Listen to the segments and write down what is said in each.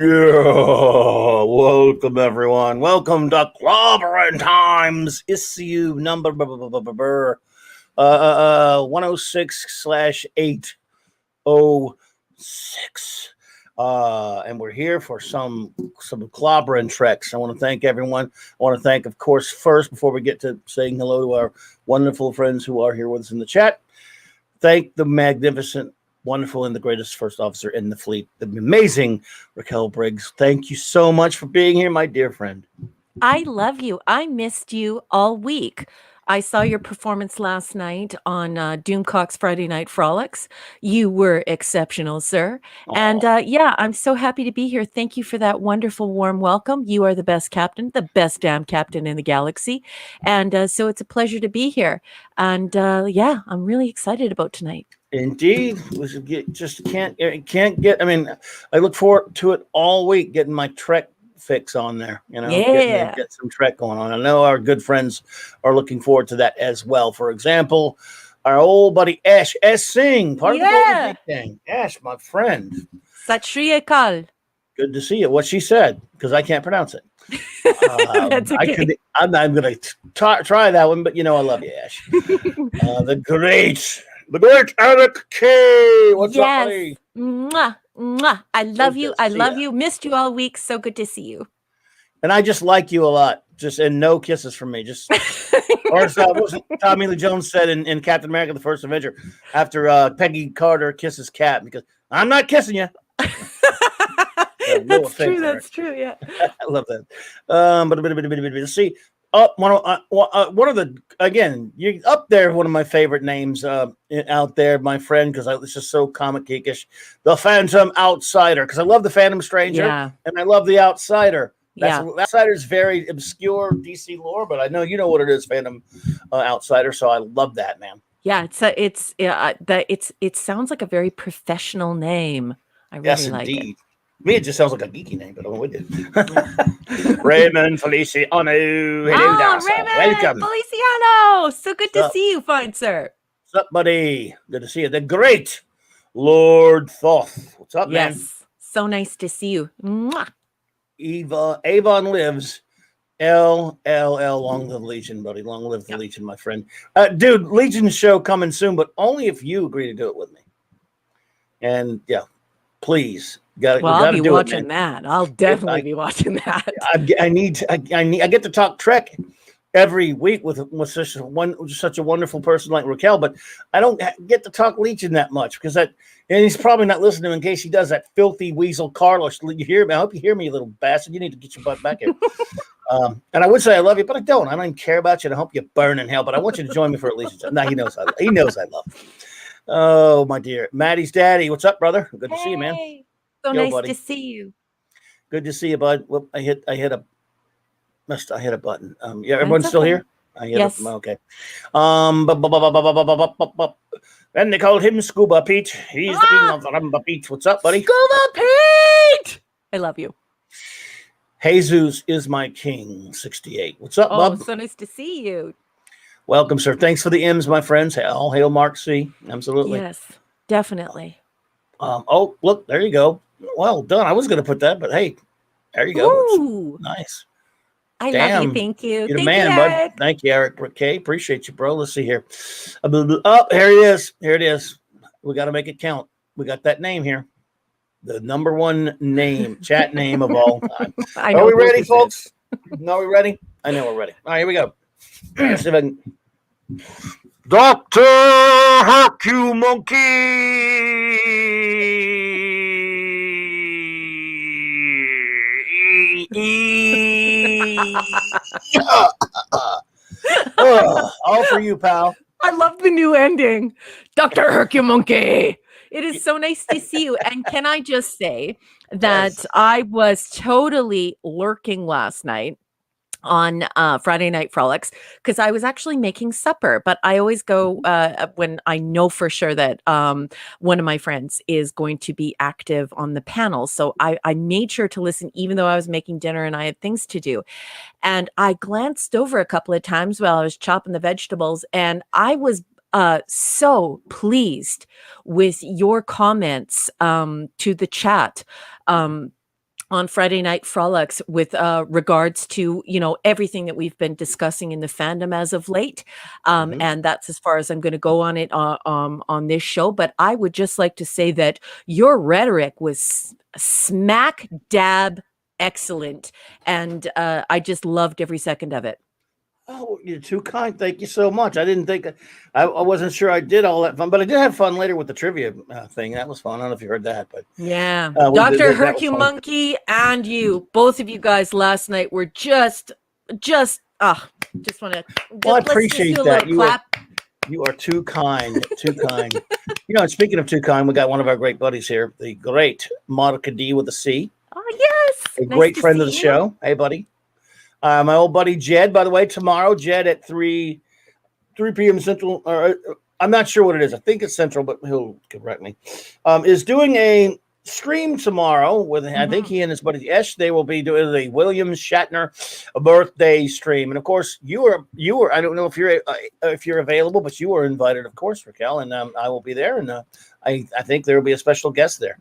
Yeah, welcome everyone. Welcome to Clobbering Times, issue number 106/806. And we're here for some clobbering treks. I want to thank everyone. I want to thank, of course, first, before we get to saying hello to our wonderful friends who are here with us in the chat, thank the magnificent, wonderful, and the greatest first officer in the fleet, the amazing RAQUEL Briggs. Thank you so much for being here, my dear friend. I love you. I missed you all week. I saw your performance last night on Doomcock's Friday Night Frolics. You were exceptional, sir. And yeah, I'm so happy to be here. Thank you for that wonderful, warm welcome. You are the best captain, the best damn captain in the galaxy. And so it's a pleasure to be here. And yeah, I'm really excited about tonight. Indeed, we should can't get. I mean, I look forward to it all week, getting my Trek fix on there. Get some Trek going on. I know our good friends are looking forward to that as well. For example, our old buddy Ash S. Singh, part of the Golden Gate Gang. Ash, my friend. Sat Shri Akal. Good to see you. What she said, because I can't pronounce it. That's okay. I'm going to try that one, but I love you, Ash. The great Eric K. What's up, buddy? Mwah, mwah. I love you. I love you. Missed you all week. So good to see you. And I just like you a lot. And no kisses from me. Or what Tommy Lee Jones said in Captain America: The First Avenger after Peggy Carter kisses Cap, because I'm not kissing you. That's true. That's true. Yeah, I love that. But let's see. One of the, again, you up there, one of my favorite names out there, my friend, because it's just so comic geekish. The Phantom Outsider, because I love the Phantom Stranger, and I love the Outsider. Outsider's very obscure DC lore, but I know you know what it is, Phantom Outsider. So I love that, man. Yeah, it sounds like a very professional name. I really like it. Me, it just sounds like a geeky name, but I'm with you. Raymond Feliciano. Raymond welcome. Feliciano. So good to see you, fine sir. What's up, buddy? Good to see you. The great Lord Thoth. What's up, man? Yes, so nice to see you. Mwah. Avon lives. Long live Legion, buddy. Long live the Legion, my friend. Dude, Legion show coming soon, but only if you agree to do it with me. And yeah, please. I'll be watching that. I'll definitely be watching that. I get to talk Trek every week with such a wonderful person like RAQUEL, but I don't get to talk Legion that much because and he's probably not listening in case he does, that filthy weasel Carlos. You hear me? I hope you hear me, you little bastard. You need to get your butt back here. And I would say I love you, but I don't. I don't even care about you, and I hope you burn in hell. But I want you to join me for Legion. No, he knows I love. Oh, my dear, Maddie's daddy. What's up, brother? Good to see you, man. So nice to see you. Good to see you, bud. Whoop, I hit a button. Yeah, everyone's still here? Yes. Okay. And they called him Scuba Pete. He's the king of the Rumba Pete. What's up, buddy? Scuba Pete! I love you. Jesus is my king, 68. What's up, bub? So nice to see you. Welcome, sir. Thanks for the M's, my friends. All hail Mark C. Absolutely. Yes, definitely. Oh, look, there you go. Well done. I was going to put that, but hey, there you go. Ooh. Nice. I love you. Thank you. You're the man, bud. Thank you, Eric K. Appreciate you, bro. Let's see here. Oh, here it is. Here it is. We got to make it count. We got that name here. The number one name, chat name of all time. Are we ready, folks? No, are we ready? I know we're ready. All right, here we go. Let's see if I can. Dr. Hercule Monkey. All for you, pal. I love the new ending. Dr. Hercule Monkey. It is so nice to see you. And can I just say that I was totally lurking last night on Friday Night Frolics because I was actually making supper, but I always go when I know for sure that one of my friends is going to be active on the panel. So I made sure to listen even though I was making dinner and I had things to do. And I glanced over a couple of times while I was chopping the vegetables, and I was so pleased with your comments to the chat. on Friday Night Frolics with regards to, everything that we've been discussing in the fandom as of late. And that's as far as I'm going to go on it on this show. But I would just like to say that your rhetoric was smack dab excellent. And I just loved every second of it. Oh, you're too kind. Thank you so much. I didn't think I wasn't sure I did all that fun, but I did have fun later with the trivia thing. That was fun. I don't know if you heard that, but yeah, Dr. Hercumonkey and you, both of you guys last night were just want to. Well, I appreciate that. You are too kind. Too kind. Speaking of too kind, we got one of our great buddies here, the great Monica D with a C. Oh yes, a great friend of the show. Hey, buddy. My old buddy Jed, by the way, tomorrow, Jed at 3 p.m. Central, or I'm not sure what it is. I think it's Central, but he'll correct me. Is doing a stream tomorrow with, I think he and his buddy Esh. They will be doing the William Shatner birthday stream, and of course, you were. I don't know if you're available, but you were invited, of course, Raquel, and I will be there, and I think there will be a special guest there.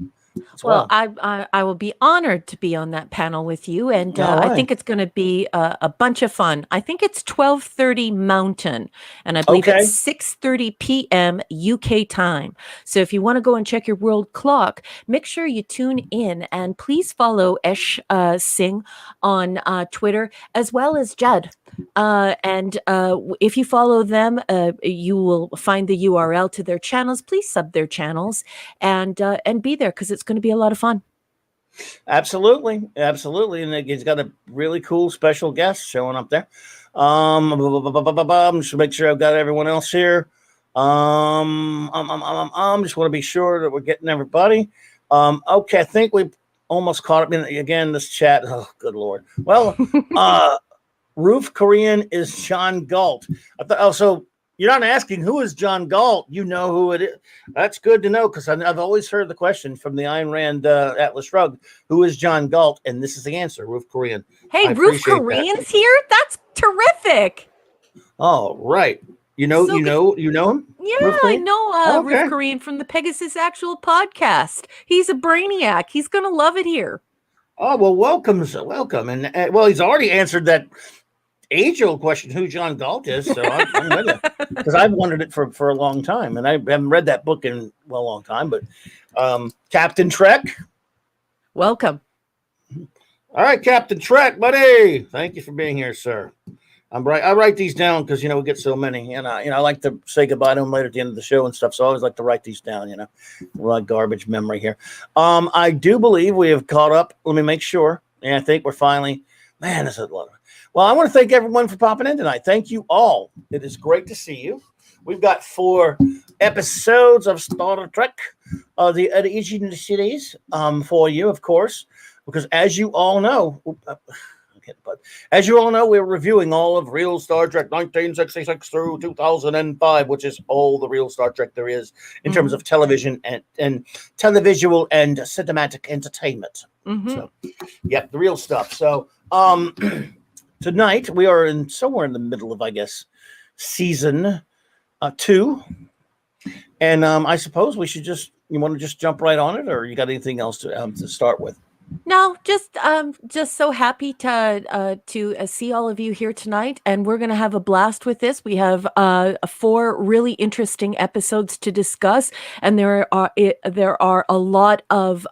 Well, I will be honored to be on that panel with you, and I think it's going to be a bunch of fun. I think it's 12:30 Mountain, and I believe it's 6:30 p.m. UK time. So if you want to go and check your world clock, make sure you tune in, and please follow Esh Singh on Twitter as well as Judd. And if you follow them, you will find the URL to their channels. Please sub their channels and be there because it's going to be a lot of fun. Absolutely. And he's got a really cool special guest showing up there. Just make sure I've got everyone else here. Just want to be sure that we're getting everybody. Okay, I think we almost caught up in again this chat. Oh, good Lord. Well, Roof Korean is John Galt. So you're not asking who is John Galt. You know who it is. That's good to know because I've always heard the question from the Ayn Rand Atlas Shrugged. Who is John Galt? And this is the answer, Roof Korean. Hey, Roof Korean's here? That's terrific. Oh, right. You know him? Yeah, I know Roof Korean from the Pegasus Actual podcast. He's a brainiac. He's going to love it here. Oh, well, welcome. And he's already answered that age-old question who John Galt is, so I'm with it because I've wondered it for a long time, and I haven't read that book in a long time. But Captain Trek, welcome. All right, Captain Trek, buddy, thank you for being here, sir. I write these down because we get so many, and I like to say goodbye to them later at the end of the show and stuff. So I always like to write these down. We're like garbage memory here. I do believe we have caught up. Let me make sure, and I think we're finally. Man, this is a lot. Well, I want to thank everyone for popping in tonight. Thank you all. It is great to see you. We've got 4 episodes of Star Trek, the original series, for you, of course, because as you all know, we're reviewing all of real Star Trek 1966 through 2005, which is all the real Star Trek there is in terms of television and televisual and cinematic entertainment. So, the real stuff. So, tonight we are somewhere in the middle of, I guess, season 2, and I suppose we should you want to just jump right on it, or you got anything else to start with? No, just so happy to see all of you here tonight, and we're going to have a blast with this. We have 4 really interesting episodes to discuss, and there are a lot of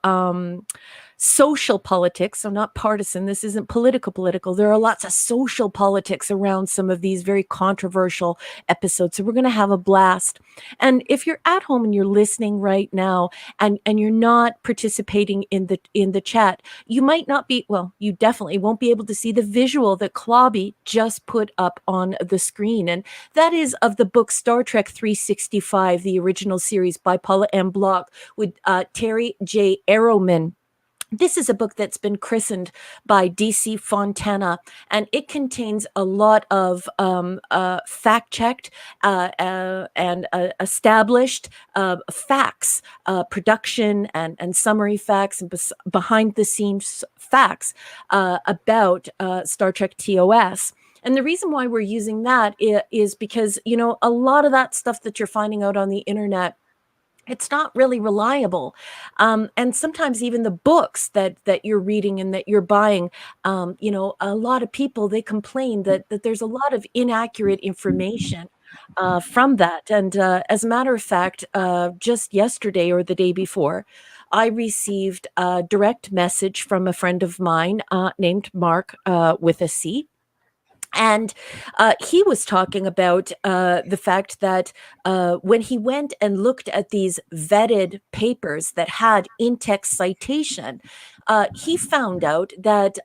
social politics, so not partisan. This isn't political. There are lots of social politics around some of these very controversial episodes. So we're going to have a blast. And if you're at home and you're listening right now and you're not participating in the chat, you might not be, you definitely won't be able to see the visual that Clobby just put up on the screen. And that is of the book Star Trek 365, the original series by Paula M. Block with Terry J. Arrowman. This is a book that's been christened by DC Fontana, and it contains a lot of fact-checked and established facts, production and summary facts and behind-the-scenes facts about Star Trek TOS. And the reason why we're using that is because, a lot of that stuff that you're finding out on the internet it's not really reliable. And sometimes even the books that you're reading and that you're buying, you know, a lot of people, they complain that there's a lot of inaccurate information from that. And as a matter of fact, just yesterday or the day before, I received a direct message from a friend of mine named Mark with a C. And he was talking about the fact that when he went and looked at these vetted papers that had in-text citation, he found out that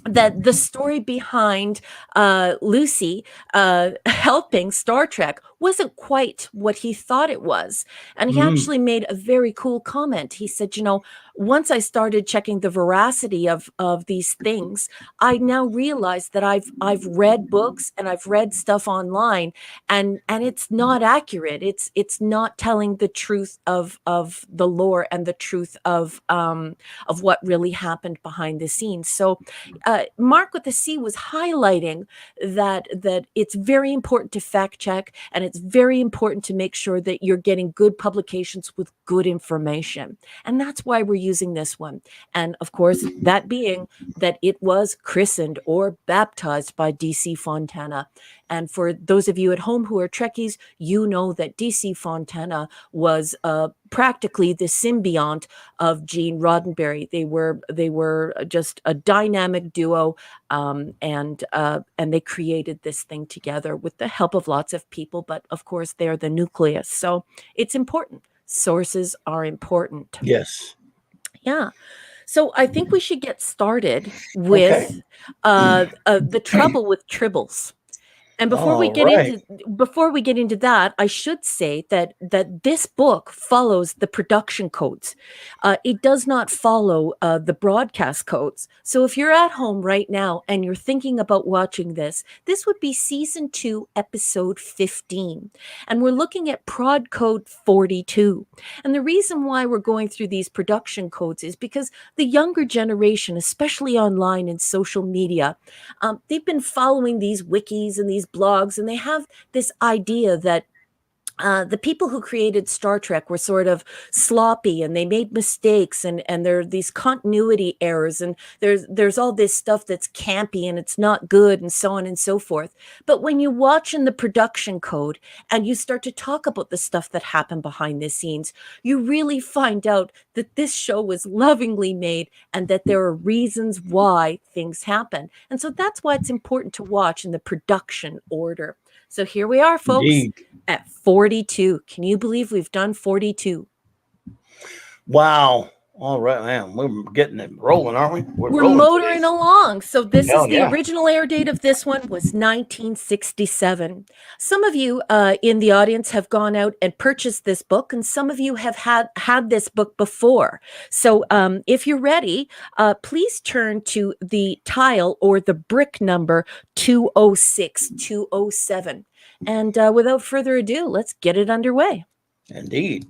that the story behind Lucy helping Star Trek wasn't quite what he thought it was. And he Mm. actually made a very cool comment. He said, you know, once I started checking the veracity of these things, I now realize that I've read books and I've read stuff online, and it's not accurate. It's not telling the truth of the lore and the truth of what really happened behind the scenes. So Mark with the C was highlighting that it's very important to fact check, and it's very important to make sure that you're getting good publications with good information. And that's why we're using this one. And of course, that being that it was christened or baptized by DC Fontana. And for those of you at home who are Trekkies, you know that DC Fontana was practically the symbiont of Gene Roddenberry. They were just a dynamic duo, and they created this thing together with the help of lots of people. But of course, they're the nucleus, so it's important. Sources are important. Yes. Yeah. So I think we should get started Okay. with the trouble with tribbles. And before we All get right. into that, I should say that this book follows the production codes. It does not follow the broadcast codes. So if you're at home right now and you're thinking about watching this would be season 2, episode 15, and we're looking at prod code 42. And the reason why we're going through these production codes is because the younger generation, especially online and social media, they've been following these wikis and these blogs, and they have this idea that the people who created Star Trek were sort of sloppy and they made mistakes, and there are these continuity errors, and there's all this stuff that's campy and it's not good, and so on and so forth. But when you watch in the production code and you start to talk about the stuff that happened behind the scenes, you really find out that this show was lovingly made and that there are reasons why things happen. And so that's why it's important to watch in the production order. So here we are, folks. Indeed. At 42. Can you believe we've done 42? Wow. All right, man. We're getting it rolling, aren't we? We're rolling motoring today. along. So this Hell is the yeah. original air date of this one was 1967. Some of you in the audience have gone out and purchased this book, and some of you have had this book before. So if you're ready, please turn to the tile or the brick number 206, 207. And without further ado, let's get it underway. Indeed.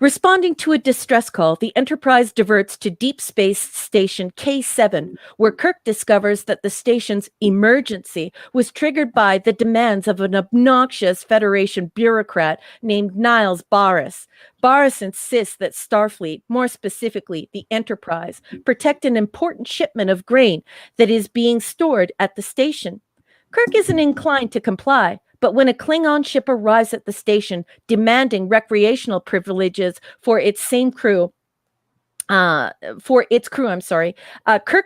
Responding to a distress call, the Enterprise diverts to Deep Space Station K7, where Kirk discovers that the station's emergency was triggered by the demands of an obnoxious Federation bureaucrat named Niles Barris. Barris insists that Starfleet, more specifically the Enterprise, protect an important shipment of grain that is being stored at the station. Kirk isn't inclined to comply, but when a Klingon ship arrives at the station demanding recreational privileges for its crew, Kirk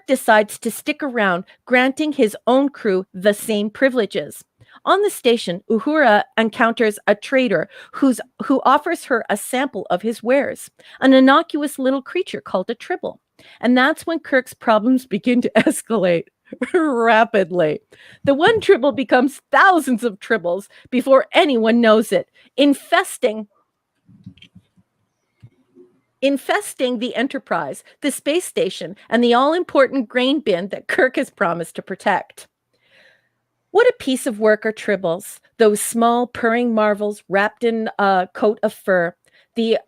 decides to stick around, granting his own crew the same privileges. On the station, Uhura encounters a trader who offers her a sample of his wares, an innocuous little creature called a tribble. And that's when Kirk's problems begin to escalate rapidly. The one tribble becomes thousands of tribbles before anyone knows it, infesting the Enterprise, the space station, and the all-important grain bin that Kirk has promised to protect. What a piece of work are tribbles, those small purring marvels wrapped in a coat of fur. The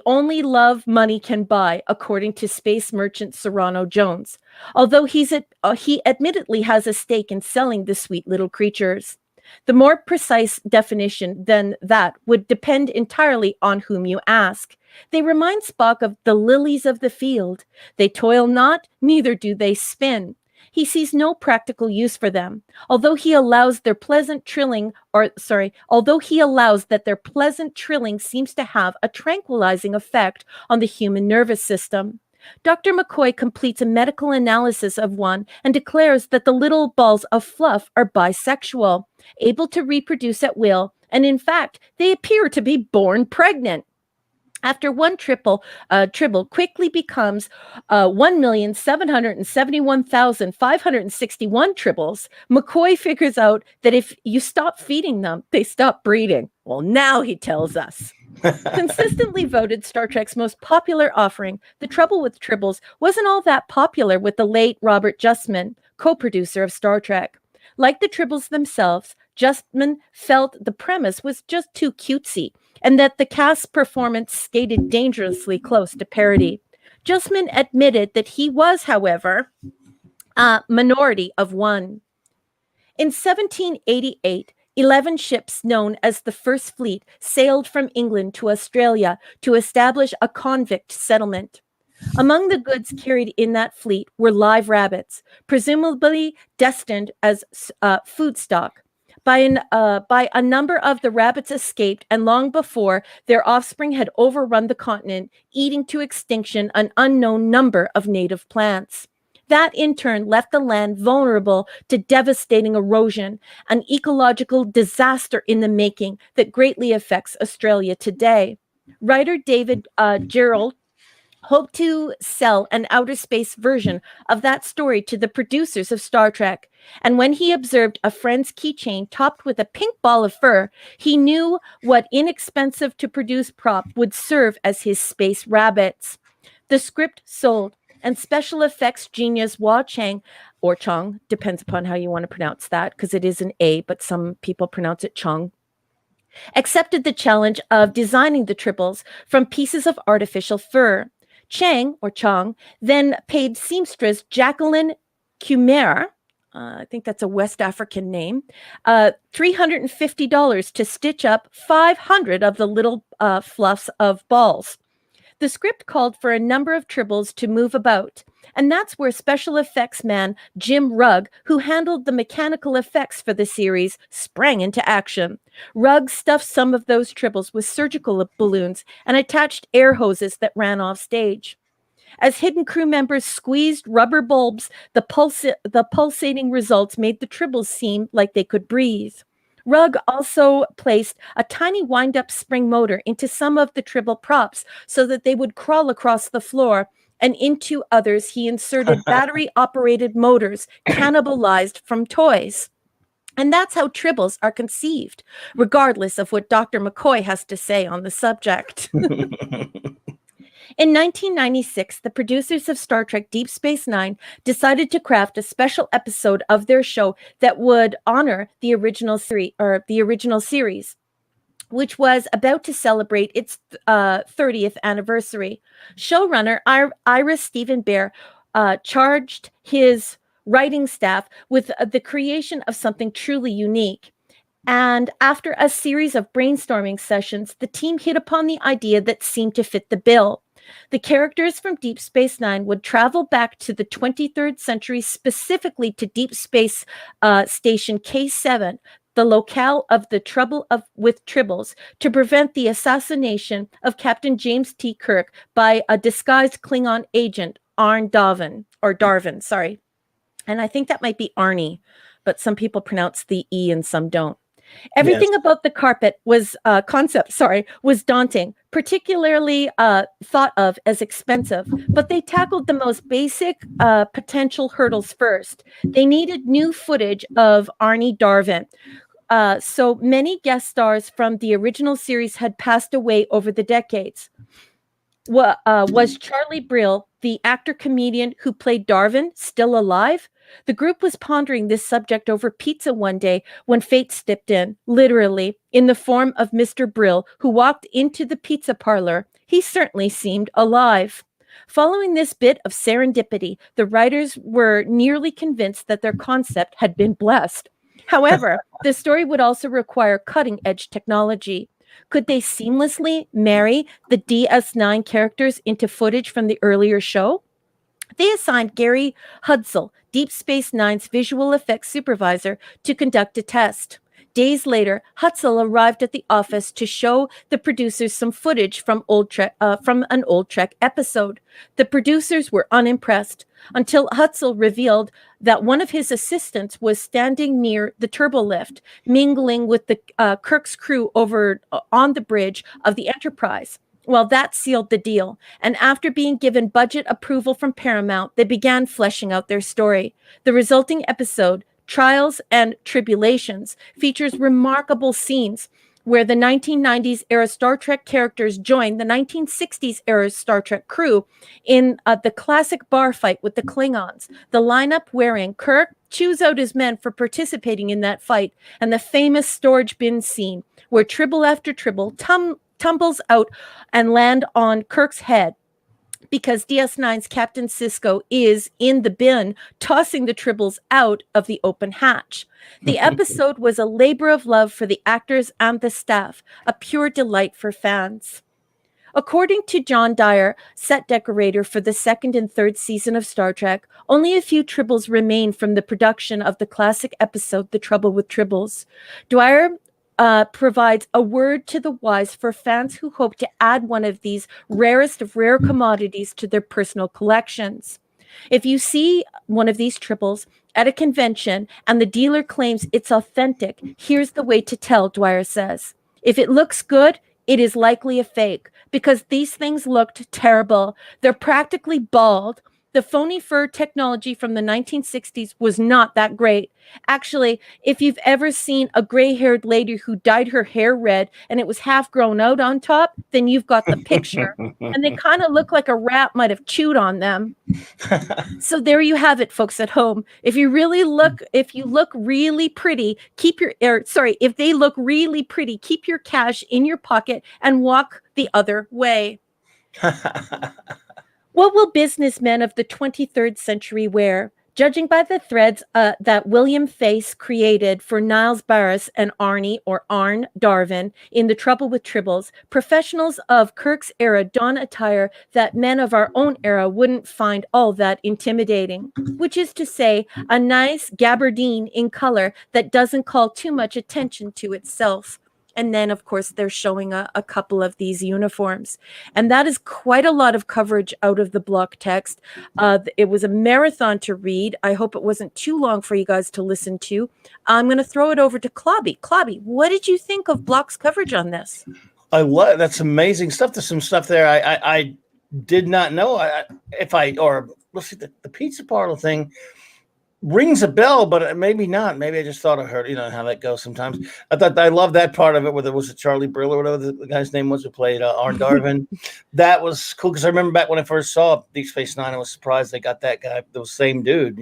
only love money can buy, according to space merchant Serrano Jones, although he admittedly has a stake in selling the sweet little creatures. The more precise definition than that would depend entirely on whom you ask. They remind Spock of the lilies of the field. They toil not, neither do they spin. He sees no practical use for them, although he allows their pleasant trilling, although he allows that their pleasant trilling seems to have a tranquilizing effect on the human nervous system. Dr. McCoy completes a medical analysis of one and declares that the little balls of fluff are bisexual, able to reproduce at will, and in fact, they appear to be born pregnant. After one tribble quickly becomes 1,771,561 tribbles, McCoy figures out that if you stop feeding them, they stop breeding. Well, now he tells us. Consistently voted Star Trek's most popular offering, The Trouble with Tribbles wasn't all that popular with the late Robert Justman, co-producer of Star Trek. Like the Tribbles themselves, Justman felt the premise was just too cutesy, and that the cast's performance skated dangerously close to parody. Justman admitted that he was, however, a minority of one. In 1788, 11 ships known as the First Fleet sailed from England to Australia to establish a convict settlement. Among the goods carried in that fleet were live rabbits, presumably destined as food stock. By a number of the rabbits escaped, and long before, their offspring had overrun the continent, eating to extinction an unknown number of native plants. That, in turn, left the land vulnerable to devastating erosion, an ecological disaster in the making that greatly affects Australia today. Writer David Gerald hoped to sell an outer space version of that story to the producers of Star Trek. And when he observed a friend's keychain topped with a pink ball of fur, he knew what inexpensive to produce prop would serve as his space rabbits. The script sold, and special effects genius Hua Chang, or Chong, depends upon how you want to pronounce that, because it is an A, but some people pronounce it Chong, accepted the challenge of designing the tribbles from pieces of artificial fur. Chang, or Chong, then paid seamstress Jacqueline Cumer, I think that's a West African name, $350 to stitch up 500 of the little fluffs of balls. The script called for a number of tribbles to move about, and that's where special effects man Jim Rugg, who handled the mechanical effects for the series, sprang into action. Rugg stuffed some of those tribbles with surgical balloons and attached air hoses that ran off stage. As hidden crew members squeezed rubber bulbs, the pulsating results made the tribbles seem like they could breathe. Rugg also placed a tiny wind-up spring motor into some of the tribble props so that they would crawl across the floor, and into others he inserted battery-operated motors cannibalized from toys. And that's how tribbles are conceived, regardless of what Dr. McCoy has to say on the subject. In 1996, the producers of Star Trek Deep Space Nine decided to craft a special episode of their show that would honor the original series, which was about to celebrate its 30th anniversary. Showrunner Ira Steven Behr charged his writing staff with the creation of something truly unique. And after a series of brainstorming sessions, the team hit upon the idea that seemed to fit the bill. The characters from Deep Space Nine would travel back to the 23rd century, specifically to Deep Space Station K7, the locale of the trouble with tribbles, to prevent the assassination of Captain James T. Kirk by a disguised Klingon agent, Darvin. And I think that might be Arnie, but some people pronounce the E and some don't. Everything about the concept was daunting, particularly thought of as expensive, but they tackled the most basic potential hurdles first. They needed new footage of Arnie Darvin. So many guest stars from the original series had passed away over the decades. Was Charlie Brill, the actor-comedian who played Darvin, still alive? The group was pondering this subject over pizza one day when fate stepped in, literally, in the form of Mr. Brill, who walked into the pizza parlor. He certainly seemed alive. Following this bit of serendipity, the writers were nearly convinced that their concept had been blessed. However, the story would also require cutting-edge technology. Could they seamlessly marry the DS9 characters into footage from the earlier show? They assigned Gary Hudsell, Deep Space Nine's visual effects supervisor, to conduct a test. Days later, Hudsell arrived at the office to show the producers some footage from an old Trek episode. The producers were unimpressed until Hudsell revealed that one of his assistants was standing near the turbolift, mingling with the Kirk's crew over on the bridge of the Enterprise. Well, that sealed the deal. And after being given budget approval from Paramount, they began fleshing out their story. The resulting episode, Trials and Tribulations, features remarkable scenes where the 1990s era Star Trek characters join the 1960s era Star Trek crew in the classic bar fight with the Klingons. The lineup wherein Kirk chews out his men for participating in that fight, and the famous storage bin scene where Tribble after Tribble tumbles out and land on Kirk's head because DS9's Captain Sisko is in the bin tossing the Tribbles out of the open hatch. The episode was a labor of love for the actors and the staff, a pure delight for fans. According to John Dyer, set decorator for the second and third season of Star Trek, only a few Tribbles remain from the production of the classic episode The Trouble with Tribbles. Dwyer provides a word to the wise for fans who hope to add one of these rarest of rare commodities to their personal collections. If you see one of these Tribbles at a convention and the dealer claims it's authentic, here's the way to tell, Dwyer says. If it looks good, it is likely a fake, because these things looked terrible. They're practically bald. The phony fur technology from the 1960s was not that great. Actually, if you've ever seen a gray-haired lady who dyed her hair red and it was half grown out on top, then you've got the picture. And they kind of look like a rat might have chewed on them. So there you have it, folks at home. If you look really pretty, if they look really pretty, keep your cash in your pocket and walk the other way. What will businessmen of the 23rd century wear? Judging by the threads that William Face created for Niles Barris and Arnie or Arn Darvin in The Trouble with Tribbles, professionals of Kirk's era don attire that men of our own era wouldn't find all that intimidating, which is to say, a nice gabardine in color that doesn't call too much attention to itself. And then, of course, they're showing a couple of these uniforms. And that is quite a lot of coverage out of the block text. It was a marathon to read. I hope it wasn't too long for you guys to listen to. I'm going to throw it over to Clobby. Clobby, what did you think of Block's coverage on this? I love that's amazing stuff. There's some stuff there I did not know. Let's see, the pizza parlor thing rings a bell, but maybe not. Maybe I just thought I heard, how that goes sometimes. I love that part of it, where there was a Charlie Brill or whatever the guy's name was who played Arn Darvin. That was cool, because I remember back when I first saw Deep Space Nine, I was surprised they got that guy, the same dude,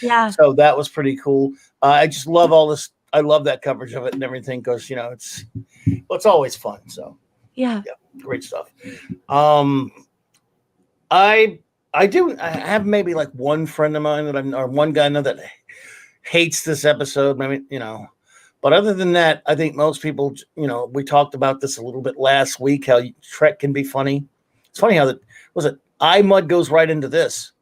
Yeah. So that was pretty cool. I just love all this. I love that coverage of it and everything, because, it's always fun. So Yeah, great stuff. I have maybe like one friend of mine or one guy I know that hates this episode. Maybe, but other than that, I think most people, we talked about this a little bit last week, how Trek can be funny. It's funny how iMud goes right into this.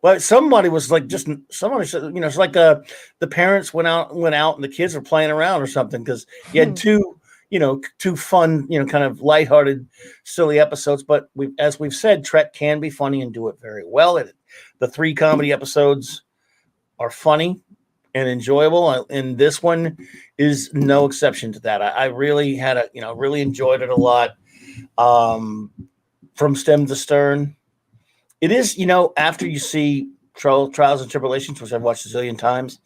But somebody was like, somebody said, it's like the parents went out and the kids were playing around or something, because you had two fun, kind of lighthearted, silly episodes. But as we've said, Trek can be funny and do it very well. The 3 comedy episodes are funny and enjoyable, and this one is no exception to that. I really really enjoyed it a lot, from stem to stern. It is, after you see Trials and Tribulations, which I've watched a zillion times,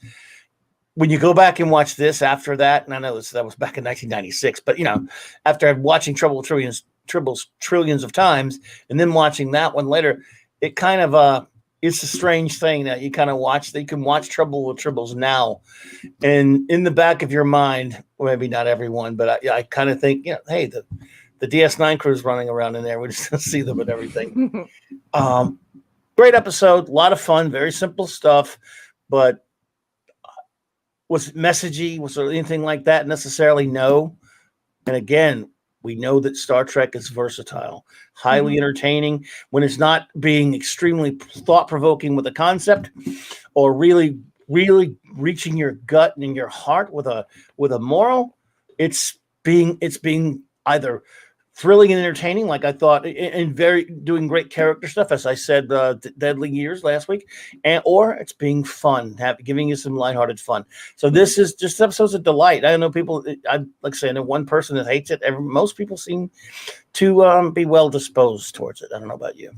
when you go back and watch this after that, and I know that was back in 1996, but after watching Tribbles trillions of times, and then watching that one later, it kind of it's a strange thing that you kind of watch. That you can watch Trouble with Tribbles now, and in the back of your mind, well, maybe not everyone, but I kind of think, hey, the DS9 crew's running around in there. We just see them and everything. Great episode, a lot of fun, very simple stuff, but Was it messagey? Was there anything like that necessarily? No. And again, we know that Star Trek is versatile, highly entertaining when it's not being extremely thought provoking with a concept, or really, really reaching your gut and your heart with a moral. It's being either thrilling and entertaining, like I thought, and very doing great character stuff, as I said, Deadly Years last week, or it's being fun, giving you some lighthearted fun. So this is just episode's a delight. I know people. I like I say, I know one person that hates it. Most people seem to be well disposed towards it. I don't know about you.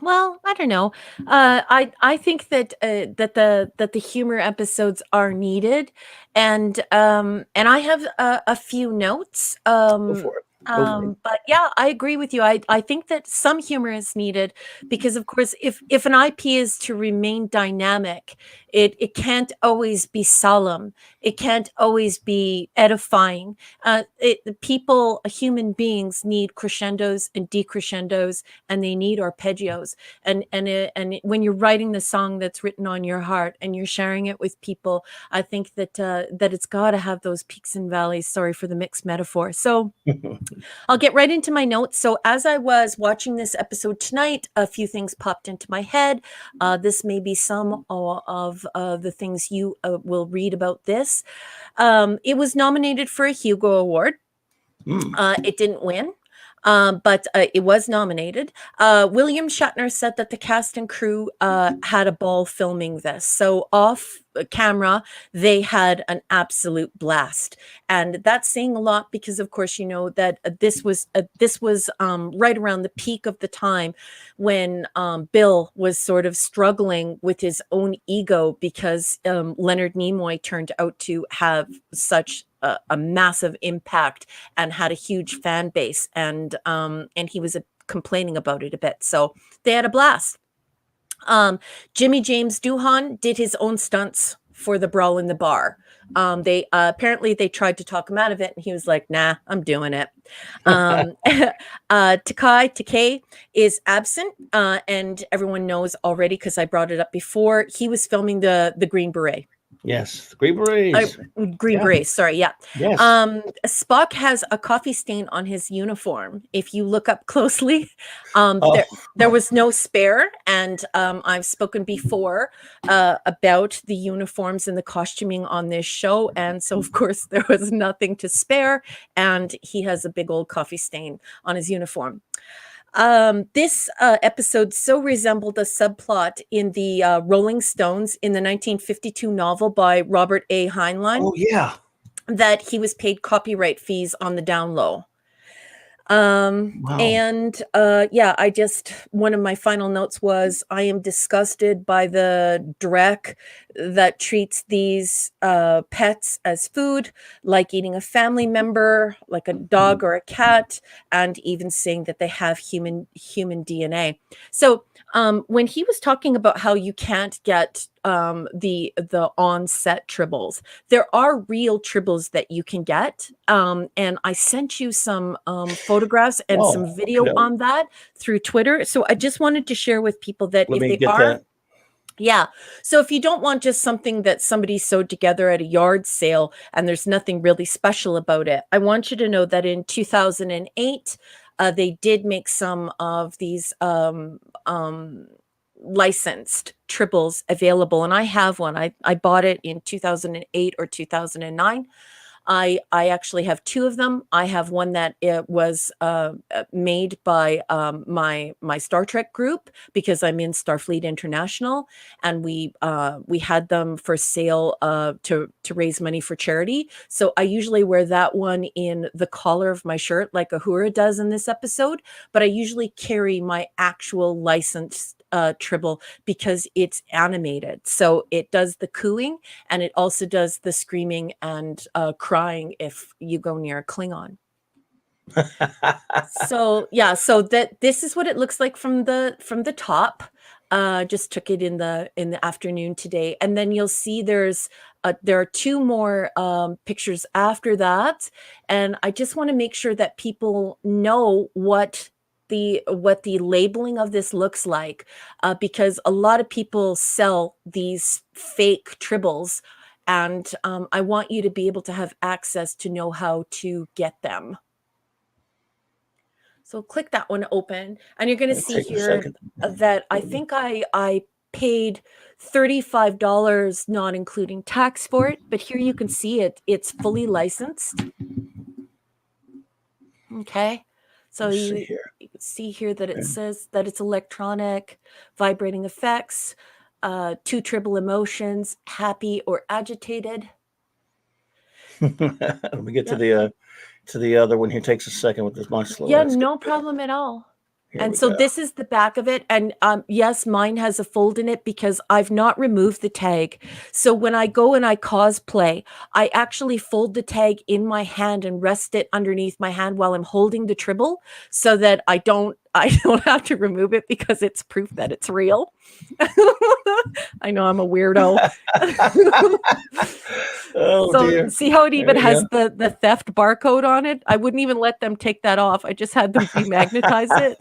Well, I don't know. I think that that the humor episodes are needed, and I have a few notes. Go for it. But yeah, I agree with you. I think that some humor is needed because, of course, if an IP is to remain dynamic, it can't always be solemn. It can't always be edifying. Human beings need crescendos and decrescendos, and they need arpeggios. And when you're writing the song that's written on your heart and you're sharing it with people, I think that that it's got to have those peaks and valleys. Sorry for the mixed metaphor. So I'll get right into my notes. So as I was watching this episode tonight, a few things popped into my head. This may be some of the things you will read about this. It was nominated for a Hugo Award. It didn't win. But it was nominated. William Shatner said that the cast and crew had a ball filming this. So off camera, they had an absolute blast. And that's saying a lot because, of course, you know that this was right around the peak of the time when Bill was sort of struggling with his own ego because Leonard Nimoy turned out to have such a massive impact and had a huge fan base, and he was complaining about it a bit. So they had a blast. Jimmy James Doohan did his own stunts for the brawl in the bar. They apparently they tried to talk him out of it, and he was like, "Nah, I'm doing it." Takei is absent, and everyone knows already because I brought it up before. He was filming the Green Beret. Yes, Green Berets. Green Berets, sorry, yeah. Yes. Spock has a coffee stain on his uniform. If you look up closely, there was no spare, and I've spoken before about the uniforms and the costuming on this show, and so of course there was nothing to spare, and he has a big old coffee stain on his uniform. This episode so resembled a subplot in the Rolling Stones in the 1952 novel by Robert A. Heinlein. Oh, yeah. That he was paid copyright fees on the down low. Wow. And one of my final notes was, I am disgusted by the Drek that treats these pets as food, like eating a family member, like a dog or a cat, and even saying that they have human DNA. So when he was talking about how you can't get the on-set tribbles, there are real tribbles that you can get, and I sent you some photographs and some video on that through Twitter. So I just wanted to share with people that if they are, yeah. So if you don't want just something that somebody sewed together at a yard sale and there's nothing really special about it, I want you to know that in 2008, they did make some of these licensed tribbles available, and I have one. I bought it in 2008 or 2009. I actually have two of them. I have one that it was made by my Star Trek group because I'm in Starfleet International, and we had them for sale to raise money for charity. So I usually wear that one in the collar of my shirt, like Uhura does in this episode. But I usually carry my actual licensed tribble because it's animated, so it does the cooing and it also does the screaming and crying if you go near a Klingon. So yeah, so that this is what it looks like from the top. Just took it in the afternoon today, and then you'll see there are two more pictures after that, and I just want to make sure that people know what what the labeling of this looks like, because a lot of people sell these fake tribbles, and I want you to be able to have access to know how to get them. So click that one open, and you're going to see Take a here second. that I think I paid $35, not including tax for it, but here you can see it's fully licensed. Okay. So Let's see you here. can see here that it says that it's electronic, vibrating effects, 2 tribal emotions, happy or agitated. Let me get Yeah. to the other one here. Takes a second with this my slow. Yeah, no problem at all. And so this is the back of it. And yes, mine has a fold in it because I've not removed the tag. So when I go and I cosplay, I actually fold the tag in my hand and rest it underneath my hand while I'm holding the tribble, so that I don't have to remove it, because it's proof that it's real. I know I'm a weirdo. Oh, so dear. see how it even There you has the theft barcode on it? I wouldn't even let them take that off. I just had them demagnetize it.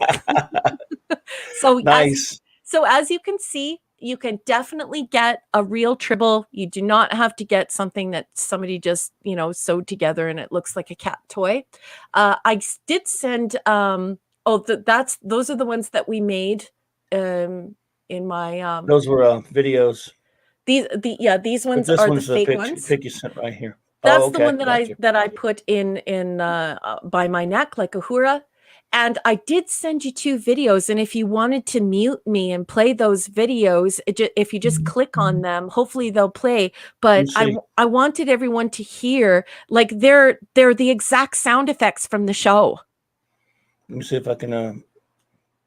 So Nice. as you can see, you can definitely get a real tribble. You do not have to get something that somebody just, sewed together and it looks like a cat toy. I did send those are the ones that we made in my Those were videos. These But ones this are the one's the fake ones. pic you sent right here. That's Oh, the okay. one that I put in by my neck like a hura. And I did send you 2 videos, and if you wanted to mute me and play those videos, if you just click on them, hopefully they'll play. But I wanted everyone to hear, like, they're the exact sound effects from the show. Let me see if I can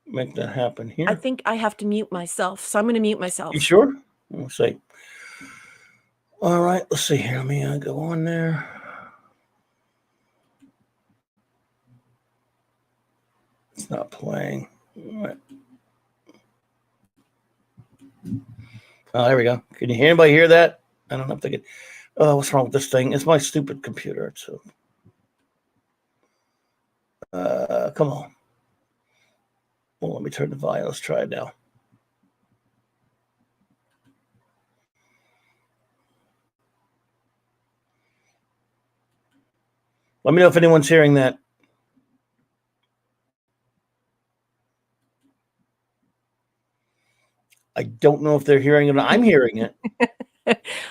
make that happen here. I think I have to mute myself, so I'm going to mute myself. You sure? We'll see. All right, let's see here. Let me go on there. It's not playing. All right. Oh, there we go. Can you anybody hear that? I don't know if they can. Oh, what's wrong with this thing? It's my stupid computer. So, come on. Well, let me turn the volume. Let's try it now. Let me know if anyone's hearing that. I don't know if they're hearing it. I'm hearing it.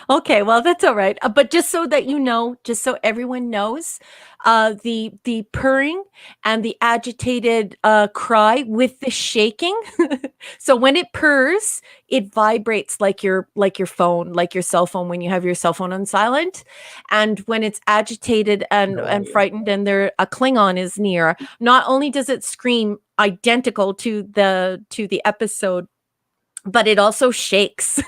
Okay, well, that's all right. But just so that you know, just so everyone knows, the purring and the agitated cry with the shaking. So when it purrs, it vibrates like your phone, like your cell phone when you have your cell phone on silent. And when it's agitated and frightened, and a Klingon is near, not only does it scream identical to the episode, but it also shakes.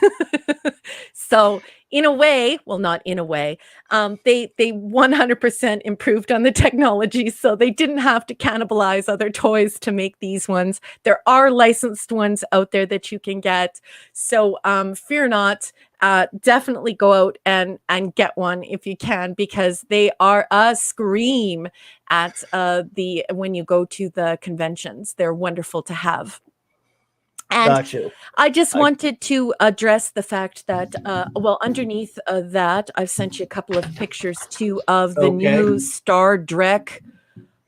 So in a way, well, not in a way, they 100% improved on the technology, so they didn't have to cannibalize other toys to make these ones. There are licensed ones out there that you can get. So fear not. Definitely go out and get one if you can, because they are a scream at when you go to the conventions. They're wonderful to have. And Gotcha. I just wanted to address the fact that, underneath that, I've sent you a couple of pictures too of the new Star Trek.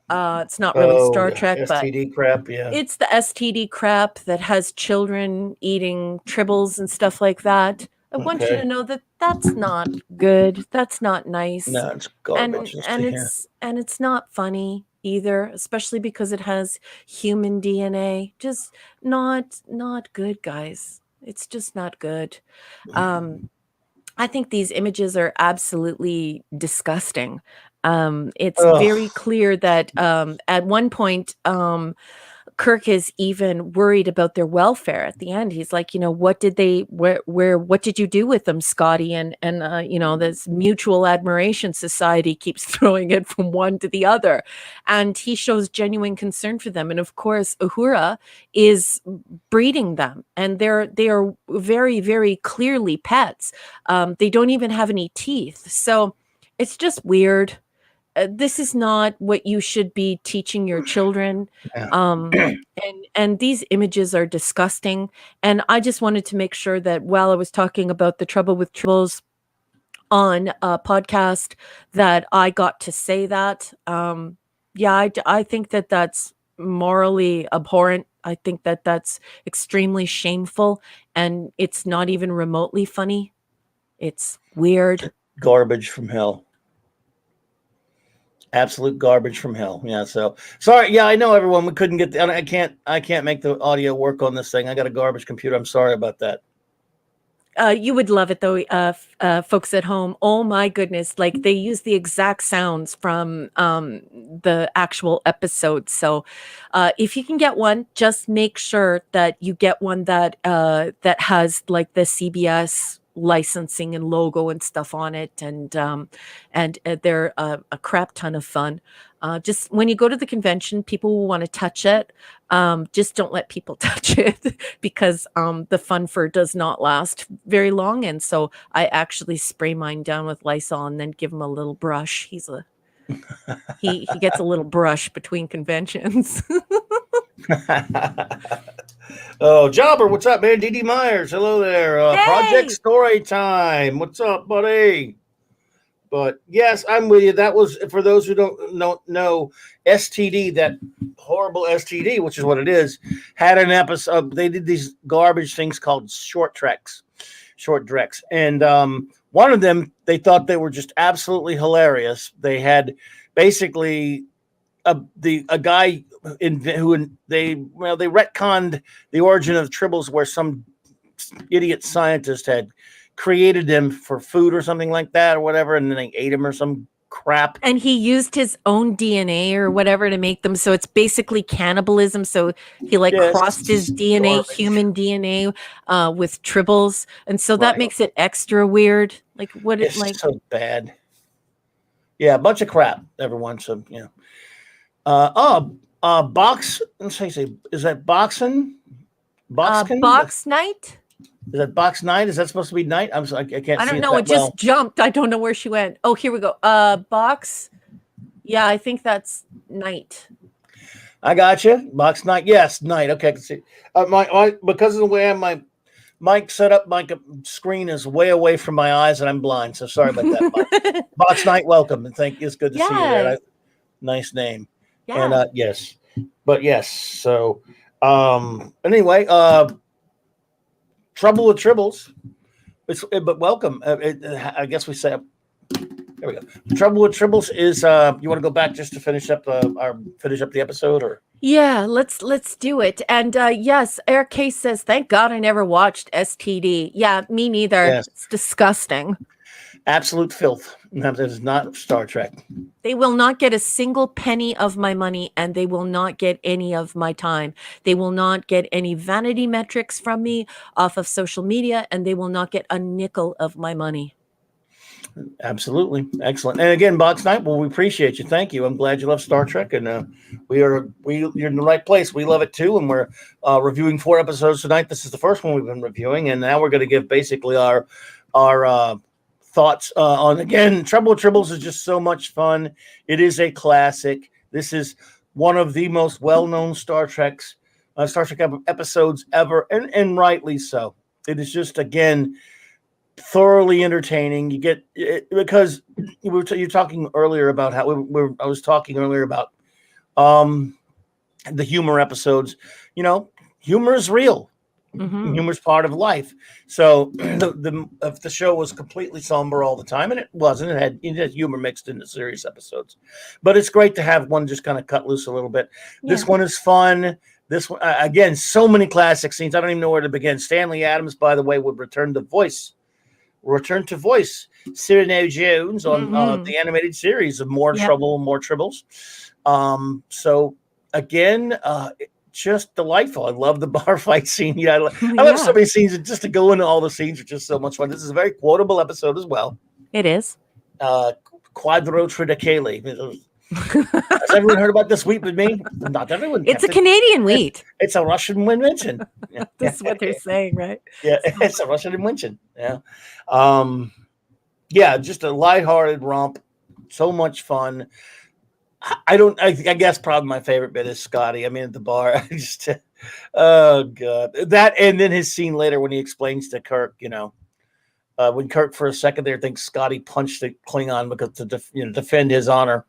It's not really Star Trek, STD crap. Yeah, it's the STD crap that has children eating tribbles and stuff like that. I want you to know that that's not good. That's not nice. No, it's garbage. And it's not funny either, especially because it has human DNA. Just not good, guys. It's just not good. I think these images are absolutely disgusting. It's very clear that at one point, Kirk is even worried about their welfare. At the end, he's like, what did you do with them, Scotty? And this mutual admiration society keeps throwing it from one to the other. And he shows genuine concern for them. And of course, Uhura is breeding them, and they are very, very clearly pets. They don't even have any teeth. So it's just weird. this is not what you should be teaching your children. Yeah. And these images are disgusting. And I just wanted to make sure that while I was talking about the trouble with tribbles on a podcast, that I got to say that. I think that that's morally abhorrent. I think that that's extremely shameful, and it's not even remotely funny. It's weird. Garbage from hell. Absolute garbage from hell. Yeah. So sorry. Yeah, I know everyone. We couldn't get. I can't make the audio work on this thing. I got a garbage computer. I'm sorry about that. You would love it though, folks at home. Oh my goodness! Like they use the exact sounds from the actual episode. So, if you can get one, just make sure that you get one that that has like the CBS licensing and logo and stuff on it, and they're a crap ton of fun. Just when you go to the convention, people will want to touch it. Just don't let people touch it because the fun fur does not last very long. And so I actually spray mine down with Lysol and then give him a little brush. He gets a little brush between conventions. Oh, Jobber, what's up, man? DD Myers, hello there. Hey! Project Story Time. What's up, buddy? But yes, I'm with you. That was, for those who don't know, STD, that horrible STD, which is what it is, had an episode. They did these garbage things called short treks. And one of them, they thought they were just absolutely hilarious. They had basically a guy who they retconned the origin of tribbles, where some idiot scientist had created them for food or something like that or whatever, and then they ate them or some crap. And he used his own DNA or whatever to make them. So it's basically cannibalism. So he crossed his DNA, garbage. Human DNA, with tribbles, and so that makes it extra weird. Like what? It's so bad. Yeah, a bunch of crap, everyone. So yeah. Box. Let's say, is that boxing? Box night. Is that box night? Is that supposed to be night? I'm sorry, I can't. I don't know. It just jumped. I don't know where she went. Oh, here we go. Box. Yeah, I think that's night. I got you. Box night. Yes, night. Okay, I can see. Because of the way my mic set up, my screen is way away from my eyes, and I'm blind. So sorry about that. Box night. Welcome, and thank you. It's good to see you there. Nice name. Yeah. And yes, but yes. So anyway, trouble with tribbles. But welcome. I guess we say. There we go. Trouble with tribbles is. You want to go back just to finish up the episode, or? Yeah, let's do it. And yes, Eric Case says, "Thank God I never watched STD." Yeah, me neither. Yes. It's disgusting. Absolute filth. That is not Star Trek. They will not get a single penny of my money, and they will not get any of my time. They will not get any vanity metrics from me off of social media, and they will not get a nickel of my money. Absolutely. Excellent. And again, Box Night, well, we appreciate you. Thank you. I'm glad you love Star Trek, and you're in the right place. We love it too, and we're reviewing 4 episodes tonight. This is the first one we've been reviewing, and now we're going to give basically our thoughts on, again, Trouble with Tribbles is just so much fun. It is a classic. This is one of the most well-known Star Trek episodes ever, and rightly so. It is just, again, thoroughly entertaining. You get it because you're talking earlier about how I was talking earlier about the humor episodes. You know, humor is real. Mm-hmm. Humor's part of life. So if the show was completely somber all the time, and it wasn't, it had humor mixed into serious episodes. But it's great to have one just kind of cut loose a little bit. Yeah. This one is fun. This one, again, so many classic scenes. I don't even know where to begin. Stanley Adams, by the way, would return to voice Cyrano Jones on the animated series of More Trouble, More Tribbles. So again, just delightful. I love the bar fight scene. Yeah, I love so many scenes. Just to go into all the scenes are just so much fun. This is a very quotable episode as well. It is. Quadro Tridacale. Has everyone heard about this wheat with me? Not everyone. It's a Canadian wheat. It's a Russian invention. Yeah. That's what they're saying, right? Yeah, it's a Russian invention. Yeah. Yeah, just a lighthearted romp. So much fun. I guess probably my favorite bit is Scotty. I mean, at the bar, I just, oh God, that, and then his scene later when he explains to Kirk, when Kirk for a second there thinks Scotty punched the Klingon because to defend his honor,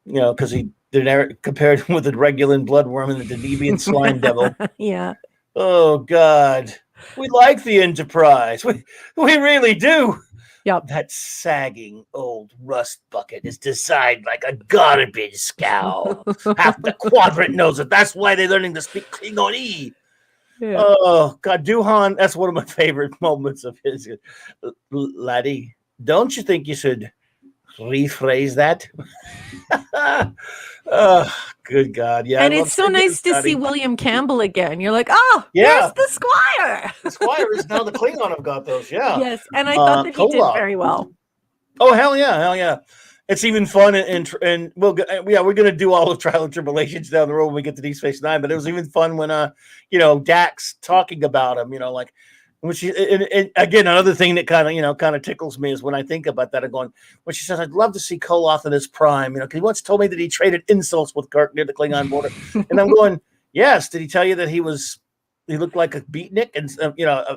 because he compared him with the Regulan bloodworm and the Denebian slime devil. Yeah. Oh God, we like the Enterprise. We really do. Yep. That sagging old rust bucket is designed like a garbage scow. Half the quadrant knows it. That's why they're learning to speak Klingon. Yeah. Oh God, Duhan, that's one of my favorite moments of his. Laddie, don't you think you should rephrase that? Oh, good God. Yeah. And it's so nice to see William Campbell again. You're like, oh, yeah, there's the Squire. The Squire is now the Klingon have got those. Yeah. Yes. And I thought that he did very well. Oh, hell yeah. It's even fun. And we're going to do all of Trial and Tribulations down the road when we get to Deep Space Nine. But it was even fun when, Dax talking about him, like, which and again, another thing that kind of tickles me is when I think about that, I'm going, when she says, I'd love to see Koloth in his prime, because he once told me that he traded insults with Kirk near the Klingon border. And I'm going, yes. Did he tell you that he looked like a beatnik and,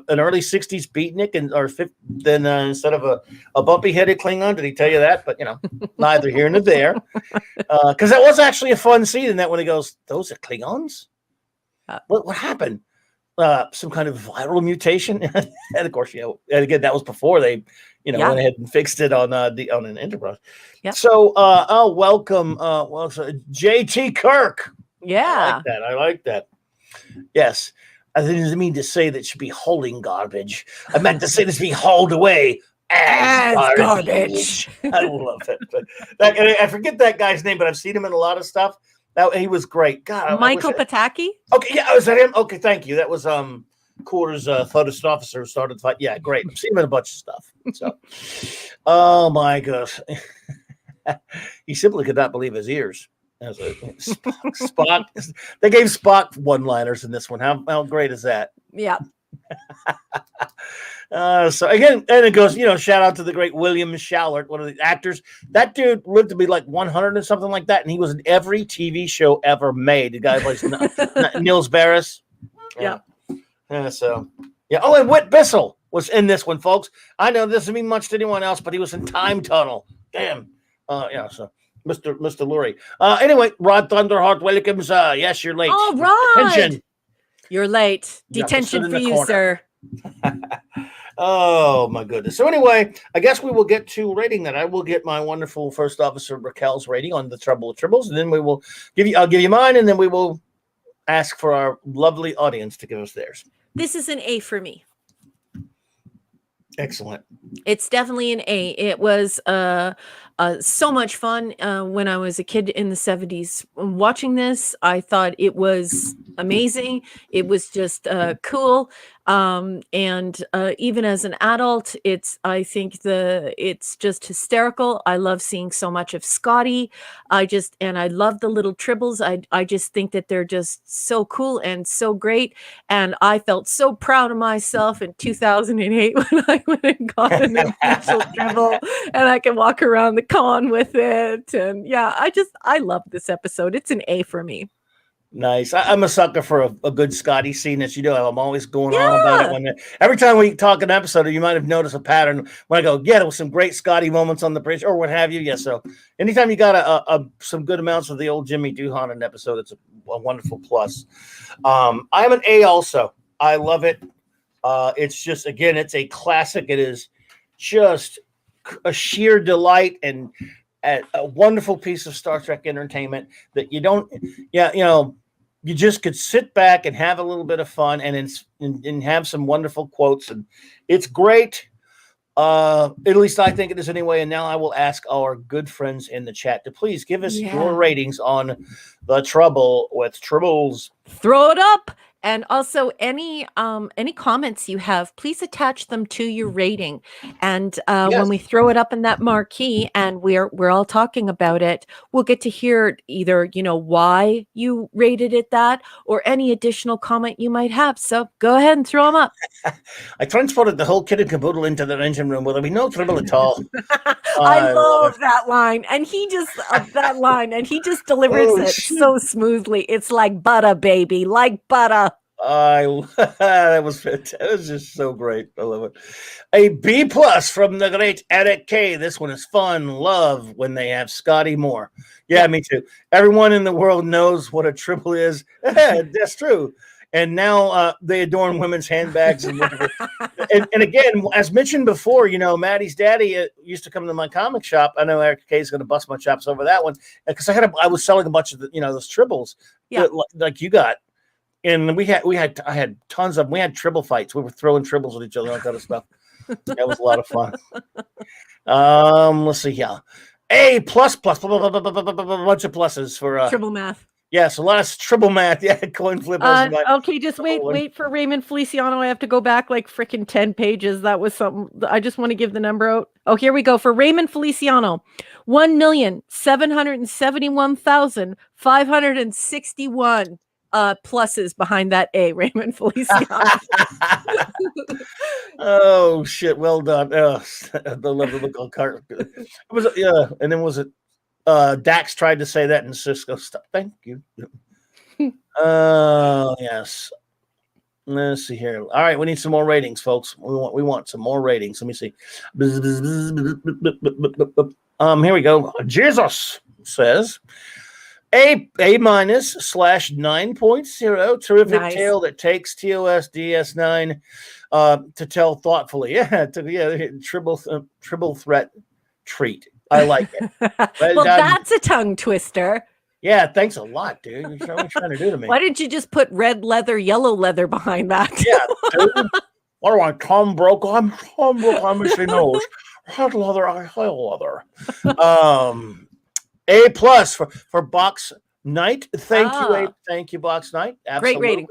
an early 60s beatnik then instead of a bumpy headed Klingon? Did he tell you that? But, neither here nor there. Because that was actually a fun scene in that when he goes, those are Klingons? What happened? Some kind of viral mutation, and of course, and again, that was before they, went ahead and fixed it on an Enterprise. Yeah. So, welcome, JT Kirk. Yeah, I like that. Yes, I didn't mean to say that it should be holding garbage. I meant to say this be hauled away as garbage. I love it. But I forget that guy's name, but I've seen him in a lot of stuff. He was great. God, Michael Pataki. Okay, yeah, was that him? Okay, thank you. That was Quarters Third Officer who started the fight. Yeah, great. I've seen him in a bunch of stuff. So, oh my gosh, he simply could not believe his ears. As Spock, they gave Spock one-liners in this one. How great is that? Yeah. So again, and it goes, shout out to the great William Shallert, one of the actors. That dude lived to be like 100 and something like that, and he was in every TV show ever made. The guy plays Niels Barris. Yeah. So, yeah. Oh, and Whit Bissell was in this one, folks. I know this doesn't mean much to anyone else, but he was in Time Tunnel. Damn. So Mr. Lurie. Anyway, Rod Thunderheart welcomes. Yes, you're late. All right. Detention. You're late. Detention for you, sir. Oh my goodness. So anyway, I guess we will get to rating that. I will get my wonderful First Officer Raquel's rating on the Trouble with Tribbles, and then I'll give you mine, and then we will ask for our lovely audience to give us theirs. This is an A for me. Excellent. It's definitely an A. It was so much fun when I was a kid in the 70s. Watching this, I thought it was amazing. It was just cool. And even as an adult, I think it's just hysterical. I love seeing so much of Scotty. I love the little tribbles. I just think that they're just so cool and so great. And I felt so proud of myself in 2008 when I went and got an official tribble and I can walk around the con with it. And yeah, I love this episode. It's an A for me. Nice. I'm a sucker for a good Scotty scene, as you know. I'm always going on about it. Every time we talk an episode, you might have noticed a pattern when I go, there was some great Scotty moments on the bridge or what have you. Yeah. So anytime you got some good amounts of the old Jimmy Doohan in an episode, it's a wonderful plus. I'm an A also. I love it. It's just, again, it's a classic. It is just a sheer delight and a wonderful piece of Star Trek entertainment that you just could sit back and have a little bit of fun and have some wonderful quotes, and it's great. At least I think it is anyway. And now I will ask our good friends in the chat to please give us your ratings on the Trouble with Tribbles. Throw it up And also any comments you have, please attach them to your rating. And when we throw it up in that marquee and we're all talking about it, we'll get to hear either, why you rated it that or any additional comment you might have. So go ahead and throw them up. I transported the whole kit and caboodle into the engine room. Will there be no trouble at all? I love that line. And he just delivers it so smoothly. It's like butter, baby, like butter. That was fantastic. It was just so great. I love it. A B+ from the great Eric K. This one is fun. Love when they have Scotty Moore. Yeah, me too. Everyone in the world knows what a triple is. That's true. And now they adorn women's handbags and whatever. and again, as mentioned before, Maddie's daddy used to come to my comic shop. I know Eric K is going to bust my chops over that one because I was selling a bunch of those triples, like you got. And I had tons of them. We had tribble fights. We were throwing tribbles at each other, all that kind of stuff. That was a lot of fun. Let's see here. A++, bunch of pluses for triple math. Yes, a lot of triple math. Yeah, coin flippers. Okay, just wait for Raymond Feliciano. I have to go back like freaking 10 pages. That was something. I just want to give the number out. Oh, here we go. For Raymond Feliciano, 1,771,561 pluses behind that A, Raymond Feliciano. Oh shit! Well done. Oh, the love of the gold card. It was and then was it? Dax tried to say that in Cisco stuff. Thank you. Yes. Let's see here. All right, we need some more ratings, folks. We want some more ratings. Let me see. Here we go. Jesus says A-/9.0. Terrific tale that takes TOS DS9 to tell thoughtfully. Triple threat treat. I like it. Well, that's a tongue twister. Yeah, thanks a lot, dude. What are you trying to do to me? Why didn't you just put red leather, yellow leather behind that? Yeah, dude. What do I, Tom Brokaw? I'm Tom Brokaw. I'm Missy Knows. Red leather, high leather. A+ for Box Knight. Thank you, Box Knight. Absolutely. Great rating.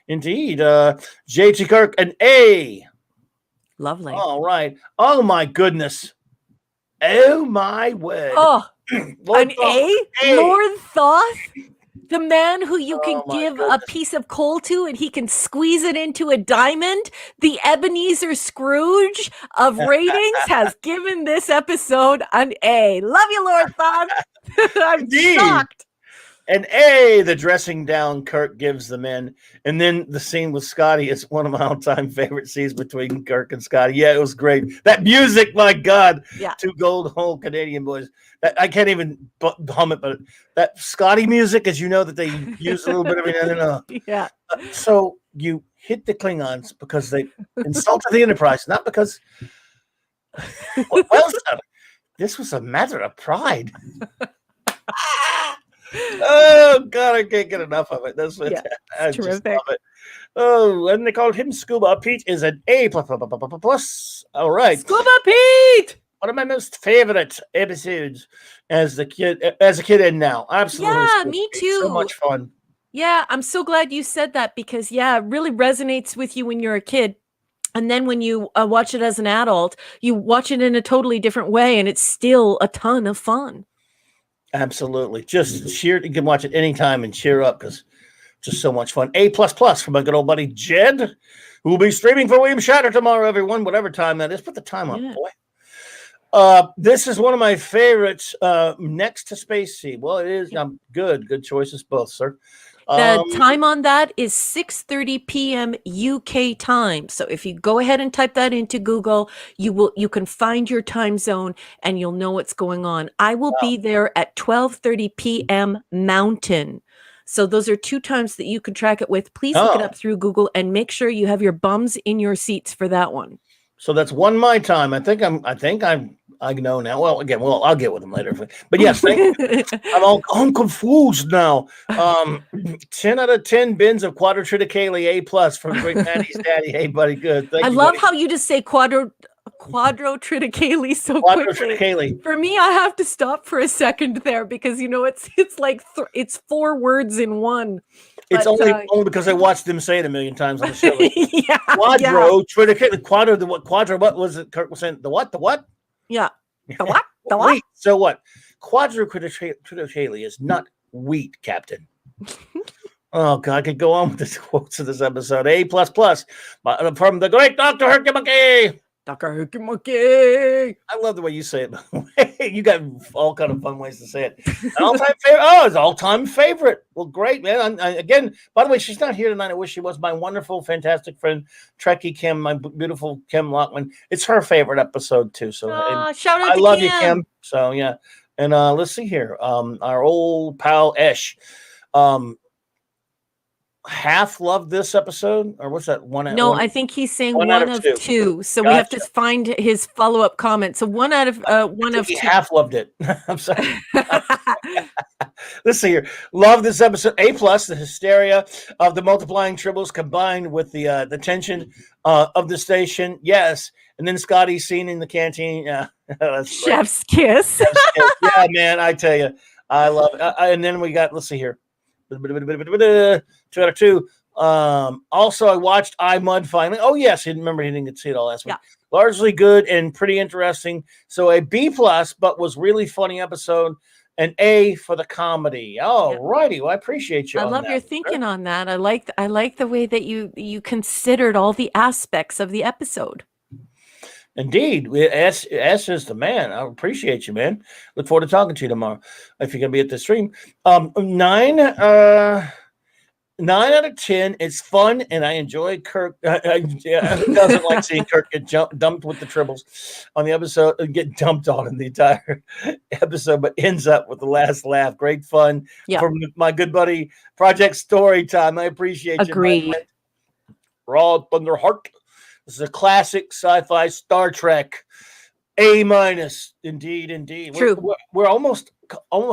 Indeed. JT Kirk, an A. Lovely. All right. Oh my goodness. Oh my word! Oh, an A? Lord Thoth, the man who you can give a piece of coal to, and he can squeeze it into a diamond. The Ebenezer Scrooge of ratings has given this episode an A. Love you, Lord Thoth. I'm shocked. An A, the dressing down Kirk gives the men. And then the scene with Scotty is one of my all-time favorite scenes between Kirk and Scotty. Yeah, it was great. That music, my God. Yeah. Two gold hole Canadian boys. I can't even hum it, but that Scotty music, as you know, that they use a little bit of it. Yeah. So you hit the Klingons because they insulted the Enterprise, not because... Well, this was a matter of pride. Oh God, I can't get enough of it. That's fantastic. I just love it. Oh, and they called him Scuba. Pete is an A+++++. All right, Scuba Pete. One of my most favorite episodes as a kid and now. Absolutely. Yeah, me too. So much fun. Yeah, I'm so glad you said that because it really resonates with you when you're a kid. And then when you watch it as an adult, you watch it in a totally different way, and it's still a ton of fun. Absolutely. Just cheer. You can watch it anytime and cheer up because just so much fun. A++ from my good old buddy Jed, who will be streaming for William Shatner tomorrow, everyone, whatever time that is. Put the time on, boy. This is one of my favorites next to Space Sea. Well, it is. Good choices both, sir. The time on that is 6:30 p.m. UK time. So if you go ahead and type that into Google, you can find your time zone and you'll know what's going on. I will be there at 12:30 p.m. Mountain. So those are two times that you can track it with. Please look it up through Google and make sure you have your bums in your seats for that one. So that's one my time. I know now. Well, again, I'll get with them later. But yes, thank you. I'm confused now. 10 out of 10 bins of quadrotriticale A+ from Great Maddie's daddy. Hey, buddy, good. Thank you, love buddy. how you just say quadrotriticale so quickly. For me, I have to stop for a second there because it's like it's 4 words in one. It's But, only because I watched them say it a million times on the show. Like, yeah, Quadro, what was it? Kirk was saying, the what? yeah. The what? The what? Wheat. So what? Quadricriticale is not wheat, Captain. Oh, God, I could go on with the quotes of this episode. A++ from the great Dr. Herkimonkey. Dr. Herkimonkey. I love the way you say it, by the way. You got all kind of fun ways to say it. An all-time favorite. Oh, it's all-time favorite. Well, great, man. Again, by the way, she's not here tonight. I wish she was. My wonderful, fantastic friend, Trekkie Kim, my beautiful Kim Lockman. It's her favorite episode, too. So shout out I to love Kim. you, Kim. So, yeah. And let's see here. Our old pal, Esh. Half loved this episode, or what's that one? No, I think he's saying one of two. So Gotcha. we have to find his follow-up comment. So one out of one of he two. half loved it. I'm sorry. Let's see here. Love this episode. A+, the hysteria of the multiplying tribbles combined with the tension of the station. Yes. And then Scotty scene in the canteen. Yeah. Chef's kiss. Yeah, man. I tell you, I love it. And then we got, let's see here. 2 out of 2. Also, I watched iMud finally. Oh, yes. He didn't get to see it all last week. Yeah. Largely good and pretty interesting. So a B+, but was really funny episode. An A for the comedy. Oh, righty. Well, I appreciate you. I love your thinking on that. I like the way that you considered all the aspects of the episode. Indeed. S is the man. I appreciate you, man. Look forward to talking to you tomorrow if you're going to be at the stream. 9 out of 10. It's fun, and I enjoy Kirk. Who doesn't like seeing Kirk get dumped with the tribbles on the episode, get dumped on in the entire episode, but ends up with the last laugh. Great fun from my good buddy, Project Storytime. I appreciate you. Agreed. Raw Thunderheart. This is a classic sci-fi Star Trek. A-. Indeed. True. We're almost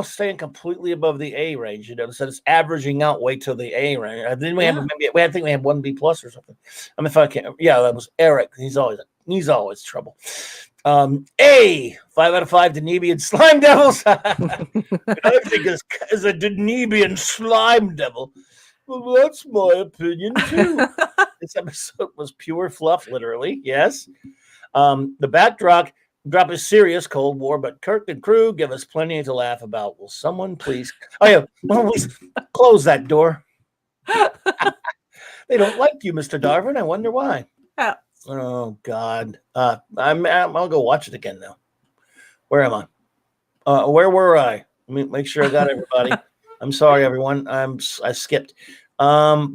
staying completely above the A range, so it's averaging out way to the A range. Then we have I think we had 1 B+ or something. I mean, if I can't, that was Eric. He's always trouble. A 5 out of 5 Danubian slime devils. I think is a Danubian slime devil. Well, that's my opinion too. This episode was pure fluff, literally. Yes. The backdrop is serious, Cold War, but Kirk and crew give us plenty to laugh about. Will someone please? Please close that door. They don't like you, Mr. Darwin. I wonder why. Yeah. Oh God. I'll go watch it again now. Where am I? Where were I? Let me make sure I got everybody. I'm sorry, everyone. I skipped. Let's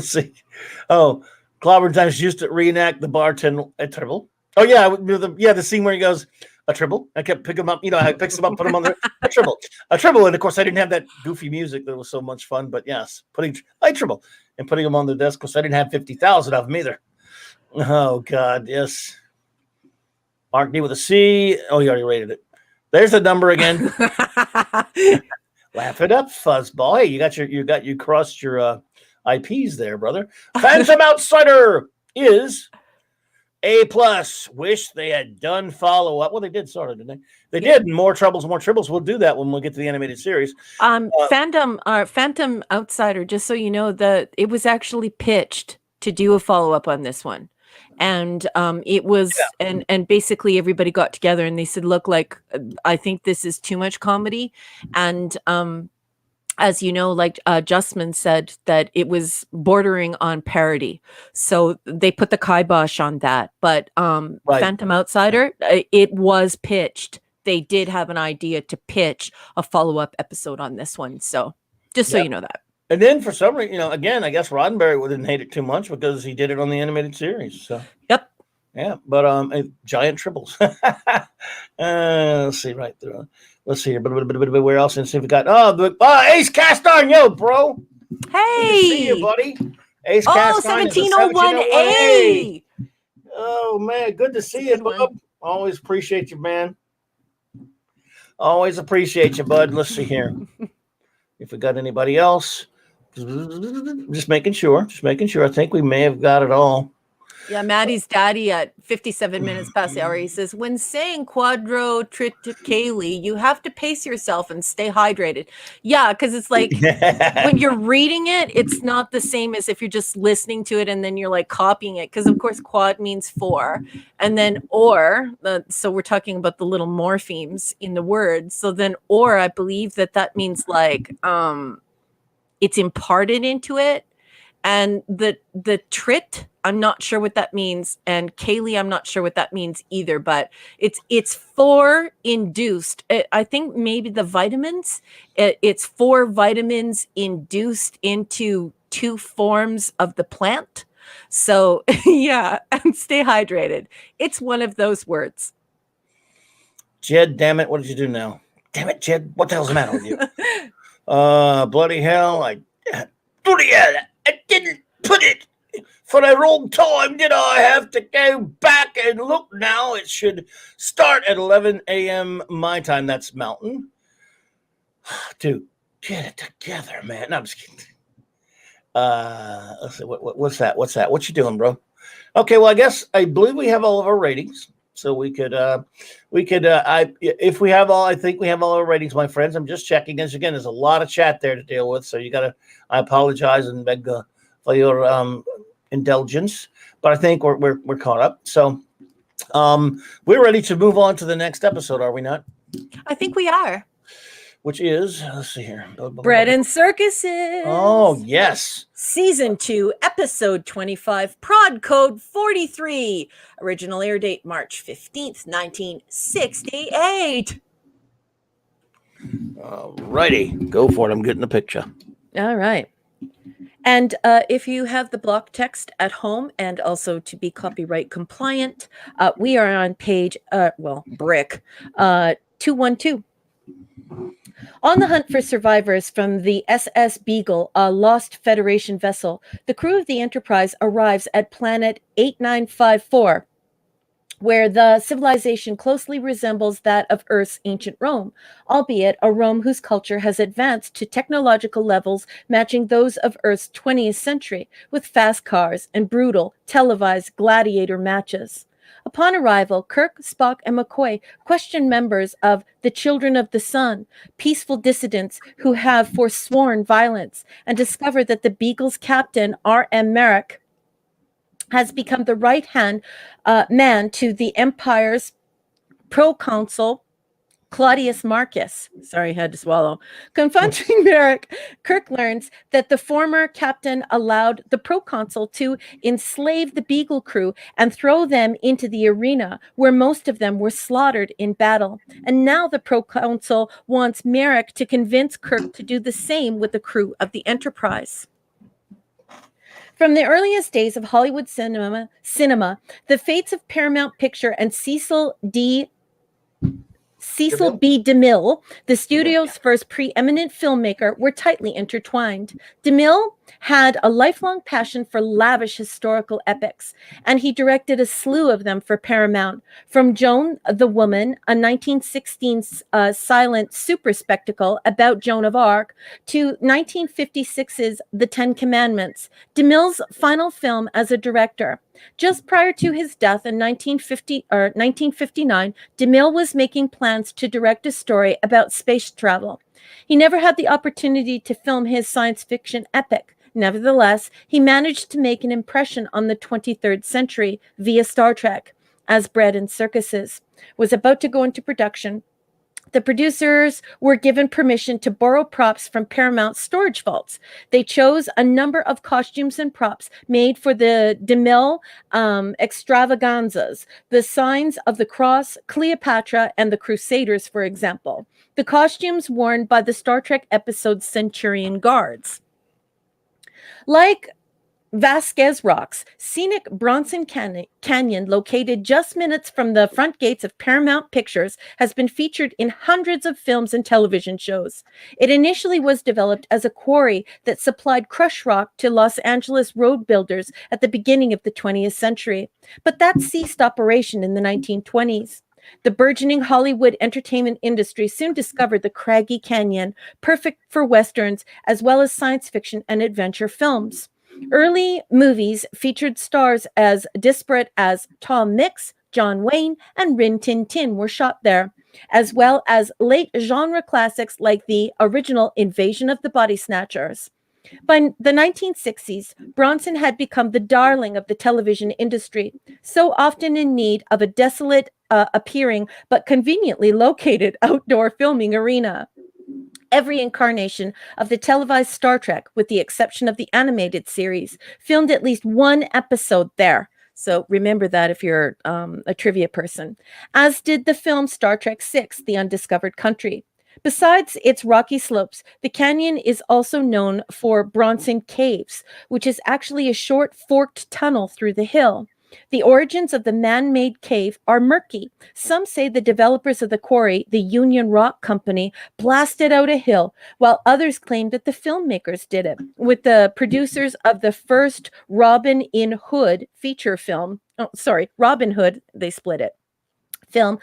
see. Oh, Clobbering Times used to reenact the bartender a tribble. Oh yeah, the scene where he goes a tribble. I kept picking him up. I picked him up, put him on there. A tribble, and of course I didn't have that goofy music that was so much fun. But yes, putting a tribble and putting him on the desk because I didn't have 50,000 of them either. Oh God, yes. Mark D with a C. Oh, you already rated it. There's the number again. Laugh it up, fuzzball. Hey, you crossed your IPs there, brother. Phantom Outsider is A+. Wish they had done follow up. Well, they did sort of, didn't they? They did. More Troubles, More Tribbles. We'll do that when we get to the animated series. Phantom Outsider. Just so you know, it was actually pitched to do a follow up on this one. And it was and basically everybody got together and they said, look, like I think this is too much comedy. And as you know, like Justman said, that it was bordering on parody. So they put the kibosh on that. But Phantom Outsider, it was pitched. They did have an idea to pitch a follow-up episode on this one. So just so you know that. And then for some reason, again, I guess Roddenberry wouldn't hate it too much because he did it on the animated series. So yep. Yeah, but giant tribbles. Let's see right there. Let's see here. But where else? And see if we got Ace Cast Iron, yo, bro. Hey, see you, buddy. Ace Cast Iron. 1701A. Oh man, good to see you, bub. Always appreciate you, man. Always appreciate you, bud. Let's see here. If we got anybody else. Just making sure. I think we may have got it all. Yeah, Maddie's daddy at 57 minutes past the hour, he says, when saying quadrotriticale, you have to pace yourself and stay hydrated. Yeah, because it's like when you're reading it, it's not the same as if you're just listening to it and then you're like copying it. Because of course, quad means four, and then or. So we're talking about the little morphemes in the word. So then or, I believe that means like it's imparted into it. And the trit, I'm not sure what that means, and Kaylee, I'm not sure what that means either. But it's for induced. I think maybe the vitamins. It's for vitamins induced into two forms of the plant. So yeah, and stay hydrated. It's one of those words. Jed, damn it! What did you do now? Damn it, Jed! What the hell's the matter with you? Bloody hell! Bloody hell! I didn't put it for the wrong time, did I? Have to go back and look now. It should start at 11 a.m. my time. That's Mountain. Dude, get it together, man. No, I'm just kidding. Let's see. What's that? What's that? What you doing, bro? Okay, well, I believe we have all of our ratings. So we could, if we have all, I think we have all our ratings, my friends. I'm just checking. As again, there's a lot of chat there to deal with. So I apologize and beg for your indulgence, but I think we're caught up. So we're ready to move on to the next episode, are we not? I think we are. Which is, let's see here. Bread and Circuses. Oh, yes. Season 2, Episode 25, Prod Code 43. Original air date March 15th, 1968. All righty. Go for it. I'm getting the picture. All right. And if you have the block text at home and also to be copyright compliant, we are on page, BRIC 212. On the hunt for survivors from the SS Beagle, a lost Federation vessel, the crew of the Enterprise arrives at planet 8954, where the civilization closely resembles that of Earth's ancient Rome, albeit a Rome whose culture has advanced to technological levels matching those of Earth's 20th century, with fast cars and brutal, televised gladiator matches. Upon arrival, Kirk, Spock, and McCoy question members of the Children of the Sun, peaceful dissidents who have forsworn violence, and discover that the Beagle's captain, R.M. Merrick, has become the right-hand man to the Empire's proconsul, Claudius Marcus. Sorry, I had to swallow. Confronting Merrick, Kirk learns that the former captain allowed the proconsul to enslave the Beagle crew and throw them into the arena, where most of them were slaughtered in battle. And now the proconsul wants Merrick to convince Kirk to do the same with the crew of the Enterprise. From the earliest days of Hollywood cinema, the fates of Paramount Picture and Cecil B. DeMille, the studio's first preeminent filmmaker, were tightly intertwined. DeMille had a lifelong passion for lavish historical epics, and he directed a slew of them for Paramount, from Joan the Woman, a 1916 silent super spectacle about Joan of Arc, to 1956's The Ten Commandments, DeMille's final film as a director. Just prior to his death in 1959, DeMille was making plans to direct a story about space travel. He never had the opportunity to film his science fiction epic. Nevertheless, he managed to make an impression on the 23rd century via Star Trek. As Bread and Circuses was about to go into production, the producers were given permission to borrow props from Paramount's storage vaults. They chose a number of costumes and props made for the DeMille extravaganzas, the Signs of the Cross, Cleopatra, and the Crusaders, for example. The costumes worn by the Star Trek episode Centurion Guards. Like Vasquez Rocks, scenic Bronson Canyon, located just minutes from the front gates of Paramount Pictures, has been featured in hundreds of films and television shows. It initially was developed as a quarry that supplied crushed rock to Los Angeles road builders at the beginning of the 20th century, but that ceased operation in the 1920s. The burgeoning Hollywood entertainment industry soon discovered the craggy canyon, perfect for westerns as well as science fiction and adventure films. Early movies featured stars as disparate as Tom Mix, John Wayne, and Rin Tin Tin were shot there, as well as late genre classics like the original Invasion of the Body Snatchers. By the 1960s, Bronson had become the darling of the television industry, so often in need of a desolate appearing but conveniently located outdoor filming arena. Every incarnation of the televised Star Trek, with the exception of the animated series, filmed at least one episode there. So remember that if you're a trivia person. As did the film Star Trek VI, The Undiscovered Country. Besides its rocky slopes, the canyon is also known for Bronson Caves, which is actually a short forked tunnel through the hill. The origins of the man-made cave are murky. Some say the developers of the quarry, the Union Rock Company, blasted out a hill, while others claim that the filmmakers did it, with the producers of the first Robin Hood feature film. Robin Hood, they split it. Film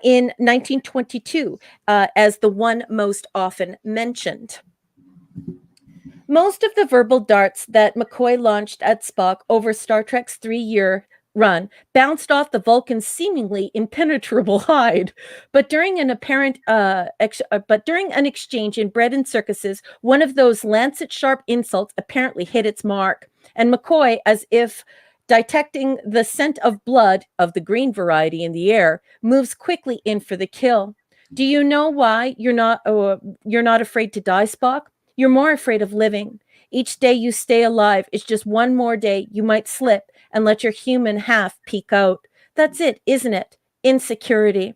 in 1922 as the one most often mentioned. Most of the verbal darts that McCoy launched at Spock over Star Trek's 3-year run bounced off the Vulcan's seemingly impenetrable hide. But during an exchange in bread and circuses, one of those lancet-sharp insults apparently hit its mark, and McCoy, as if detecting the scent of blood of the green variety in the air, moves quickly in for the kill. Do you know why you're not afraid to die, Spock? You're more afraid of living. Each day you stay alive is just one more day you might slip and let your human half peek out. That's it, isn't it? Insecurity.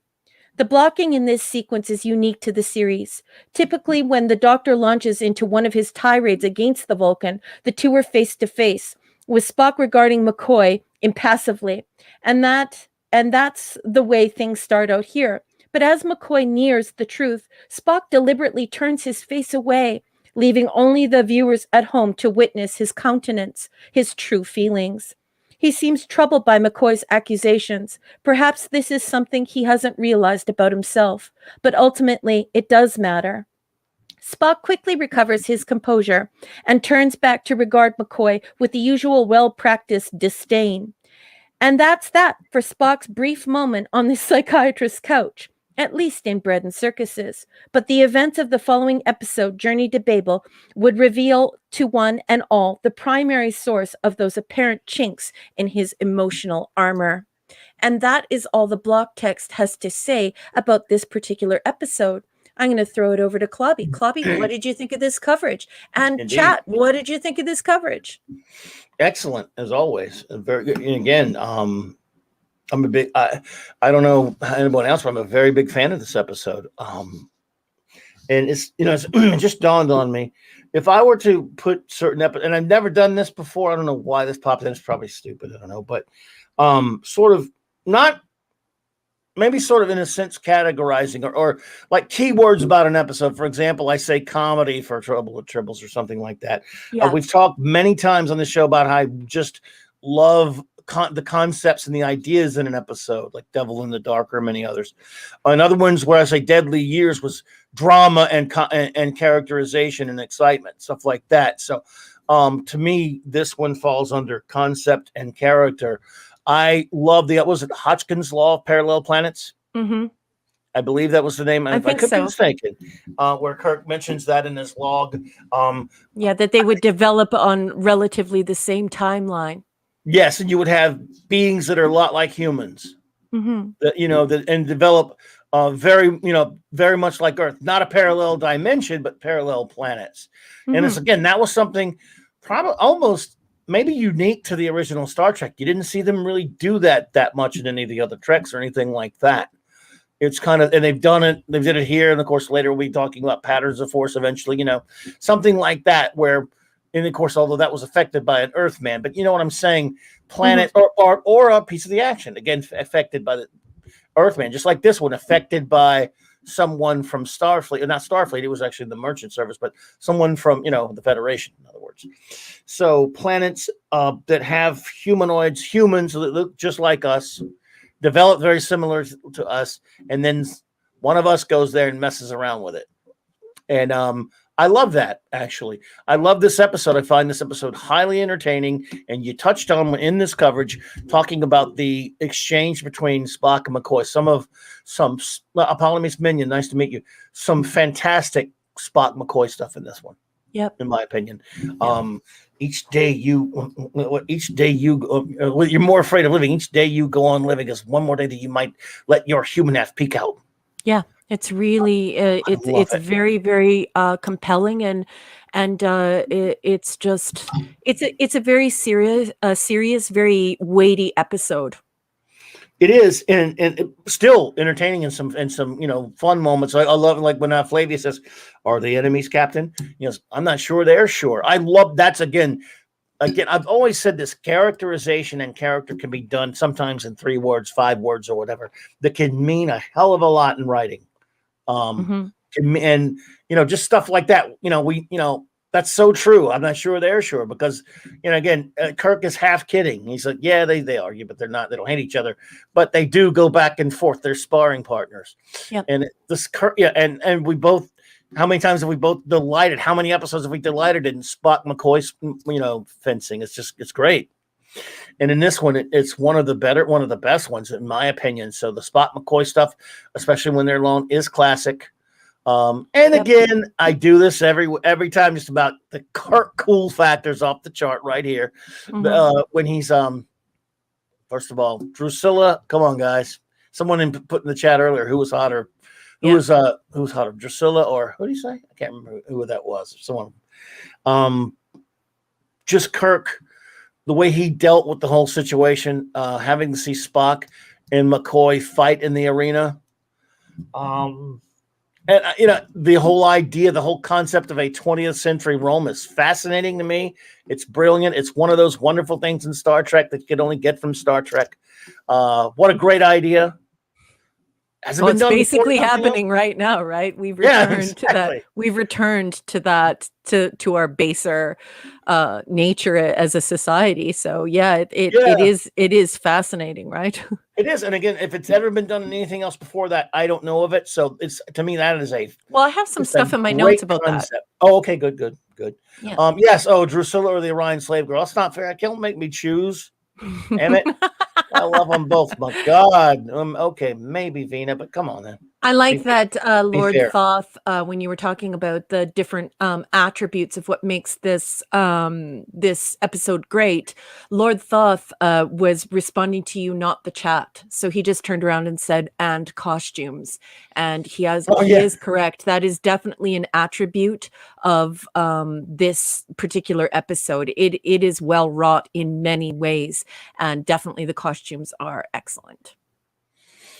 The blocking in this sequence is unique to the series. Typically, when the Doctor launches into one of his tirades against the Vulcan, the two are face to face, with Spock regarding McCoy impassively. And that's the way things start out here. But as McCoy nears the truth, Spock deliberately turns his face away, leaving only the viewers at home to witness his countenance, his true feelings. He seems troubled by McCoy's accusations. Perhaps this is something he hasn't realized about himself, but ultimately it does matter. Spock quickly recovers his composure and turns back to regard McCoy with the usual well-practiced disdain. And that's that for Spock's brief moment on the psychiatrist's couch, at least in bread and circuses. But the events of the following episode, Journey to Babel, would reveal to one and all the primary source of those apparent chinks in his emotional armor. And that is all the block text has to say about this particular episode. I'm going to throw it over to Clobby. Clobby, what did you think of this coverage? And Indeed. Chat, what did you think of this coverage? Excellent, as always. Very good. And again, I'm a big, I don't know anyone else, but I'm a very big fan of this episode. And it's, it's it just dawned on me, if I were to put certain episodes, and I've never done this before, I don't know why this popped in, it's probably stupid, I don't know, but sort of not, maybe sort of in a sense categorizing or like keywords about an episode. For example, I say comedy for Trouble with Tribbles or something like that. Yeah. We've talked many times on the show about how I just love the concepts and the ideas in an episode, like Devil in the Dark or many others. Another ones where I say Deadly Years was drama and characterization and excitement, stuff like that. So to me, this one falls under concept and character. I love was it Hodgkin's Law of Parallel Planets? Mm-hmm. I believe that was the name. I think could so. be mistaken, where Kirk mentions that in his log. That they would develop on relatively the same timeline. Yes, and you would have beings that are a lot like humans, that and develop very much like Earth, not a parallel dimension, but parallel planets. Mm-hmm. And it's again, that was something probably almost maybe unique to the original Star Trek. You didn't see them really do that much in any of the other Treks or anything like that. It's kind of, and they've done it. They did it here, and of course later we'll be talking about Patterns of Force. Eventually, something like that where. And of course, although that was affected by an Earthman, but you know what I'm saying? Planet or a piece of the action, again, affected by the Earthman, just like this one, affected by someone from Starfleet, or not Starfleet, it was actually the Merchant Service, but someone from, the Federation, in other words. So planets that have humans that look just like us, develop very similar to us, and then one of us goes there and messes around with it. And I love that, actually. I love this episode. I find this episode highly entertaining. And you touched on in this coverage talking about the exchange between Spock and McCoy. Apollo Minion, nice to meet you. Some fantastic Spock McCoy stuff in this one. Yep. In my opinion. Each day you, you're more afraid of living. Each day you go on living is one more day that you might let your human half peek out. Yeah, it's really it's very, very compelling, and it's just it's a very serious, very weighty episode. It is, and still entertaining and some fun moments. I love it, like when Flavia says, "Are the enemies, Captain?" I'm not sure. They're sure. I love that's again. I've always said this: characterization and character can be done sometimes in 3 words, 5 words, or whatever. That can mean a hell of a lot in writing. And just stuff like that. That's so true. I'm not sure they're sure because, again, Kirk is half kidding. He's like, yeah, they argue, but they're not. They don't hate each other, but they do go back and forth. They're sparring partners. Yep. And and we both. How many times have we both delighted? How many episodes have we delighted in Spock McCoy's fencing? It's great. And in this one, it's one of the best ones in my opinion. So the Spock McCoy stuff, especially when they're alone, is classic. Again, I do this every time, just about the Kirk cool factors off the chart right here. When he's first of all, Drusilla, come on guys. Someone put in the chat earlier who was hotter. Who was hotter, Drusilla or who do you say? I can't remember who that was. Someone just Kirk, the way he dealt with the whole situation, having to see Spock and McCoy fight in the arena. And the whole idea, the whole concept of a 20th century Rome is fascinating to me. It's brilliant. It's one of those wonderful things in Star Trek that you could only get from Star Trek. What a great idea. It's basically happening right now, right? We've returned to that. We've returned to that to our baser nature as a society. So it is fascinating, right? It is, and again, if it's ever been done in anything else before that, I don't know of it. So it's to me that is a well. I have some stuff in my notes about concept. that. Oh, okay, good. Yeah. Yes. Oh, Drusilla or the Orion slave girl. That's not fair. I can't make me choose. Damn it. I love them both. My God. Okay, maybe Vina, but come on then. I like that Lord Thoth, when you were talking about the different attributes of what makes this this episode great. Lord Thoth was responding to you, not the chat. So he just turned around and said, "and costumes," and he is correct. That is definitely an attribute of this particular episode. It is well wrought in many ways, and definitely the costumes are excellent.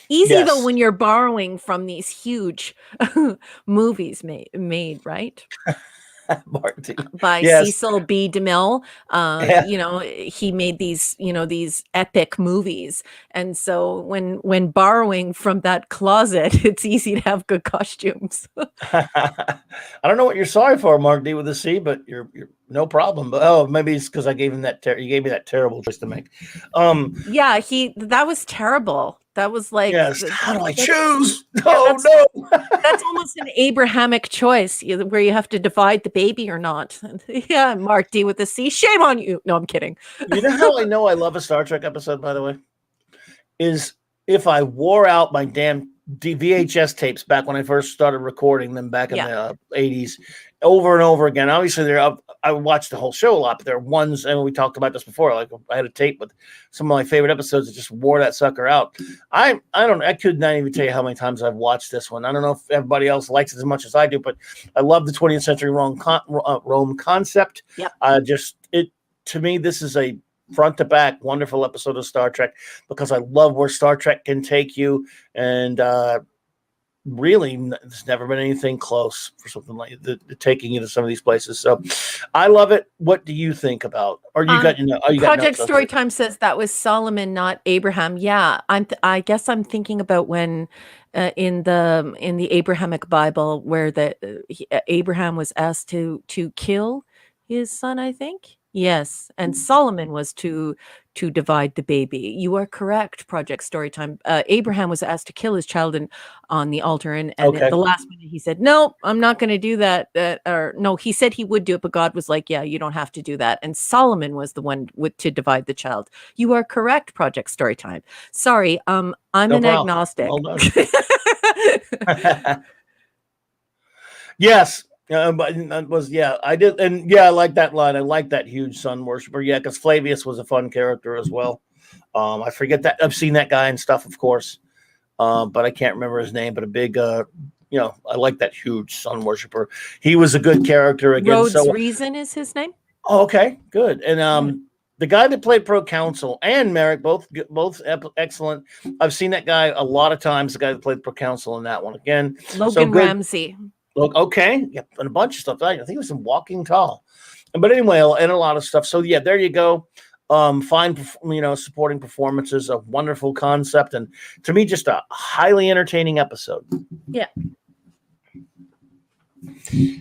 Easy though when you're borrowing from these huge movies made right by Cecil B. DeMille. He made these epic movies, and so when borrowing from that closet, it's easy to have good costumes. I don't know what you're sorry for, Mark D with a C, but you're no problem. But maybe it's because I gave him you gave me that terrible choice to make. That was terrible. That was like, how do I choose? No. That's almost an Abrahamic choice where you have to divide the baby or not. Yeah, Mark D with a C. Shame on you. No, I'm kidding. You know how I know I love a Star Trek episode, by the way? Is if I wore out my damn VHS tapes back when I first started recording them back in the 80s over and over again. Obviously, I watched the whole show a lot, but there are ones, and we talked about this before. Like I had a tape with some of my favorite episodes that just wore that sucker out. I could not even tell you how many times I've watched this one. I don't know if everybody else likes it as much as I do, but I love the 20th century Rome concept. Yep. To me, this is a front to back wonderful episode of Star Trek because I love where Star Trek can take you, and really there's never been anything close for something like taking you to some of these places. So I love it. What do you think about, or you got Project Storytime says that was Solomon, not Abraham. I guess I'm thinking about when in the Abrahamic Bible where Abraham was asked to kill his son, I think. Yes, and Solomon was to divide the baby. You are correct, Project Storytime. Abraham was asked to kill his child on the altar, and at Okay. the last minute he said, "No, I'm not going to do that." Or no, he said he would do it, but God was like, "Yeah, you don't have to do that." And Solomon was the one to divide the child. You are correct, Project Storytime. Sorry, I'm No an problem. agnostic. Well done. Yes. But it was, yeah, I did. And yeah, I like that line. I like that huge sun worshiper. Yeah, because Flavius was a fun character as well. I forget that. I've seen that guy and stuff, of course. But I can't remember his name. But a big, I like that huge sun worshiper. He was a good character again. Rhodes So, Reason is his name. oh, okay, good. And Yeah. the guy that played Pro Counsel and Merrick, both excellent. I've seen that guy a lot of times. The guy that played Pro Counsel in that one again. So Logan good. Ramsey. Look, okay, yep, and a bunch of stuff. I think it was in Walking Tall, but anyway, and a lot of stuff. So yeah, there you go. Fine, supporting performances, a wonderful concept, and to me, just a highly entertaining episode. Yeah.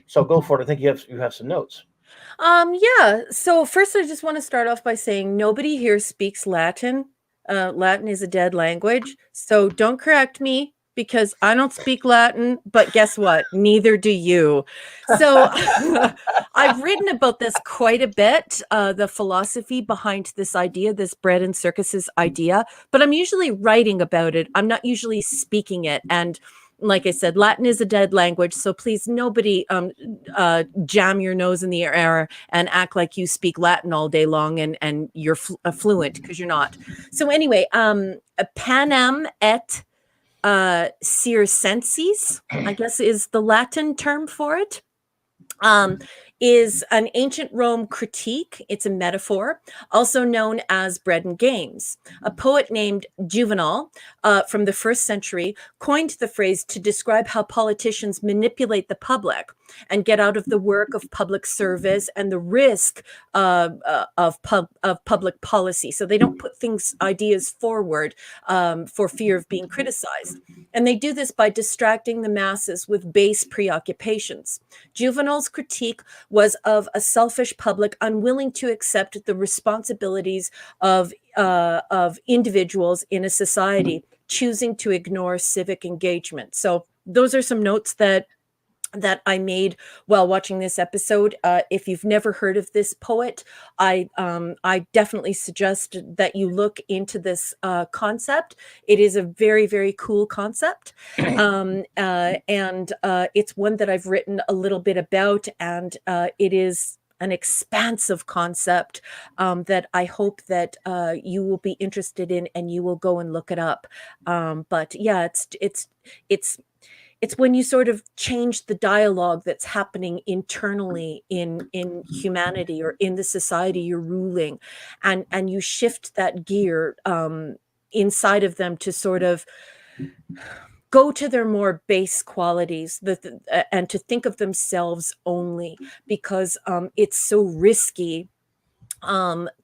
So go for it. I think you have some notes. Yeah. So first, I just want to start off by saying nobody here speaks Latin. Latin is a dead language, so don't correct me because I don't speak Latin. But guess what? Neither do you. So I've written about this quite a bit, the philosophy behind this idea, this bread and circuses idea. But I'm usually writing about it. I'm not usually speaking it. And like I said, Latin is a dead language, so please nobody jam your nose in the air and act like you speak Latin all day long and you're fluent, because you're not. So anyway, panem et circenses, I guess is the Latin term for it. Is an ancient Rome critique. It's a metaphor, also known as bread and games. A poet named Juvenal from the 1st century coined the phrase to describe how politicians manipulate the public and get out of the work of public service and the risk of public policy. So they don't put ideas forward for fear of being criticized. And they do this by distracting the masses with base preoccupations. Juvenal's critique was of a selfish public unwilling to accept the responsibilities of individuals in a society, choosing to ignore civic engagement. So those are some notes that I made while watching this episode. If you've never heard of this poet, I definitely suggest that you look into this concept. It is a very, very cool concept. And it's one that I've written a little bit about, and it is an expansive concept that I hope that you will be interested in, and you will go and look it up. But yeah, it's when you sort of change the dialogue that's happening internally in humanity or in the society you're ruling, and you shift that gear inside of them to sort of go to their more base qualities, and to think of themselves only, because it's so risky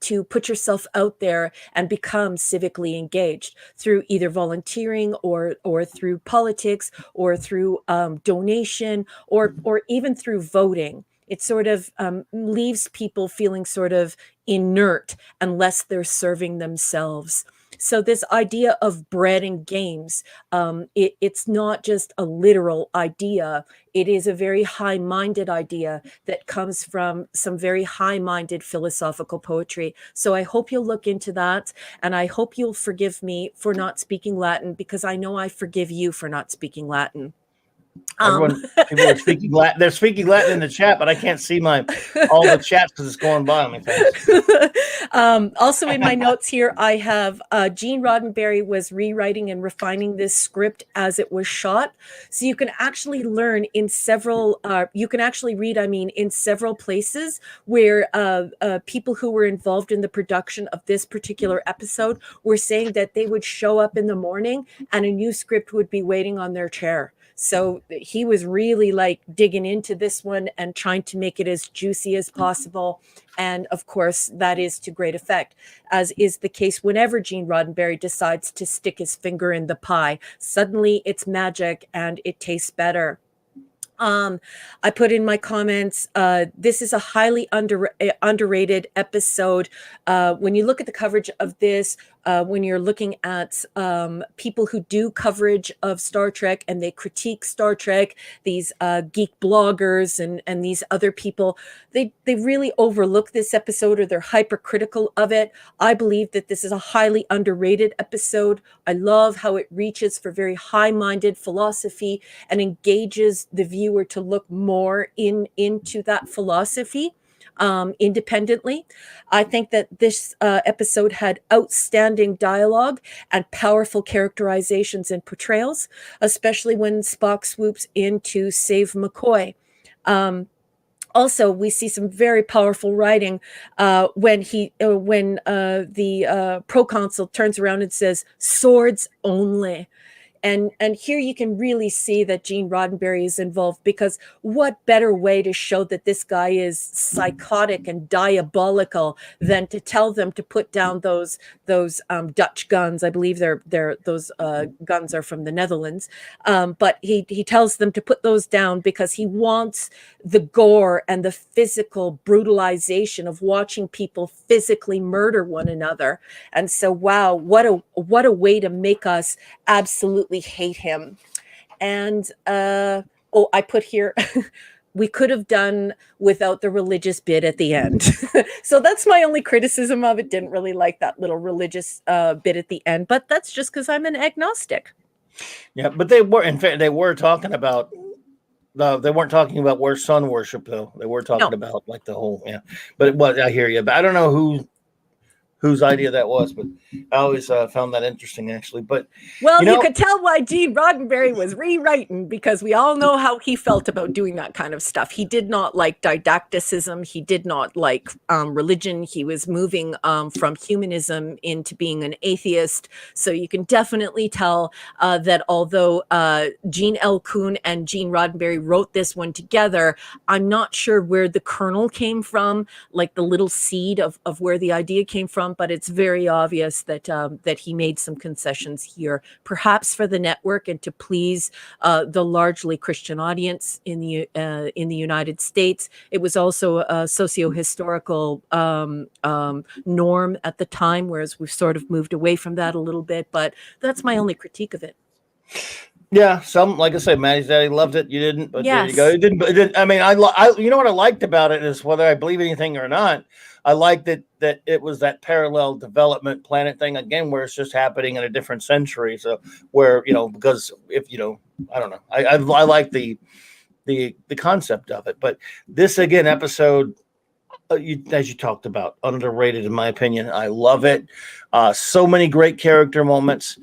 to put yourself out there and become civically engaged through either volunteering or through politics or through donation or even through voting. It sort of leaves people feeling sort of inert unless they're serving themselves. So this idea of bread and games, it's not just a literal idea. It is a very high-minded idea that comes from some very high-minded philosophical poetry. So I hope you'll look into that, and I hope you'll forgive me for not speaking Latin, because I know I forgive you for not speaking Latin. People are speaking Latin. They're speaking Latin in the chat, but I can't see all the chats because it's going by on me fast. Also in my notes here, I have Gene Roddenberry was rewriting and refining this script as it was shot. So you can actually learn in several, you can actually read, in several places where people who were involved in the production of this particular episode were saying that they would show up in the morning and a new script would be waiting on their chair. So he was really like digging into this one and trying to make it as juicy as possible. And of course, that is to great effect, as is the case whenever Gene Roddenberry decides to stick his finger in the pie. Suddenly it's magic and it tastes better. I put in my comments, this is a highly underrated episode. When you look at the coverage of this, when you're looking at people who do coverage of Star Trek and they critique Star Trek, these geek bloggers and these other people, they really overlook this episode, or they're hypercritical of it. I believe that this is a highly underrated episode. I love how it reaches for very high-minded philosophy and engages the viewer to look more into that philosophy independently. I think that this episode had outstanding dialogue and powerful characterizations and portrayals, especially when Spock swoops in to save McCoy. Also, we see some very powerful writing when the proconsul turns around and says, "Swords only." And here you can really see that Gene Roddenberry is involved, because what better way to show that this guy is psychotic and diabolical than to tell them to put down those Dutch guns. I believe those guns are from the Netherlands. But he tells them to put those down because he wants the gore and the physical brutalization of watching people physically murder one another. And so, wow, what a way to make us absolutely hate him. And I put here, we could have done without the religious bit at the end. So that's my only criticism of it. Didn't really like that little religious bit at the end, but that's just because I'm an agnostic. Yeah, but they were talking about. They weren't talking about where sun worship, though. They were talking about like the whole, yeah. But it was, I hear you. But I don't know whose idea that was, but I always found that interesting, actually. But you could tell why Gene Roddenberry was rewriting, because we all know how he felt about doing that kind of stuff. He did not like didacticism. He did not like religion. He was moving from humanism into being an atheist. So you can definitely tell that although Gene L. Kuhn and Gene Roddenberry wrote this one together, I'm not sure where the kernel came from, like the little seed of where the idea came from. But it's very obvious that that he made some concessions here, perhaps for the network and to please the largely Christian audience in the United States. It was also a socio-historical norm at the time, whereas we've sort of moved away from that a little bit. But that's my only critique of it. Yeah, like I said, Maddie's daddy loved it. You didn't, but yes. There you go. It didn't. I mean, you know what I liked about it is, whether I believe anything or not, I liked that it was that parallel development planet thing again, where it's just happening in a different century. So where, because if I don't know, I like the concept of it. But this again episode, as you talked about, underrated in my opinion. I love it. So many great character moments.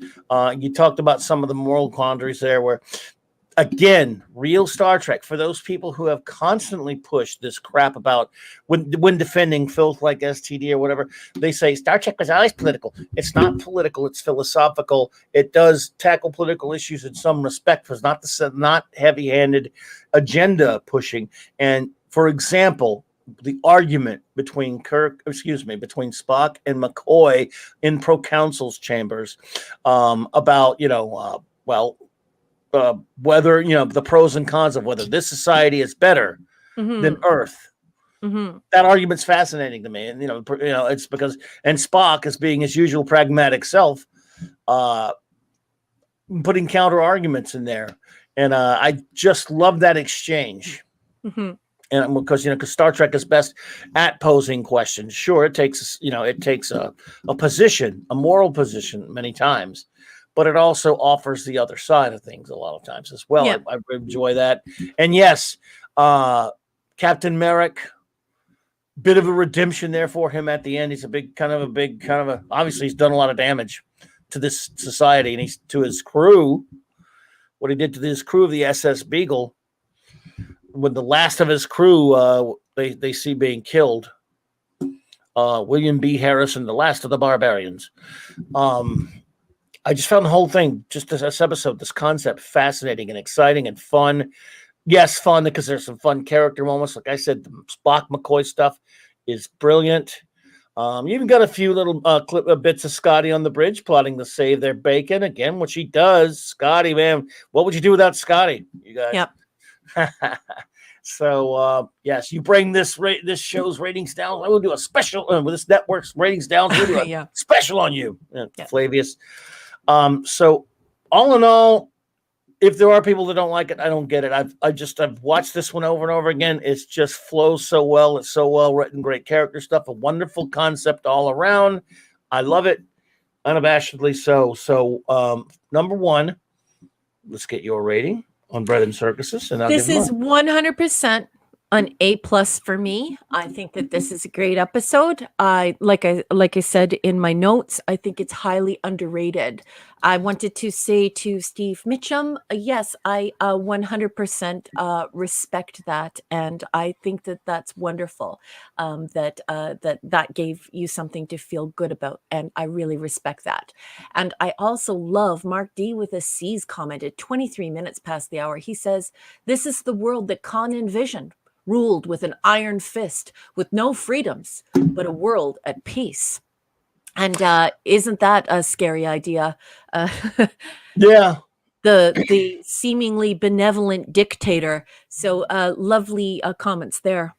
You talked about some of the moral quandaries there, where again, real Star Trek, for those people who have constantly pushed this crap about when defending filth like STD or whatever, they say Star Trek was always political. It's not political. It's philosophical. It does tackle political issues in some respect, but it's not heavy-handed agenda pushing. And for example, the argument between Spock and McCoy in Proconsul's chambers about, whether, the pros and cons of whether this society is better than Earth. Mm-hmm. That argument's fascinating to me. And, it's because, and Spock, as being his usual pragmatic self, putting counter arguments in there. And I just love that exchange. Mm-hmm. And because Star Trek is best at posing questions. Sure, it takes a position, a moral position, many times, but it also offers the other side of things a lot of times as well. Yeah. I enjoy that. And yes, Captain Merrick, bit of a redemption there for him at the end. He's obviously he's done a lot of damage to this society, and he's to his crew. What he did to his crew of the SS Beagle, when the last of his crew they see being killed, William B. Harrison, the last of the barbarians. I just found the whole thing, just this episode, this concept, fascinating and exciting and fun. Yes, fun because there's some fun character moments. Like I said, the Spock McCoy stuff is brilliant. You even got a few little bits of Scotty on the bridge plotting to save their bacon again, which he does. Scotty, man, what would you do without Scotty? You guys. Yep. So yes, you bring this show's ratings down. I will do a special with this network's ratings down. So we'll do a Yeah. special on you, Yeah. Flavius. So all in all, if there are people that don't like it, I don't get it. I've watched this one over and over again. It's just flows so well. It's so well written, great character stuff, a wonderful concept all around. I love it, unabashedly so. So number one, let's get your rating on Bread and Circuses, and I'll This give is mine. 100% an A+ for me. I think that this is a great episode. Like I said in my notes, I think it's highly underrated. I wanted to say to Steve Mitchum, yes, I 100% respect that, and I think that that's wonderful. That gave you something to feel good about, and I really respect that. And I also love Mark D with a C's commented 23 minutes past the hour. He says, "This is the world that Khan envisioned, ruled with an iron fist, with no freedoms, but a world at peace." And isn't that a scary idea? Yeah. The seemingly benevolent dictator. So lovely comments there.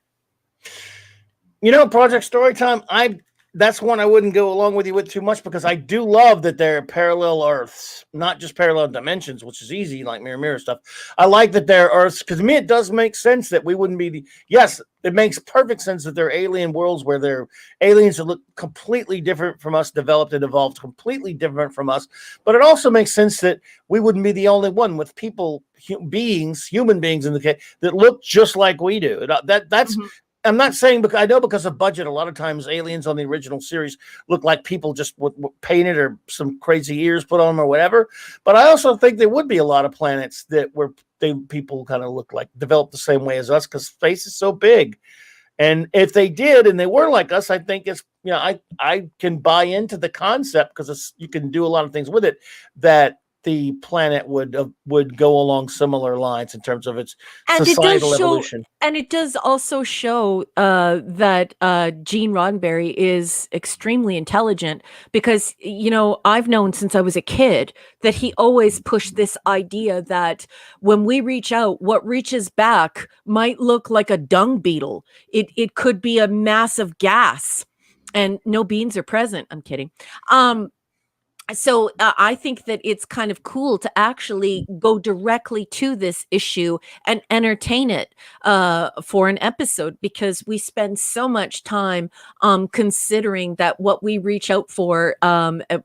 Project Storytime, that's one I wouldn't go along with you with too much, because I do love that they're parallel Earths, not just parallel dimensions, which is easy, like mirror stuff. I like that they're Earths, because to me it does make sense that we wouldn't be yes, it makes perfect sense that they're alien worlds where they're aliens that look completely different from us, developed and evolved completely different from us. But it also makes sense that we wouldn't be the only one with people, human beings in the case, that look just like we do. That's I'm not saying, because I know because of budget, a lot of times aliens on the original series look like people just with painted or some crazy ears put on them or whatever. But I also think there would be a lot of planets that where people kind of look like, developed the same way as us, because space is so big. And if they did and they were like us, I think it's, I can buy into the concept, because you can do a lot of things with it, that the planet would go along similar lines in terms of its societal evolution. And it does also show that Gene Roddenberry is extremely intelligent, because, I've known since I was a kid that he always pushed this idea that when we reach out, what reaches back might look like a dung beetle. It could be a massive gas, and no beans are present. I'm kidding. So I think that it's kind of cool to actually go directly to this issue and entertain it for an episode, because we spend so much time considering that what we reach out for,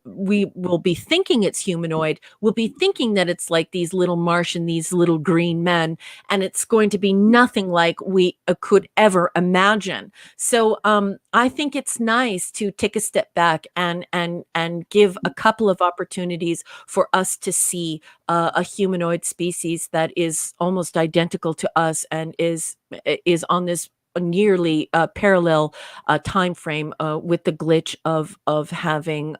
we will be thinking it's humanoid. We'll be thinking that it's like these little Martian, these little green men, and it's going to be nothing like we could ever imagine. So I think it's nice to take a step back and give a couple of opportunities for us to see a humanoid species that is almost identical to us and is on this nearly parallel time frame with the glitch of having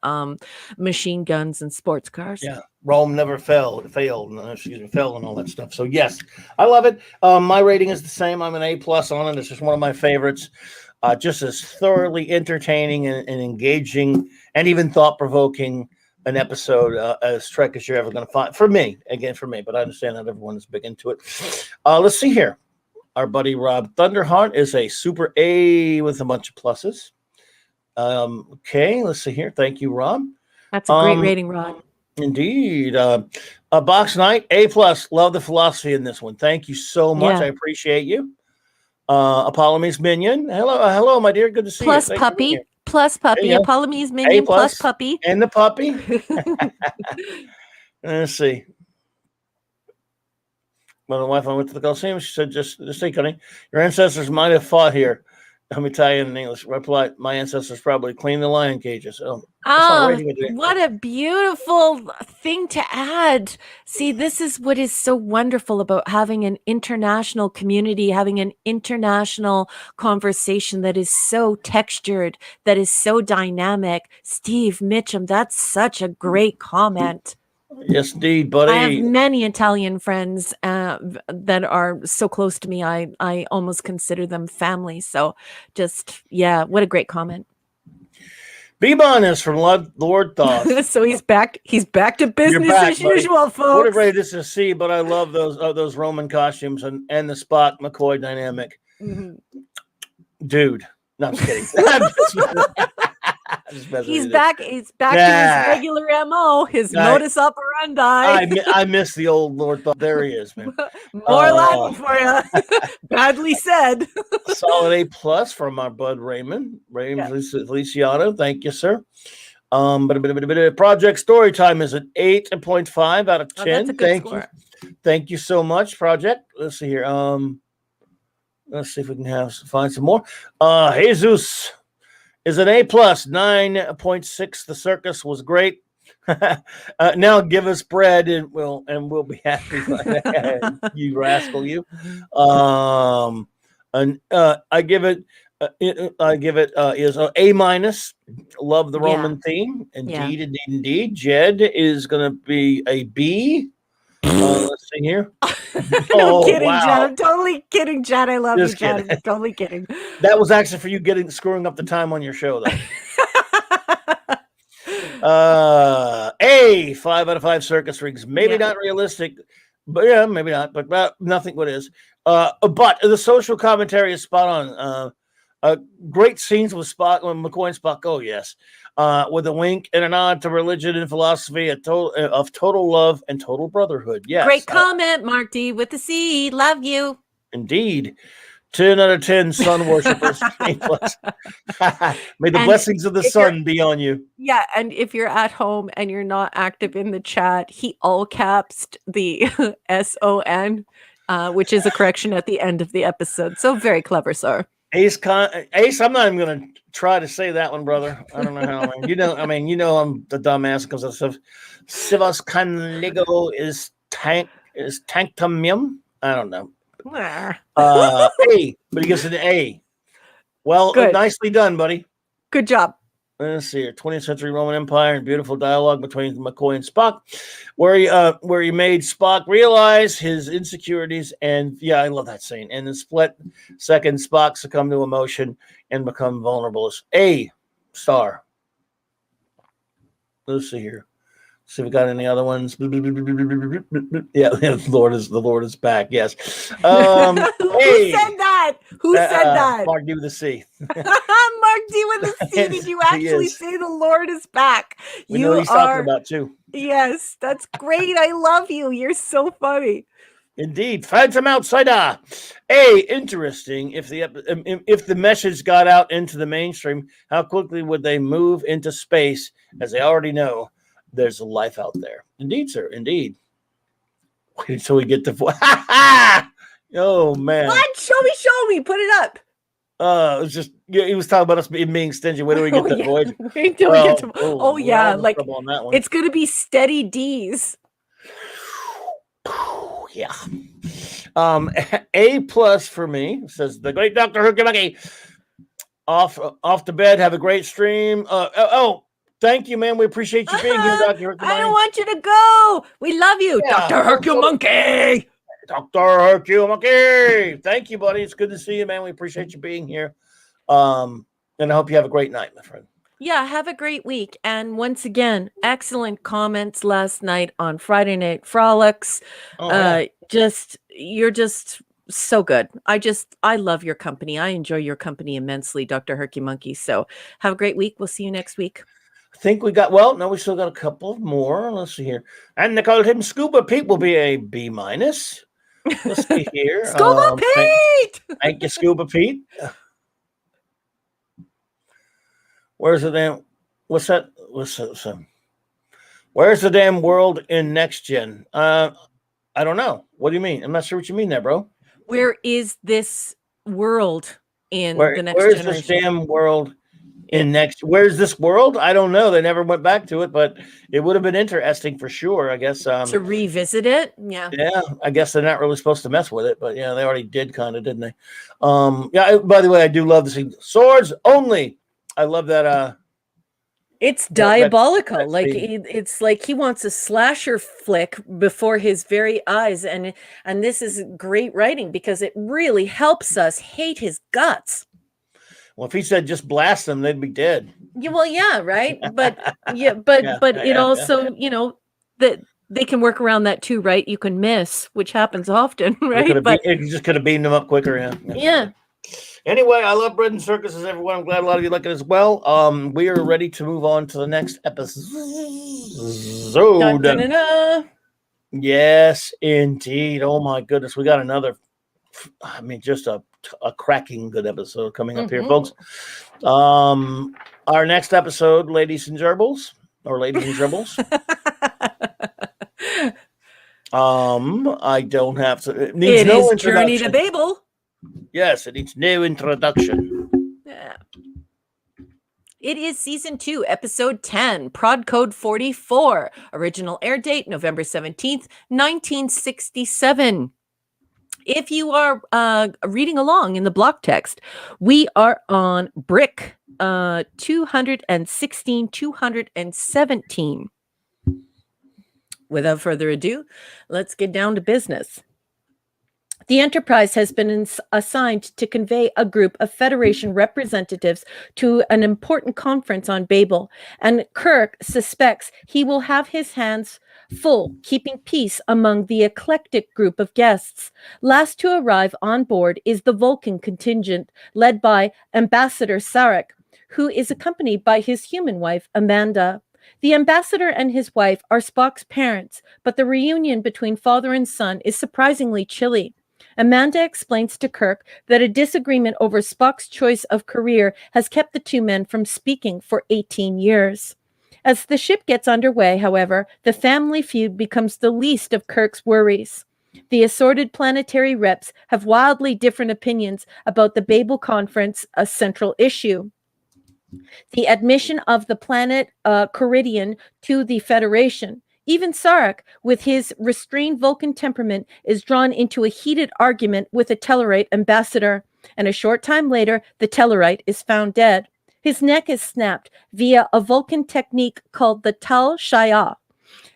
machine guns and sports cars. Yeah, Rome never failed and all that stuff. So yes, I love it. My rating is the same. I'm an A+ on it. It's just one of my favorites. Just as thoroughly entertaining and engaging and even thought-provoking an episode as Trek as you're ever going to find. For me, but I understand not everyone is big into it. Let's see here. Our buddy Rob Thunderheart is a super A with a bunch of pluses. Okay, let's see here. Thank you, Rob. That's a great rating, Rod. Indeed. Box Knight, A+. Love the philosophy in this one. Thank you so much. Yeah. I appreciate you. Apollome's Minion. Hello, my dear. Good to see Plus you. Puppy. Plus puppy. Apollome's Minion plus puppy. And the puppy. Let's see. When the wife went to the Coliseum, she said, just think, honey, your ancestors might have fought here. Let me tell you in English. Reply, my ancestors probably cleaned the lion cages. What a beautiful thing to add. See, this is what is so wonderful about having an international community, having an international conversation that is so textured, that is so dynamic. Steve Mitchum, that's such a great comment. Yes, indeed, buddy. I have many Italian friends that are so close to me. I almost consider them family. So just, what a great comment. B- from Lord Thoth. So he's back. He's back to You're business back, as buddy. usual, Would have folks. rated this a C, but I love those Roman costumes and the Spock McCoy dynamic. Mhm. Dude. No, I'm just kidding. He's back. He's back to Nah. his regular MO, his Nah. modus operandi. I miss the old Lord Thoth. There he is, man. More Latin for you. Badly said. Solid A+ from our bud Raymond. Feliciano. Thank you, sir. Project story time is an 8.5 out of 10. That's a good score. Thank you so much, Project. Let's see here. Let's see if we can find some more. Jesus is an A+, 9.6. The circus was great. Now give us bread and we'll be happy. You rascal, you. I give it is an A-. Love the Roman theme. Indeed. Jed is gonna be a B. Let's see here. I'm kidding, Jed. I'm totally kidding, Jed. I love you, Jed. I'm totally kidding. That was actually for you screwing up the time on your show, though. A 5 out of 5 circus rigs. Maybe not realistic, but yeah, maybe not. But nothing. What is? But the social commentary is spot on. Great scenes with Spock when McCoy and Spock. Oh yes, with a wink and a nod to religion and philosophy, of total love and total brotherhood. Yes. Great comment, Mark D with the C. Love you. Indeed. 10 out of 10 sun worshippers. May the blessings of the sun be on you. Yeah, and if you're at home and you're not active in the chat, he all capsed the SON, which is a correction at the end of the episode. So very clever, sir. Ace, I'm not even going to try to say that one, brother. I don't know how. I'm the dumbass because of Sivas Canligo is tanctamium. I don't know. A, but he gets an A. Well, nicely done, buddy. Good job. Let's see here. 20th century Roman Empire and beautiful dialogue between McCoy and Spock, where he made Spock realize his insecurities, and I love that scene. And in split second, Spock succumbed to emotion and become vulnerable. A star. Let's see here. See if we got any other ones. Yeah, the Lord is back. Yes. Who said that? Who said that? Mark D with a C. Mark D with a C. Did you actually say the Lord is back? We know what he's talking about too. Yes, that's great. I love you. You're so funny. Indeed. Phantom Outsider. A, interesting. If the message got out into the mainstream, how quickly would they move into space? As they already know, there's a life out there. Indeed, sir. Indeed. Wait until we get to oh man. What? Show me. Put it up. It was just he was talking about us being stingy. Where do we get the void? Wait till we get to like it's gonna be steady D's. Yeah. A+ for me, says the great Dr. Hercules. Off to bed. Have a great stream. Thank you, man. We appreciate you being here, Dr. Hercules. I don't want you to go. We love you, Dr. Hercules Monkey. Dr. Hercules Monkey. Thank you, buddy. It's good to see you, man. We appreciate you being here. And I hope you have a great night, my friend. Yeah, have a great week. And once again, excellent comments last night on Friday Night Frolics. You're just so good. I love your company. I enjoy your company immensely, Dr. Hercules Monkey. So have a great week. We'll see you next week. I think we still got a couple more. Let's see here. And they called him Scuba Pete will be a B-. Let's see here. Scuba Pete! Thank you, Scuba Pete. Where's the damn? What's that? Where's the damn world in next gen? I don't know. What do you mean? I'm not sure what you mean there, bro. Where is this world in the next generation? Where's this damn world in next? Where's this world? I don't know. They never went back to it, but it would have been interesting for sure. I guess to revisit it. Yeah. Yeah. I guess they're not really supposed to mess with it, but yeah, they already did, kind of, didn't they? Yeah. By the way, I do love the scene. Swords only. I love that. It's diabolical. It's like he wants a slasher flick before his very eyes, and this is great writing because it really helps us hate his guts. Well, if he said just blast them, they'd be dead. Yeah, well, yeah, right. But Yeah, but it yeah. also, that they can work around that too, right? You can miss, which happens often, right? But It just could have beamed them up quicker. Yeah. yeah. Anyway, I love bread and circuses, everyone. I'm glad a lot of you like it as well. We are ready to move on to the next episode. Dun, dun, dun, dun. Yes, indeed. Oh my goodness, we got another. I mean, just a cracking good episode coming up here, folks. Our next episode, ladies and gerbils, or ladies and dribbles. I don't have to. It needs no introduction. Journey to Babel. Yes, it needs no introduction. Yeah. It is season 2, episode 10, prod code 44. Original air date November 17th, 1967. If you are reading along in the block text, we are on brick 216, 217. Without further ado, let's get down to business. The Enterprise has been assigned to convey a group of Federation representatives to an important conference on Babel, and Kirk suspects he will have his hands full keeping peace among the eclectic group of guests. Last to arrive on board is the Vulcan contingent, led by Ambassador Sarek, who is accompanied by his human wife, Amanda. The ambassador and his wife are Spock's parents, but the reunion between father and son is surprisingly chilly. Amanda explains to Kirk that a disagreement over Spock's choice of career has kept the two men from speaking for 18 years. As the ship gets underway, however, the family feud becomes the least of Kirk's worries. The assorted planetary reps have wildly different opinions about the Babel Conference, a central issue. The admission of the planet Caridian to the Federation. Even Sarek, with his restrained Vulcan temperament, is drawn into a heated argument with a Tellarite ambassador, and a short time later, the Tellarite is found dead. His neck is snapped via a Vulcan technique called the Tal Shaya.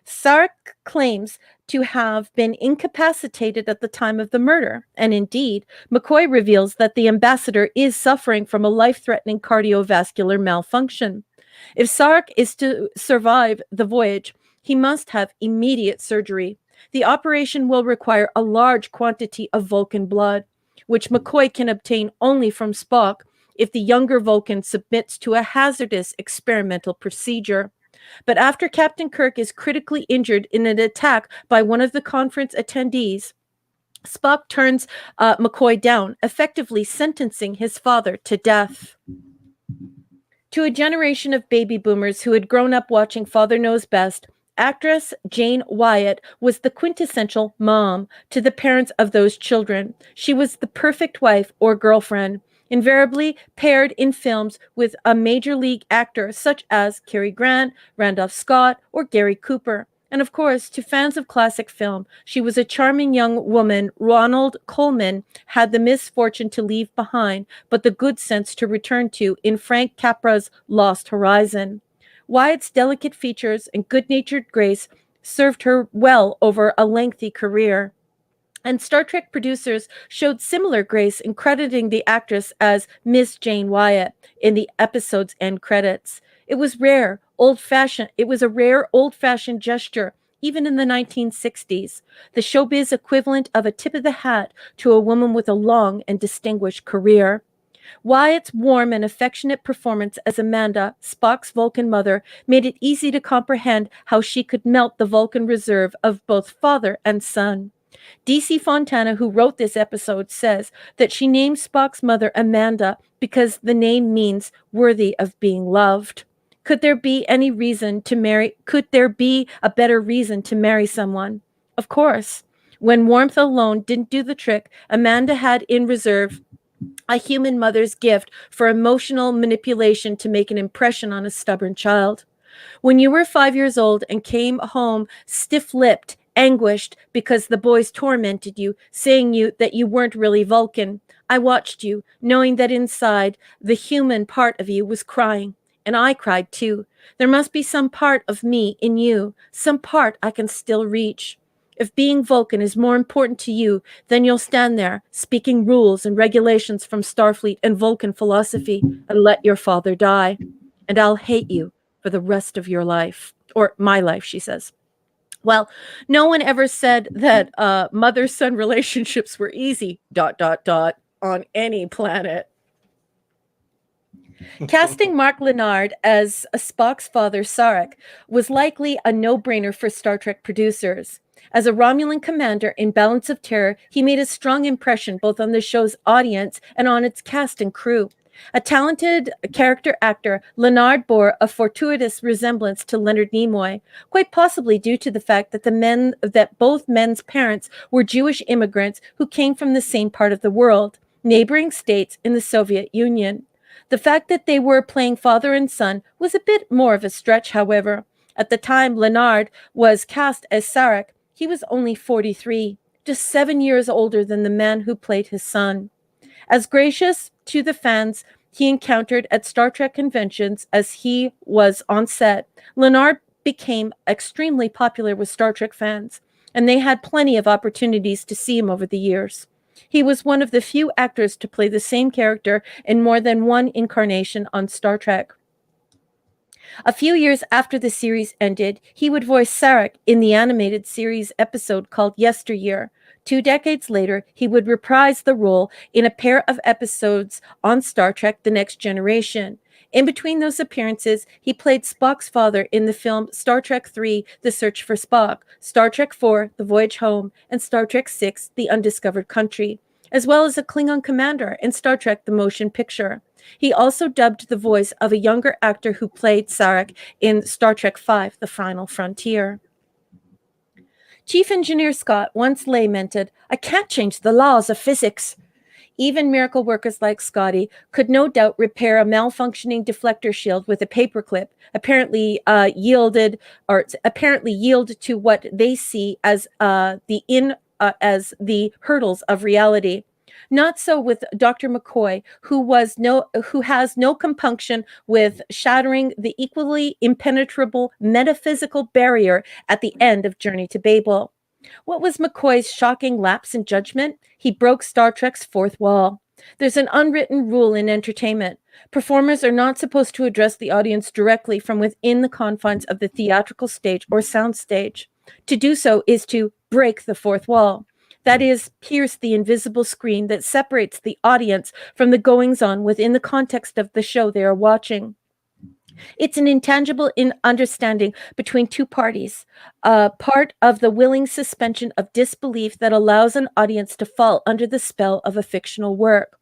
Sarek claims to have been incapacitated at the time of the murder, and indeed, McCoy reveals that the ambassador is suffering from a life-threatening cardiovascular malfunction. If Sarek is to survive the voyage, he must have immediate surgery. The operation will require a large quantity of Vulcan blood, which McCoy can obtain only from Spock if the younger Vulcan submits to a hazardous experimental procedure. But after Captain Kirk is critically injured in an attack by one of the conference attendees, Spock turns McCoy down, effectively sentencing his father to death. To a generation of baby boomers who had grown up watching Father Knows Best, actress Jane Wyatt was the quintessential mom to the parents of those children. She was the perfect wife or girlfriend, invariably paired in films with a major league actor such as Cary Grant, Randolph Scott, or Gary Cooper. And of course, to fans of classic film, she was a charming young woman Ronald Colman had the misfortune to leave behind, but the good sense to return to in Frank Capra's Lost Horizon. Wyatt's delicate features and good-natured grace served her well over a lengthy career. And Star Trek producers showed similar grace in crediting the actress as Miss Jane Wyatt in the episode's end credits. It was a rare, old-fashioned gesture, even in the 1960s, the showbiz equivalent of a tip of the hat to a woman with a long and distinguished career. Wyatt's warm and affectionate performance as Amanda, Spock's Vulcan mother, made it easy to comprehend how she could melt the Vulcan reserve of both father and son. D.C. Fontana, who wrote this episode, says that she named Spock's mother Amanda because the name means worthy of being loved. Could there be a better reason to marry someone? Of course. When warmth alone didn't do the trick, Amanda had in reserve a human mother's gift for emotional manipulation to make an impression on a stubborn child. When you were 5 years old and came home stiff-lipped, anguished because the boys tormented you, saying that you weren't really Vulcan, I watched you, knowing that inside the human part of you was crying. And I cried too. There must be some part of me in you, some part I can still reach. If being Vulcan is more important to you, then you'll stand there, speaking rules and regulations from Starfleet and Vulcan philosophy, and let your father die. And I'll hate you for the rest of your life. Or my life, she says. Well, no one ever said that mother-son relationships were easy, ... on any planet. Casting Mark Lenard as Spock's father, Sarek, was likely a no-brainer for Star Trek producers. As a Romulan commander in Balance of Terror, he made a strong impression both on the show's audience and on its cast and crew. A talented character actor, Lenard bore a fortuitous resemblance to Leonard Nimoy, quite possibly due to the fact that both men's parents were Jewish immigrants who came from the same part of the world, neighboring states in the Soviet Union. The fact that they were playing father and son was a bit more of a stretch, however. At the time Lenard was cast as Sarek, he was only 43, just 7 years older than the man who played his son. As gracious to the fans he encountered at Star Trek conventions as he was on set, Lenard became extremely popular with Star Trek fans, and they had plenty of opportunities to see him over the years. He was one of the few actors to play the same character in more than one incarnation on Star Trek. A few years after the series ended, he would voice Sarek in the animated series episode called Yesteryear. 2 decades later, he would reprise the role in a pair of episodes on Star Trek: The Next Generation. In between those appearances, he played Spock's father in the film Star Trek III: The Search for Spock, Star Trek IV: The Voyage Home, and Star Trek VI: The Undiscovered Country, as well as a Klingon commander in Star Trek: The Motion Picture. He also dubbed the voice of a younger actor who played Sarek in Star Trek V: The Final Frontier. Chief Engineer Scott once lamented, "I can't change the laws of physics." Even miracle workers like Scotty could no doubt repair a malfunctioning deflector shield with a paperclip, apparently yield to what they see as the hurdles of reality. Not so with Dr. McCoy, who has no compunction with shattering the equally impenetrable metaphysical barrier at the end of Journey to Babel. What was McCoy's shocking lapse in judgment? He broke Star Trek's fourth wall. There's an unwritten rule in entertainment. Performers are not supposed to address the audience directly from within the confines of the theatrical stage or sound stage. To do so is to break the fourth wall. That is, pierce the invisible screen that separates the audience from the goings-on within the context of the show they are watching. It's an intangible understanding between two parties, part of the willing suspension of disbelief that allows an audience to fall under the spell of a fictional work.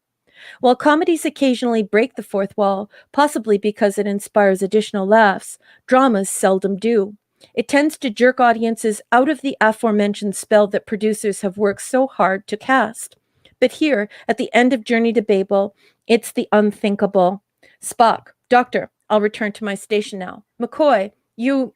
While comedies occasionally break the fourth wall, possibly because it inspires additional laughs, dramas seldom do. It tends to jerk audiences out of the aforementioned spell that producers have worked so hard to cast. But here, at the end of Journey to Babel, it's the unthinkable. Spock, Doctor, I'll return to my station now. McCoy, you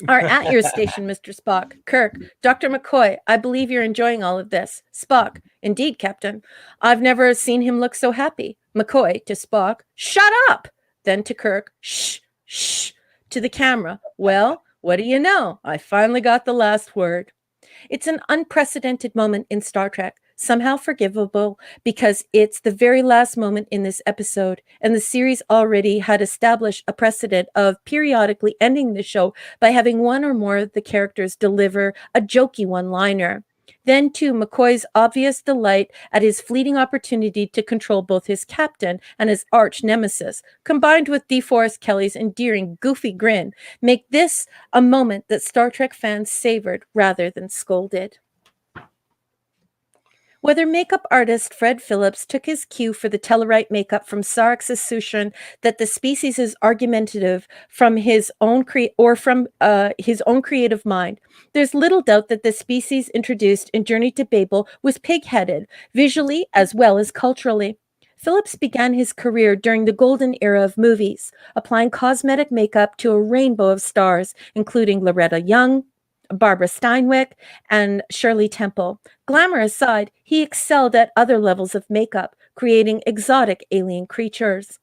are at your station, Mr. Spock. Kirk, Dr. McCoy, I believe you're enjoying all of this. Spock, indeed, Captain. I've never seen him look so happy. McCoy to Spock, shut up! Then to Kirk, shh, shh, to the camera. Well, what do you know? I finally got the last word. It's an unprecedented moment in Star Trek, somehow forgivable because it's the very last moment in this episode, and the series already had established a precedent of periodically ending the show by having one or more of the characters deliver a jokey one-liner. Then, too, McCoy's obvious delight at his fleeting opportunity to control both his captain and his arch nemesis, combined with DeForest Kelley's endearing, goofy grin, make this a moment that Star Trek fans savored rather than scolded. Whether makeup artist Fred Phillips took his cue for the Tellarite makeup from Sarek's assertion that the species is argumentative from his own creative mind, there's little doubt that the species introduced in Journey to Babel was pig-headed, visually as well as culturally. Phillips began his career during the golden era of movies, applying cosmetic makeup to a rainbow of stars, including Loretta Young, Barbara Steinwick, and Shirley Temple. Glamour aside, he excelled at other levels of makeup, creating exotic alien creatures.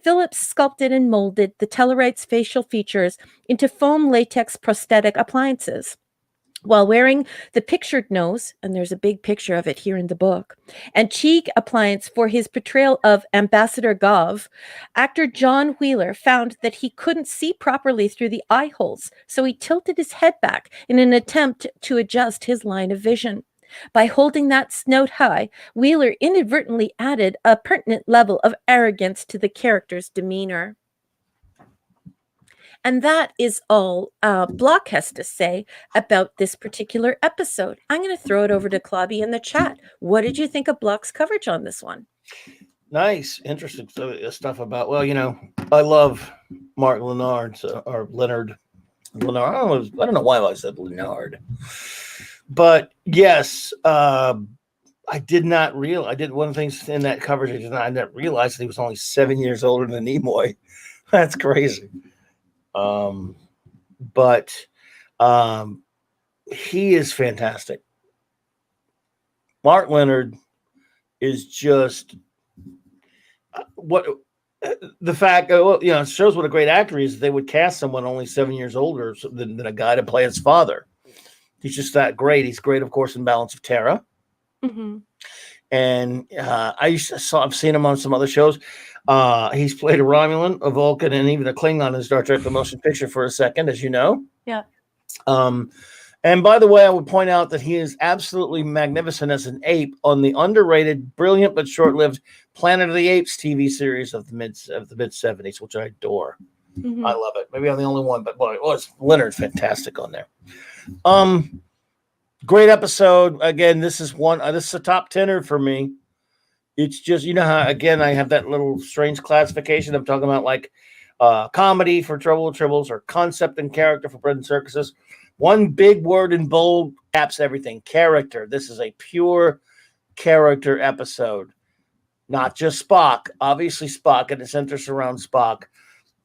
Phillips sculpted and molded the Tellarite's facial features into foam latex prosthetic appliances. While wearing the pictured nose, and there's a big picture of it here in the book, and cheek appliance for his portrayal of Ambassador Gov, actor John Wheeler found that he couldn't see properly through the eye holes, so he tilted his head back in an attempt to adjust his line of vision. By holding that snout high, Wheeler inadvertently added a pertinent level of arrogance to the character's demeanor. And that is all Block has to say about this particular episode. I'm going to throw it over to Clobby in the chat. What did you think of Block's coverage on this one? Nice, interesting stuff about. Well, I love Mark Leonard or Leonard. I don't know why I said Leonard, but yes, I did not realize. I did one of the things in that coverage. I didn't realize that he was only 7 years older than Nimoy. That's crazy. But he is fantastic. Mark Leonard is just what the fact, it shows what a great actor he is. They would cast someone only 7 years older than a guy to play his father. He's just that great. He's great, of course, in Balance of Terror. Mm-hmm. And I've seen him on some other shows. He's played a Romulan, a Vulcan, and even a Klingon in Star Trek: The Motion Picture for a second, as you know. Yeah. And by the way, I would point out that he is absolutely magnificent as an ape on the underrated, brilliant but short-lived Planet of the Apes TV series of the mid 70s, which I adore. Mm-hmm. I love it. Maybe I'm the only one, but boy, it was Leonard's fantastic on there. Great episode. Again, this is a top 10er for me. It's just, how, again, I have that little strange classification of talking about like comedy for Trouble with Tribbles or concept and character for Bread and Circuses. One big word in bold caps everything: character. This is a pure character episode. Not just Spock. Obviously Spock, and it centers around Spock.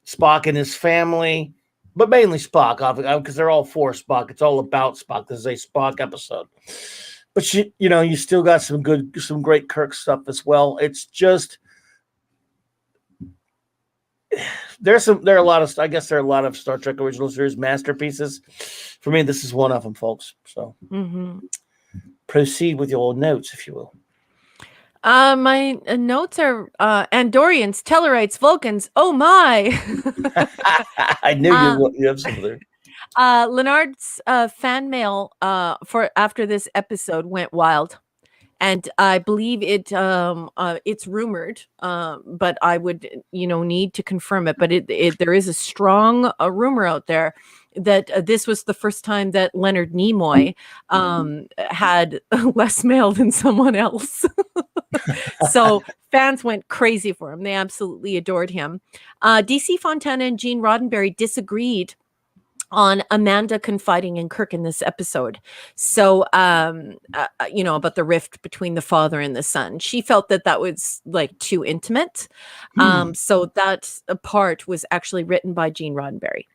Spock and his family, but mainly Spock, because they're all for Spock. It's all about Spock. This is a Spock episode. But you still got some great Kirk stuff as well. It's just there are a lot of Star Trek original series masterpieces. For me, this is one of them, folks. So proceed with your notes, if you will. My notes are Andorians, Tellarites, Vulcans. Oh my! I knew you have something there. Leonard's fan mail for after this episode went wild, and I believe it's rumored, but I would need to confirm it. But there is a strong rumor out there that this was the first time that Leonard Nimoy had less mail than someone else. So fans went crazy for him. They absolutely adored him. DC Fontana and Gene Roddenberry disagreed on Amanda confiding in Kirk in this episode. So, about the rift between the father and the son. She felt that was like too intimate. So that part was actually written by Gene Roddenberry.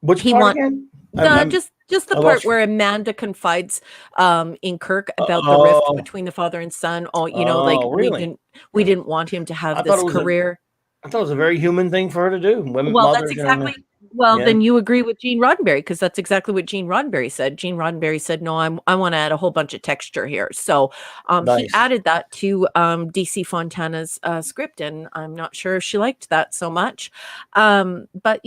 Which part again? Just the part where Amanda confides in Kirk about the rift between the father and son. Really? we didn't want him to have this career. I thought it was a very human thing for her to do. That's exactly. Then you agree with Gene Roddenberry, because that's exactly what Gene Roddenberry said. Gene Roddenberry said, "No, I want to add a whole bunch of texture here." So nice. He added that to DC Fontana's script, and I'm not sure if she liked that so much. But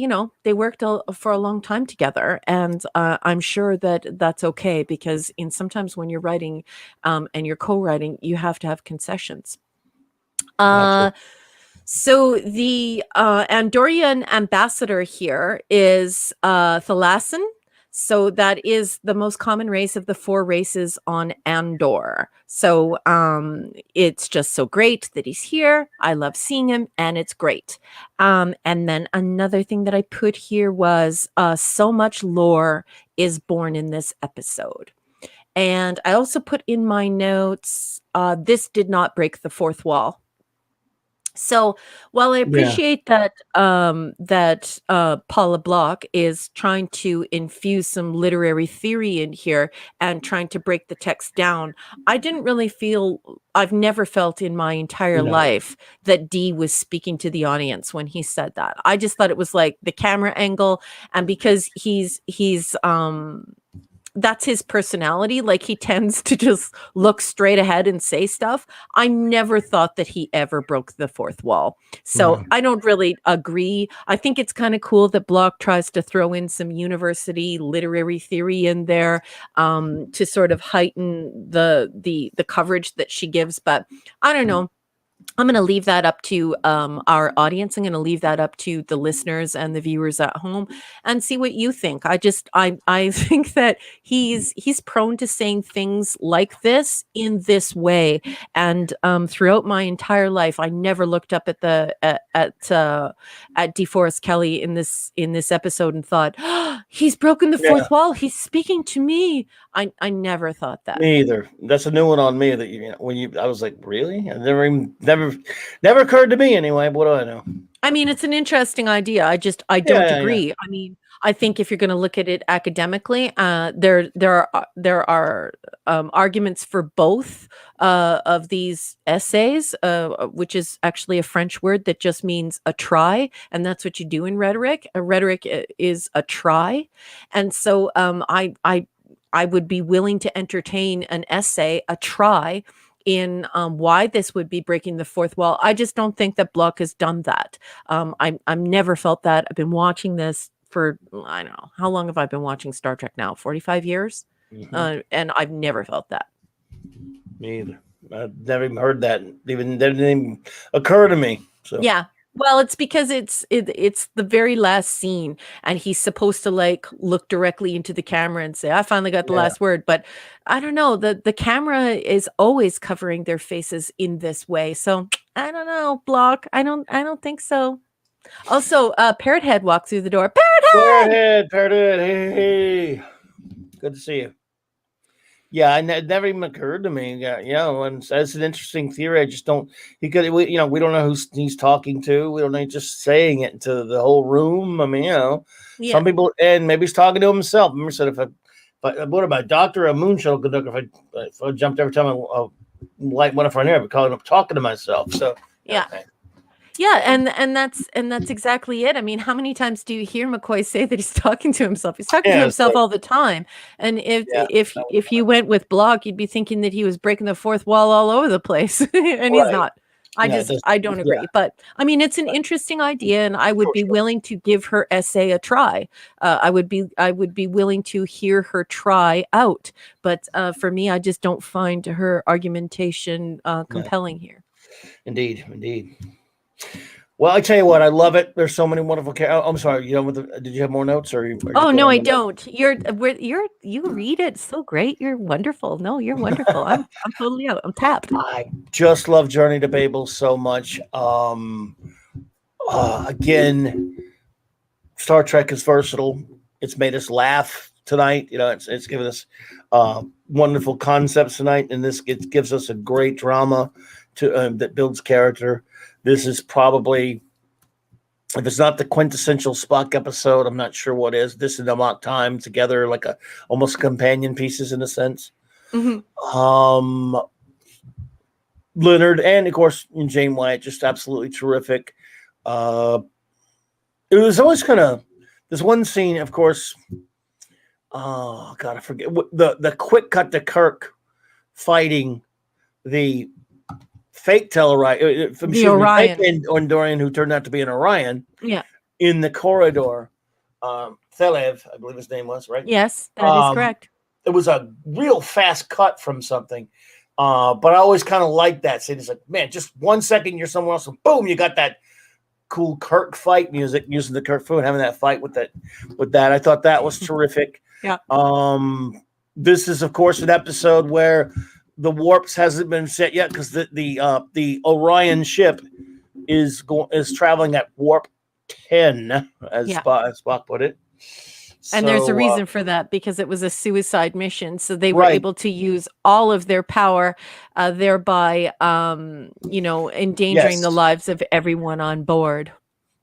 they worked for a long time together, and I'm sure that that's okay, because sometimes when you're writing and you're co-writing, you have to have concessions. Gotcha. So the Andorian ambassador here is Thalassen. So that is the most common race of the 4 races on Andor. So it's just so great that he's here. I love seeing him, and it's great. And then another thing that I put here was so much lore is born in this episode. And I also put in my notes, this did not break the fourth wall. So while I appreciate that Paula Block is trying to infuse some literary theory in here and trying to break the text down, I've never felt in my entire life that Dee was speaking to the audience when he said that. I just thought it was like the camera angle, and because he's that's his personality. Like, he tends to just look straight ahead and say stuff. I never thought that he ever broke the fourth wall. So I don't really agree. I think it's kind of cool that Block tries to throw in some university literary theory in there, to sort of heighten the coverage that she gives. But I don't know. I'm going to leave that up to our audience. I'm going to leave that up to the listeners and the viewers at home, and see what you think. I think that he's prone to saying things like this in this way. And throughout my entire life, I never looked up at DeForest Kelley in this episode and thought, oh, he's broken the fourth wall. He's speaking to me. I never thought that. Me either. That's a new one on me. That I was like, really? It never occurred to me anyway. What do I know? I mean, it's an interesting idea. I don't agree. Yeah. I mean, I think if you're going to look at it academically, there are arguments for both of these essays, which is actually a French word that just means a try, and that's what you do in rhetoric. A rhetoric is a try, and so I would be willing to entertain an essay, a try, in why this would be breaking the fourth wall. I just don't think that Block has done that. I've never felt that. I've been watching this for, I don't know, how long have I been watching Star Trek now? 45 years? And I've never felt that. Me either. I've never even heard that. Didn't even occur to me. So yeah. Well, it's because it's the very last scene, and he's supposed to like look directly into the camera and say, "I finally got the last word." But I don't know. The camera is always covering their faces in this way, so I don't know. Block. I don't think so. Also, Parrot Head walked through the door. Parrot Head. Hey, good to see you. Yeah, it never even occurred to me. Yeah, and that's an interesting theory. I just don't. We don't know who he's talking to. We don't know. He's just saying it to the whole room. I mean, some people, and maybe he's talking to himself. Remember, said if what about Doctor a moon shuttle conductor? If I jumped every time a light went up on air, I'd be calling up talking to myself. So yeah. Okay. Yeah, and that's exactly it. I mean, how many times do you hear McCoy say that he's talking to himself? He's talking to himself all the time. And if you went with Block, you'd be thinking that he was breaking the fourth wall all over the place, and he's not. I don't agree. But I mean, it's an interesting idea, and I would be willing to give her essay a try. I would be willing to hear her try out. But for me, I just don't find her argumentation compelling here. Indeed. Well, I tell you what, I love it. There's so many wonderful characters. I'm sorry, did you have more notes? Oh no, I don't. You read it so great. You're wonderful. No, you're wonderful. I'm totally out. I'm tapped. I just love Journey to Babel so much. Again, Star Trek is versatile. It's made us laugh tonight. It's given us wonderful concepts tonight, and it gives us a great drama that builds character. This is probably, if it's not the quintessential Spock episode, I'm not sure what is. This and Amok Time together, like almost companion pieces in a sense. Mm-hmm. Leonard and of course Jane Wyatt, just absolutely terrific. It was always kind of this one scene, of course. Oh God, I forget the quick cut to Kirk fighting the fake Tellarite from the Orion. Andorian, who turned out to be an Orion. Yeah. In the corridor, Thelev, I believe his name was, right? Yes, that is correct. It was a real fast cut from something, but I always kind of like that. So it's like, man, just 1 second you're somewhere else, and boom, you got that cool Kirk fight music using the Kirk food, having that fight with that. I thought that was terrific. Yeah. This is, of course, an episode where the warps hasn't been set yet because the Orion ship is traveling at warp 10, as Spock put it. And there's a reason for that, because it was a suicide mission, so they were able to use all of their power, thereby, endangering the lives of everyone on board.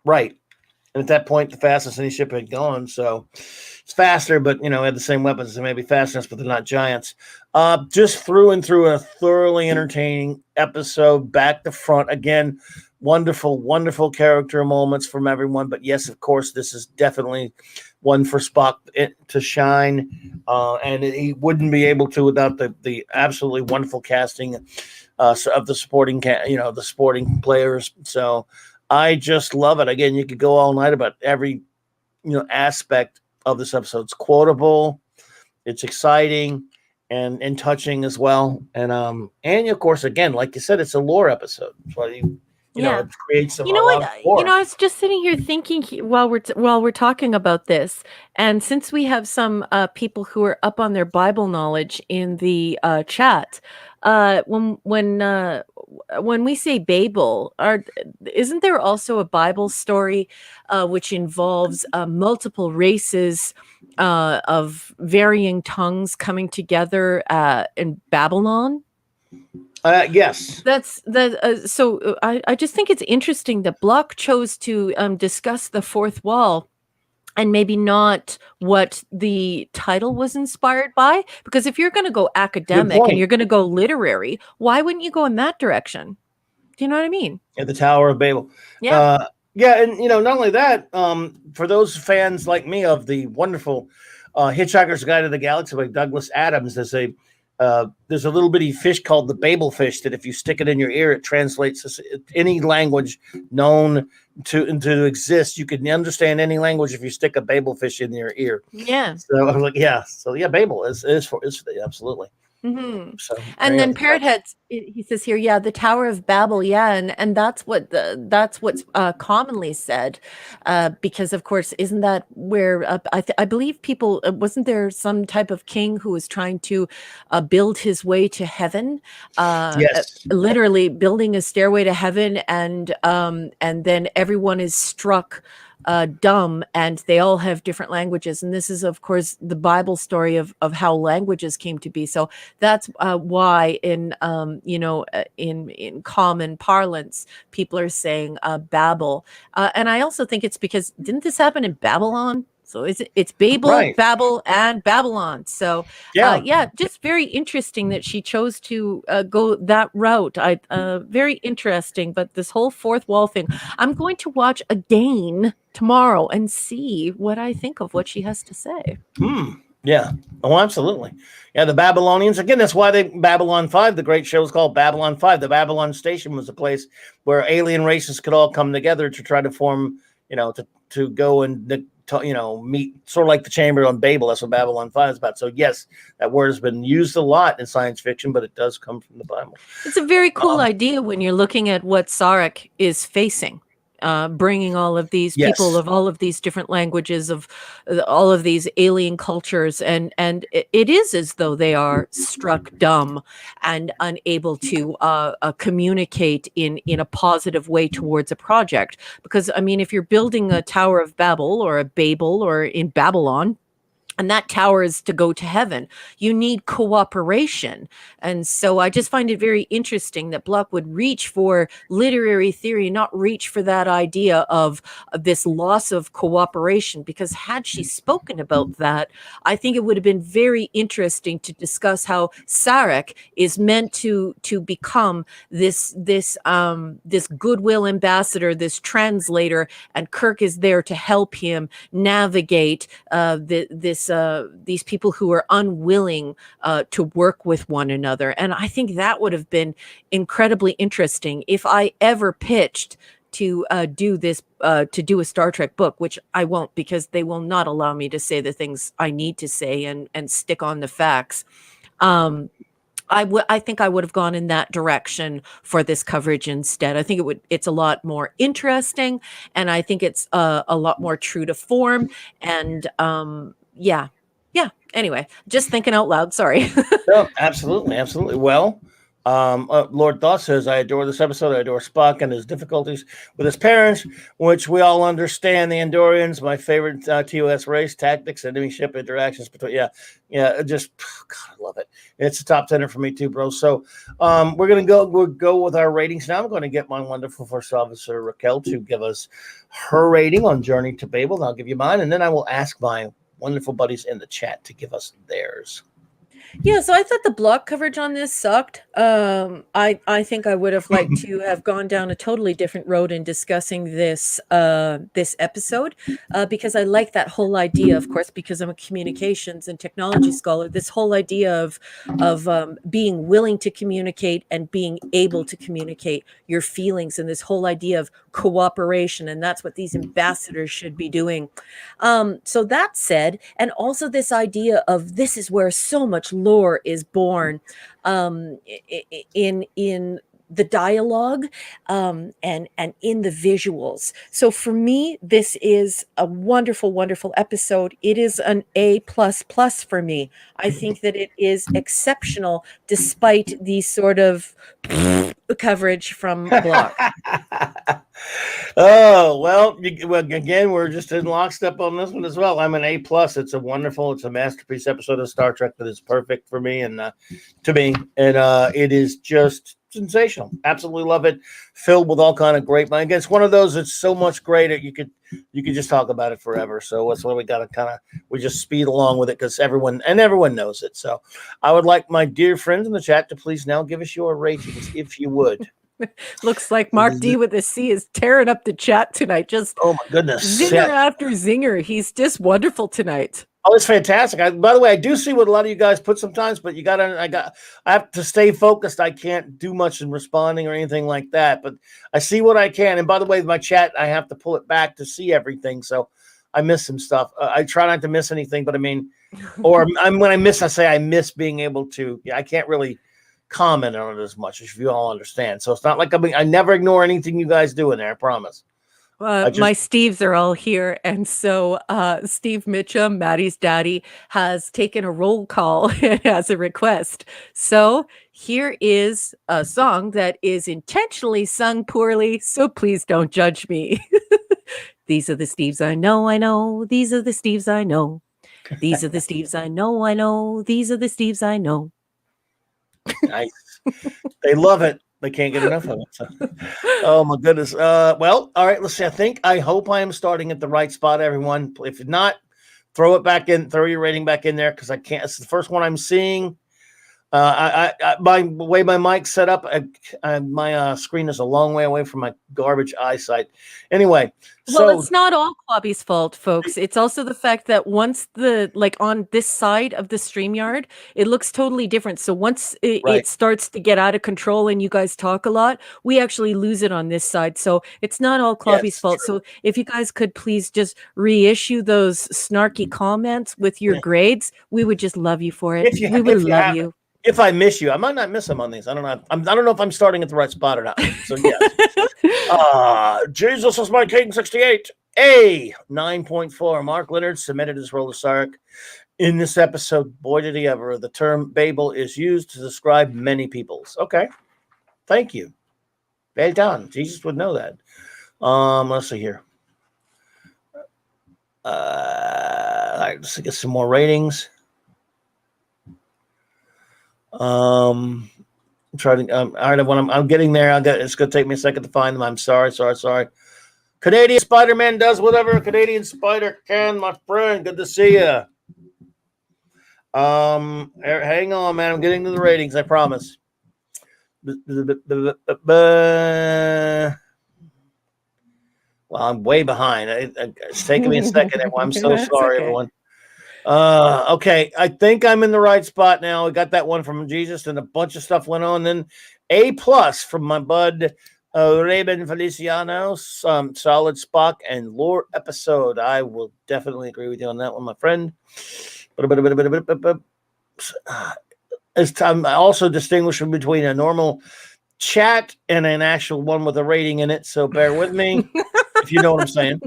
Right. And at that point, the fastest any ship had gone, so it's faster, but had the same weapons. They may be fastest, but they're not giants. Just through and through a thoroughly entertaining episode, back to front. Again, wonderful, wonderful character moments from everyone. But yes, of course, this is definitely one for Spock to shine, and he wouldn't be able to without the absolutely wonderful casting of the sporting, the sporting players. So I just love it. Again, you could go all night about every aspect of this episode. It's quotable, it's exciting, and touching as well. And of course, again, like you said, it's a lore episode. So it creates some. You know what? I was just sitting here thinking while we're talking about this, and since we have some people who are up on their Bible knowledge in the chat, when we say Babel, isn't there also a Bible story which involves multiple races of varying tongues coming together in Babylon? Yes. So I just think it's interesting that Block chose to discuss the fourth wall and maybe not what the title was inspired by. Because if you're going to go academic and you're going to go literary, why wouldn't you go in that direction? Do you know what I mean? Yeah, the Tower of Babel. Yeah. And not only that, for those fans like me of the wonderful Hitchhiker's Guide to the Galaxy by Douglas Adams, there's a little bitty fish called the Babel fish that if you stick it in your ear, it translates any language known to exist. You can understand any language if you stick a Babel fish in your ear. Yeah. So I was like, yeah. So yeah, Babel is absolutely. Mm-hmm. So, and then Parrothead, he says here, yeah, the Tower of Babel, yeah, and that's what's commonly said, because of course, isn't that where I believe people wasn't there some type of king who was trying to build his way to heaven, yes, literally building a stairway to heaven, and then everyone is struck dumb, and they all have different languages, and this is of course the Bible story of how languages came to be. So that's why in common parlance people are saying Babel, and I also think it's because didn't this happen in Babylon? So it's Babel, right. Babel, and Babylon. So just very interesting that she chose to go that route. Very interesting. But this whole fourth wall thing, I'm going to watch again tomorrow and see what I think of what she has to say. Yeah. Oh, absolutely. Yeah, the Babylonians. Again, that's why Babylon 5, the great show, is called Babylon 5. The Babylon Station was a place where alien races could all come together to try to form, to go and meet, sort of like the Chamber on Babel. That's what Babylon 5 is about. So yes, that word has been used a lot in science fiction, but it does come from the Bible. It's a very cool idea when you're looking at what Sarek is facing. Bringing all of these people of all of these different languages, of all of these alien cultures, and it is as though they are struck dumb and unable to communicate in a positive way towards a project. Because I mean, if you're building a Tower of Babel or a Babel or in Babylon, and that tower is to go to heaven, you need cooperation. And so I just find it very interesting that Block would reach for literary theory, not reach for that idea of this loss of cooperation, because had she spoken about that, I think it would have been very interesting to discuss how Sarek is meant to become this goodwill ambassador, this translator, and Kirk is there to help him navigate these people who are unwilling to work with one another. And I think that would have been incredibly interesting if I ever pitched to do this, to do a Star Trek book, which I won't, because they will not allow me to say the things I need to say and stick on the facts. I think I would have gone in that direction for this coverage instead. I think it's a lot more interesting, and I think it's a lot more true to form. And yeah. Anyway, just thinking out loud. Sorry. No, absolutely. Well, Lord Thought says, I adore this episode. I adore Spock and his difficulties with his parents, which we all understand. The Andorians, my favorite TOS race, tactics, enemy ship interactions between. Just God, I love it. It's a top 10 for me too, bro. So we'll go with our ratings now. I'm going to get my wonderful first officer Raquel to give us her rating on Journey to Babel. And I'll give you mine, and then I will ask my wonderful buddies in the chat to give us theirs. Yeah, so I thought the block coverage on this sucked. I think I would have liked to have gone down a totally different road in discussing this this episode, because I like that whole idea, of course, because I'm a communications and technology scholar. This whole idea of being willing to communicate and being able to communicate your feelings, and this whole idea of cooperation, and that's what these ambassadors should be doing. So that said, and also this idea of this is where so much lore is born, in the dialogue, and in the visuals. So for me, this is a wonderful, wonderful episode. It is an A++ for me. I think that it is exceptional despite the sort of coverage from Block. Oh, well, again, we're just in lockstep on this one as well. I'm an A+. It's a masterpiece episode of Star Trek that is perfect for me and to me. And it is just sensational. Absolutely love it. Filled with all kind of great. Again, it's one of those that's so much greater. You could just talk about it forever. So that's why we got to we just speed along with it because everyone knows it. So I would like my dear friends in the chat to please now give us your ratings, if you would. Looks like Mark D with a C is tearing up the chat tonight. Just oh my goodness, zinger after zinger. He's just wonderful tonight. Oh, it's fantastic. By the way, I do see what a lot of you guys put sometimes, but I have to stay focused. I can't do much in responding or anything like that, but I see what I can. And by the way, my chat, I have to pull it back to see everything. So I miss some stuff. I try not to miss anything, but I mean, when I say I miss being able to, I can't really comment on it as much as you all understand. So it's not like I never ignore anything you guys do in there. I promise. My Steves are all here, and so Steve Mitchum, Maddie's daddy, has taken a roll call as a request. So here is a song that is intentionally sung poorly, so please don't judge me. These are the Steves I know, I know. These are the Steves I know. These are the Steves I know, I know. These are the Steves I know. Nice. They love it. They can't get enough of it. So. Oh my goodness. Well, all right. Let's see. I hope I am starting at the right spot, everyone. If not, throw it back in. Throw your rating back in there because I can't. It's the first one I'm seeing. By the way my mic's set up, my screen is a long way away from my garbage eyesight. Anyway, well, it's not all Clobby's fault, folks. It's also the fact that once on this side of the StreamYard, it looks totally different. So once it starts to get out of control and you guys talk a lot, we actually lose it on this side. So it's not all Clobby's fault. True. So if you guys could please just reissue those snarky comments with your grades, we would just love you for it. We would love you. If I miss you, I might not miss them on these. I don't know. I don't know if I'm starting at the right spot or not. So yes. Jesus is my King 68. A 9.4. Mark Leonard submitted his role as Sarek. In this episode, boy did he ever. The term Babel is used to describe many peoples. Okay. Thank you. Well done. Jesus would know that. Let's see here. All right, let's get some more ratings. I'm trying to. All right, when I'm getting there, it's going to take me a second to find them. I'm sorry. Canadian Spider-Man does whatever a Canadian spider can, my friend. Good to see you. Hang on, man. I'm getting to the ratings. I promise. Well, I'm way behind. It's taking me a second. I'm so sorry, everyone. Okay, I think I'm in the right spot now. I got that one from Jesus, and a bunch of stuff went on. Then A+ from my bud Raymond Feliciano, solid Spock and lore episode. I will definitely agree with you on that one, my friend. It's time. I also distinguish between a normal chat and an actual one with a rating in it. So bear with me if you know what I'm saying.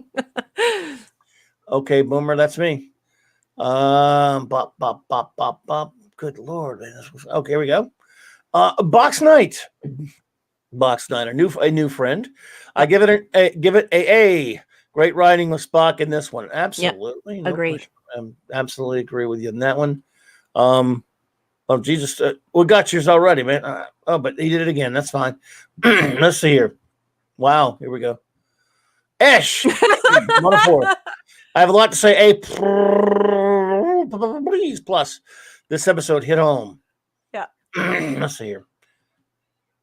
Okay, Boomer, that's me. Bop. Good Lord. Okay, here we go. Box Night, a new friend. I give it a great writing with Spock in this one. Absolutely, yep. Agreed. Absolutely agree with you on that one. Oh Jesus, we got yours already, man. But he did it again. That's fine. Let's see here. Wow, here we go. Esh, 104. I have a lot to say. Please. Plus, this episode hit home. Yeah. Let's see here.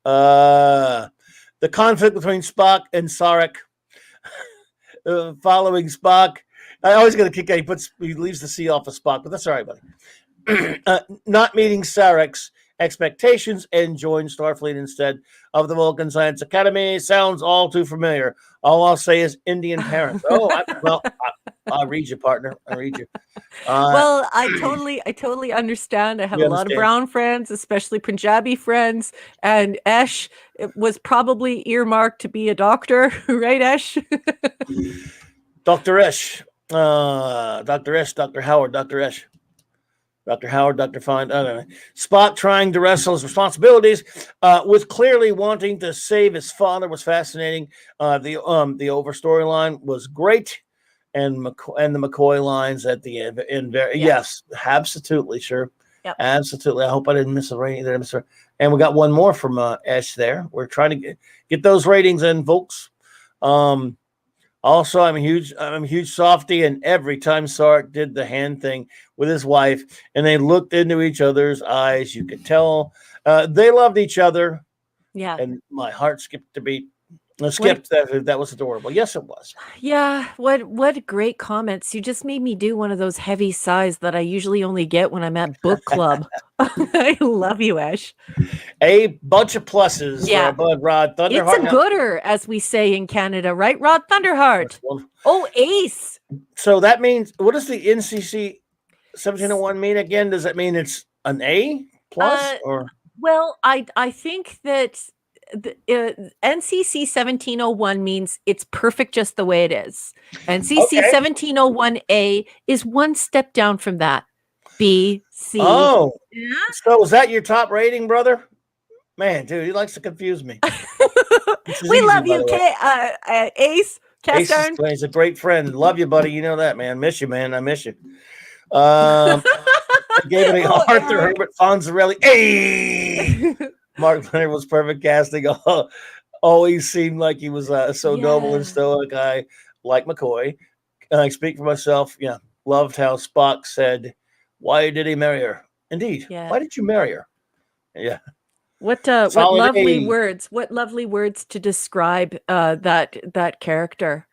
The conflict between Spock and Sarek, following Spock. I always get a kick out. He leaves the C off of Spock, but that's all right, buddy. Not meeting Sarek's expectations and join Starfleet instead of the Vulcan Science Academy. Sounds all too familiar. All I'll say is Indian parents. I'll read you, partner. I'll read you. Well, I totally understand. I have a lot of brown friends, especially Punjabi friends, and Esh was probably earmarked to be a doctor, right, Esh? Dr. Esh, Dr. Esh, Dr. Howard, Dr. Esh. Dr. Howard, Dr. Fine, I don't know. Spock trying to wrestle his responsibilities with clearly wanting to save his father was fascinating. The over storyline was great, and the McCoy lines at the end. Yes, absolutely, sure, absolutely. I hope I didn't miss a rating. And we got one more from Ash there. We're trying to get those ratings in, folks. Also, I'm a huge softy, and every time Sarek did the hand thing with his wife, and they looked into each other's eyes, you could tell they loved each other. Yeah, and my heart skipped a beat. Skipped that was adorable. Yes, it was. Yeah, what great comments! You just made me do one of those heavy sighs that I usually only get when I'm at book club. I love you, Ash. A bunch of pluses. Yeah, Bud Rod Thunderheart. It's a gooder, as we say in Canada, right? Rod Thunderheart. Oh, ace. So that means, what does the NCC 1701 mean again? Does that mean it's an A plus or? Well, I think that the NCC 1701 means it's perfect just the way it is. NCC 1701A is one step down from that. B, C. Oh, yeah? So is that your top rating, brother? Man, dude, he likes to confuse me. We love you, Ace. Ace is a great friend. Love you, buddy. You know that, man. Miss you, man. I miss you. I gave it Arthur Herbert Fonzarelli. Hey! Mark Leonard was perfect casting. Always seemed like he was so noble and stoic. I like McCoy. I speak for myself. Yeah, loved how Spock said, "Why did he marry her?" Indeed. Yeah. Why did you marry her? Yeah. What lovely words! What lovely words to describe that character.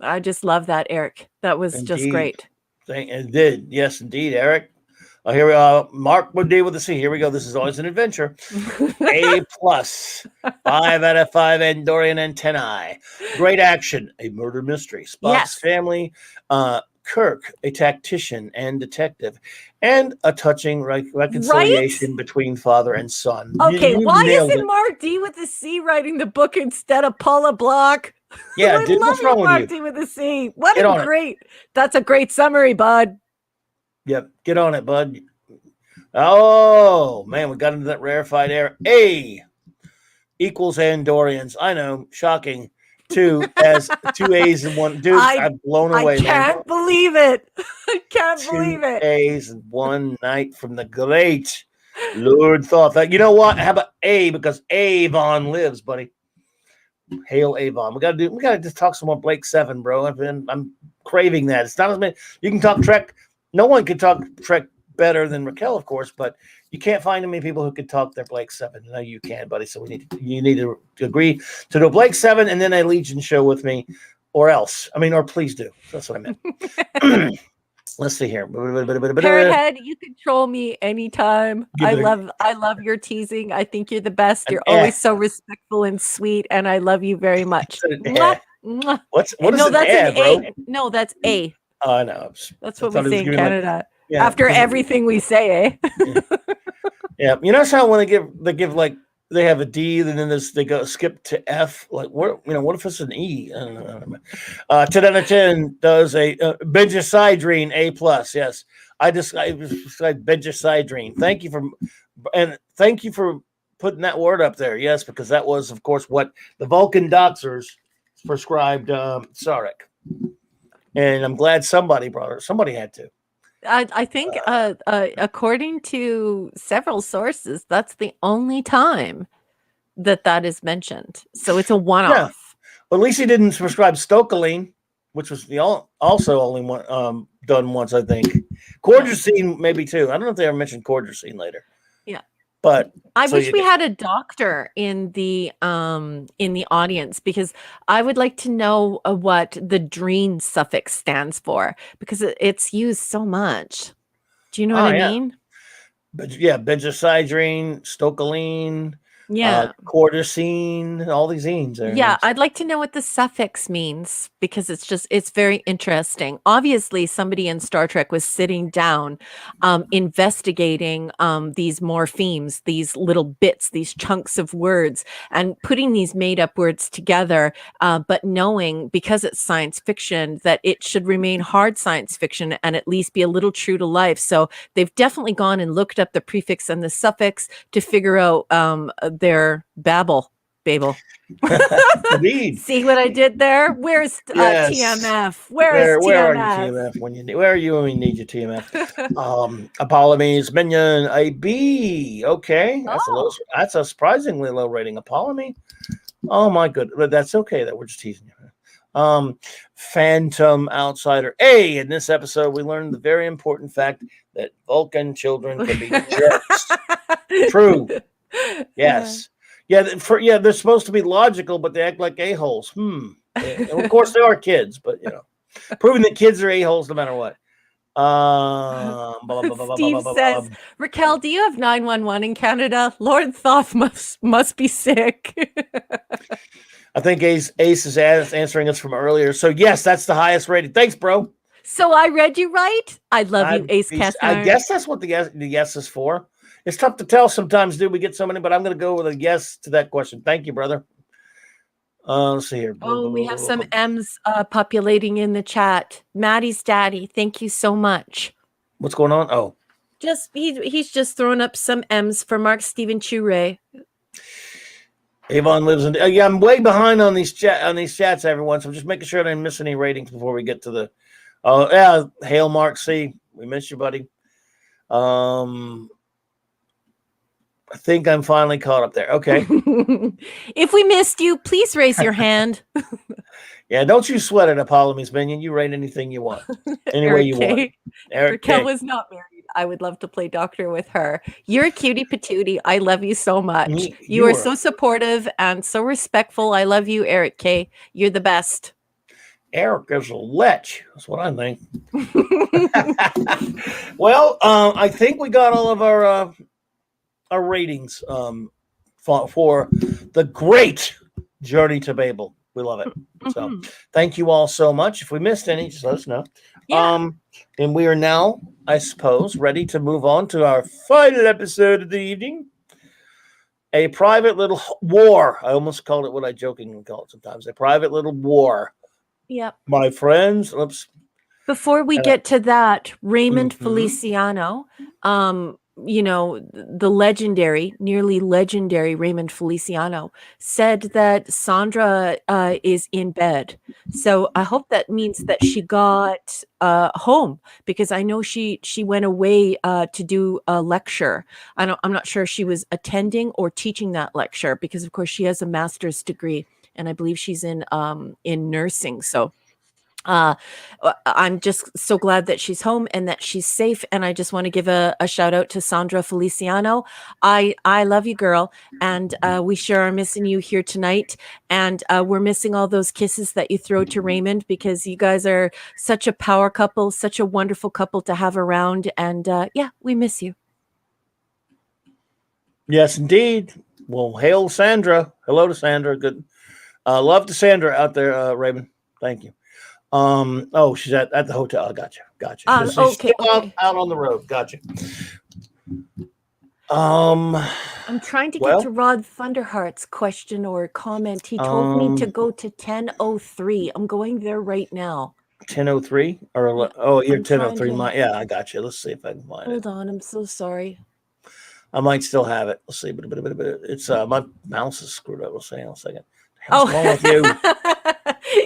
I just love that, Eric. That was just great. It did. Yes, indeed, Eric. Here we are. Mark would deal with the C. Here we go. This is always an adventure. A plus. 5 out of 5 Andorian antennae. Great action. A murder mystery. Spock's family. Kirk, a tactician and detective, and a touching reconciliation between father and son. Okay, why isn't Mark D with the C writing the book instead of Paula Block? Yeah, dude, what's wrong with Mark D with the C. What a great! That's a great summary, bud. Yep, get on it, bud. Oh man, we got into that rarefied air. A equals Andorians. I know, shocking. 2 as 2 A's and 1. Dude, I'm blown away. I can't believe it. I can't believe it. 2 A's and 1 night from the great Lord Thoth. You know what? How about A? Because Avon lives, buddy. Hail Avon. We gotta just talk some more Blake 7, bro. I'm craving that. It's not as many. You can talk Trek. No one can talk Trek better than Raquel, of course, but you can't find many people who can talk their Blake 7. No, you can, buddy. So you need to agree to do a Blake 7 and then a Legion show with me, or else. Or please do. That's what I meant. Let's see here. Parrothead, you control me anytime. I love your teasing. I think you're the best. You're always so respectful and sweet, and I love you very much. What is an A? No, that's A. Oh, I know. That's what we say in Canada. After everything we say, eh? Yeah. You know how when they have a D, and then they go skip to F. Like what if it's an E? I don't know. 10 out of 10 does a Benjacidrine A plus. Yes, I described Benjacidrine. Thank you for putting that word up there. Yes, because that was, of course, what the Vulcan doctors prescribed Sarek. And I'm glad somebody brought her. Somebody had to. I think, according to several sources, that's the only time that is mentioned. So it's a one-off. Yeah. Well, at least he didn't prescribe Stokeline, which was also only one done once, I think. Cordrazine, maybe too. I don't know if they ever mentioned Cordrazine later. Yeah. But I so wish you we get- had a doctor in the audience, because I would like to know what the "dreen" suffix stands for, because it's used so much. Do you know what I yeah. mean? But yeah, benzosidrine, stocoline, Yeah. cortisine, all these enes there. Yeah, I'd like to know what the suffix means, because it's very interesting. Obviously, somebody in Star Trek was sitting down, investigating these morphemes, these little bits, these chunks of words, and putting these made up words together, but knowing, because it's science fiction, that it should remain hard science fiction and at least be a little true to life. So they've definitely gone and looked up the prefix and the suffix to figure out their babble. Indeed. See what I did there? Where's Yes. TMF? Where is Where are you, TMF? TMF? Where are you when we need you, TMF? Apollome's minion, a B. Okay, that's a surprisingly low rating. Apollomy. Oh my goodness, that's okay. That we're just teasing you. Phantom Outsider, A. In this episode, we learned the very important fact that Vulcan children can be jerks. True. Yes. Yeah, they're supposed to be logical, but they act like a-holes. Of course, they are kids, but proving that kids are a-holes no matter what. Steve says, Raquel, do you have 911 in Canada? Lord Thoth must be sick. I think Ace is answering us from earlier. So yes, that's the highest rated. Thanks, bro. So I read you right. I love you, Ace Castner. I guess that's what the yes is for. It's tough to tell sometimes, dude. We get so many, but I'm going to go with a yes to that question. Thank you, brother. Let's see here. Oh, we have some M's populating in the chat. Maddie's daddy, thank you so much. What's going on? Oh, he's just throwing up some M's for Mark Steven Chure. Avon lives in. Yeah, I'm way behind on these chats, everyone. So I'm just making sure I didn't miss any ratings before we get to the. Oh yeah, hail Mark C. We miss you, buddy. I think I'm finally caught up there. Okay. If we missed you, please raise your hand. Yeah, don't you sweat it, Apollome's minion. You rate anything you want, any way you want. Raquel was not married. I would love to play doctor with her. You're a cutie patootie. I love you so much. You are so supportive and so respectful. I love you, Eric K. You're the best. Eric is a lech. That's what I think. Well, I think we got all of our ratings for the great Journey to Babel. We love it. So thank you all so much. If we missed any, just let us know. Yeah. And we are now, I suppose, ready to move on to our final episode of the evening. A private little war. I almost called it what I jokingly call it sometimes. A private little war. Yep. My friends. Oops. Before we get to that, Raymond Feliciano, the legendary, nearly legendary Raymond Feliciano said that Sandra is in bed. So I hope that means that she got home, because I know she went away to do a lecture. I'm not sure if she was attending or teaching that lecture, because of course she has a master's degree, and I believe she's in nursing. So I'm just so glad that she's home and that she's safe. And I just want to give a shout out to Sandra Feliciano. I love you, girl. And we sure are missing you here tonight. And we're missing all those kisses that you throw to Raymond, because you guys are such a power couple, such a wonderful couple to have around. And yeah, we miss you. Yes, indeed. Well, hail Sandra. Hello to Sandra. Good. Love to Sandra out there, Raymond. Thank you. Oh, she's at the hotel. Gotcha. She's okay. Out on the road. Gotcha. I'm trying to get to Rod Thunderheart's question or comment. He told me to go to 10:03. I'm going there right now. 10:03 or you're 10:03. Yeah, I got you. Let's see if I can find it. Hold on, I'm so sorry. I might still have it. Let's see. It's my mouse is screwed up. We'll see in a second. What's wrong with you?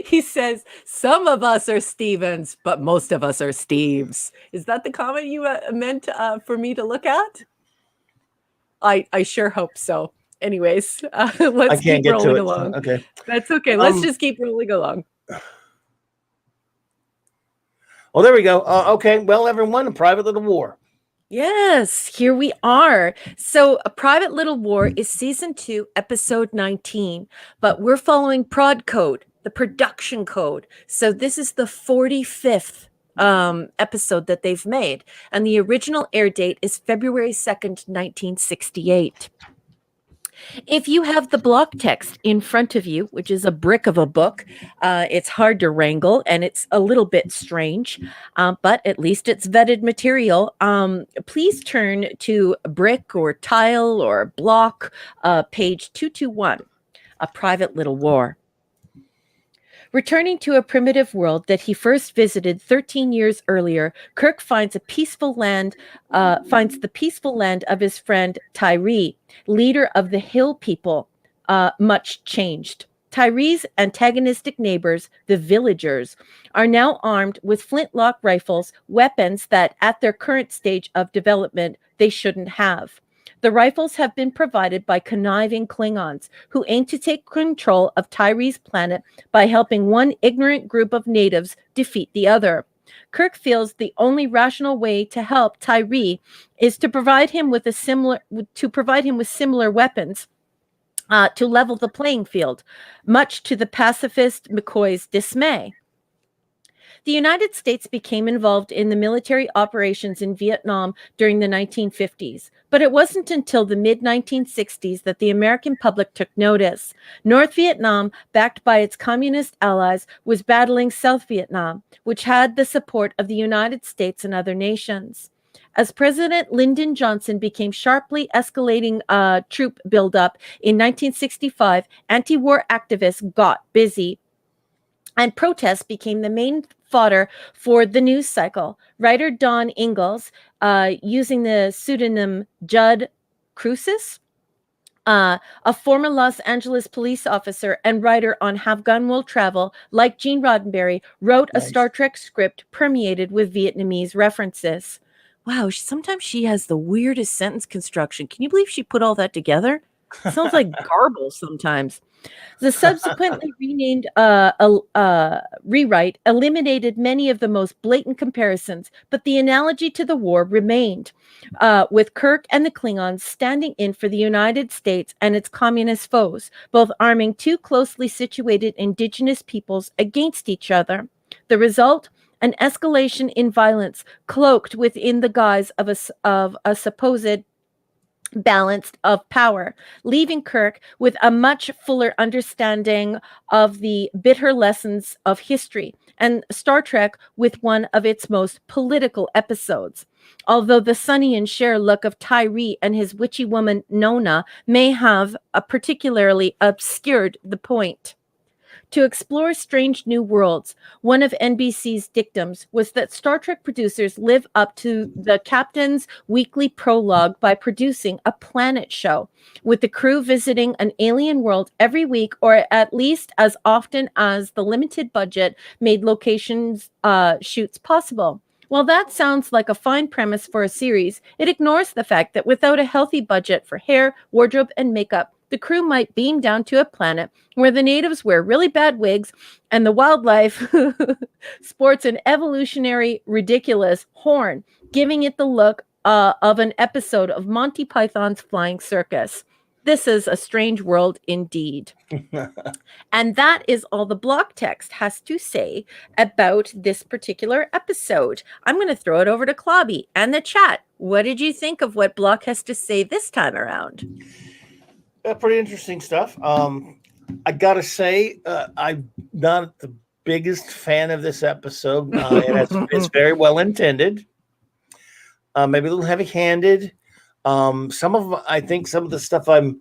He says, some of us are Stevens, but most of us are Steves. Is that the comment you meant for me to look at? I sure hope so. Anyways, let's keep rolling along. Okay. That's okay. Let's just keep rolling along. Well, there we go. Okay. Well, everyone, a private little war. Yes, here we are. So, A Private Little War is season 2, episode 19, but we're following prod code, the production code. So, this is the 45th episode that they've made, and the original air date is February 2nd, 1968. If you have the block text in front of you, which is a brick of a book, it's hard to wrangle and it's a little bit strange, but at least it's vetted material. Please turn to brick or tile or block, page 221, A Private Little War. Returning to a primitive world that he first visited 13 years earlier, Kirk finds the peaceful land of his friend Tyree, leader of the Hill people, much changed. Tyree's antagonistic neighbors, the villagers, are now armed with flintlock rifles, weapons that, at their current stage of development, they shouldn't have. The rifles have been provided by conniving Klingons who aim to take control of Tyree's planet by helping one ignorant group of natives defeat the other. Kirk feels the only rational way to help Tyree is to provide him with similar weapons to level the playing field, much to the pacifist McCoy's dismay. The United States became involved in the military operations in Vietnam during the 1950s, but it wasn't until the mid-1960s that the American public took notice. North Vietnam, backed by its communist allies, was battling South Vietnam, which had the support of the United States and other nations. As President Lyndon Johnson became sharply escalating troop buildup in 1965, anti-war activists got busy, and protests became the main fodder for the news cycle. Writer Don Ingalls, using the pseudonym Judd Crucis, a former Los Angeles police officer and writer on Have Gun Will Travel, like Gene Roddenberry, wrote a Star Trek script permeated with Vietnamese references. Wow, sometimes she has the weirdest sentence construction. Can you believe she put all that together? It sounds like garble sometimes. The subsequently renamed rewrite eliminated many of the most blatant comparisons, but the analogy to the war remained, with Kirk and the Klingons standing in for the United States and its communist foes, both arming two closely situated indigenous peoples against each other. The result? An escalation in violence cloaked within the guise of a supposed balance of power, leaving Kirk with a much fuller understanding of the bitter lessons of history, and Star Trek with one of its most political episodes. Although the Sonny and Cher look of Tyree and his witchy woman Nona may have particularly obscured the point. To explore strange new worlds, one of NBC's dictums was that Star Trek producers live up to the captain's weekly prologue by producing a planet show, with the crew visiting an alien world every week, or at least as often as the limited budget made locations shoots possible. While that sounds like a fine premise for a series, it ignores the fact that without a healthy budget for hair, wardrobe, and makeup, the crew might beam down to a planet where the natives wear really bad wigs and the wildlife sports an evolutionary, ridiculous horn, giving it the look of an episode of Monty Python's Flying Circus. This is a strange world indeed. And that is all the block text has to say about this particular episode. I'm going to throw it over to Clobby and the chat. What did you think of what Block has to say this time around? Pretty interesting stuff. I gotta say, I'm not the biggest fan of this episode. It's very well intended. Maybe a little heavy-handed. Some of the stuff some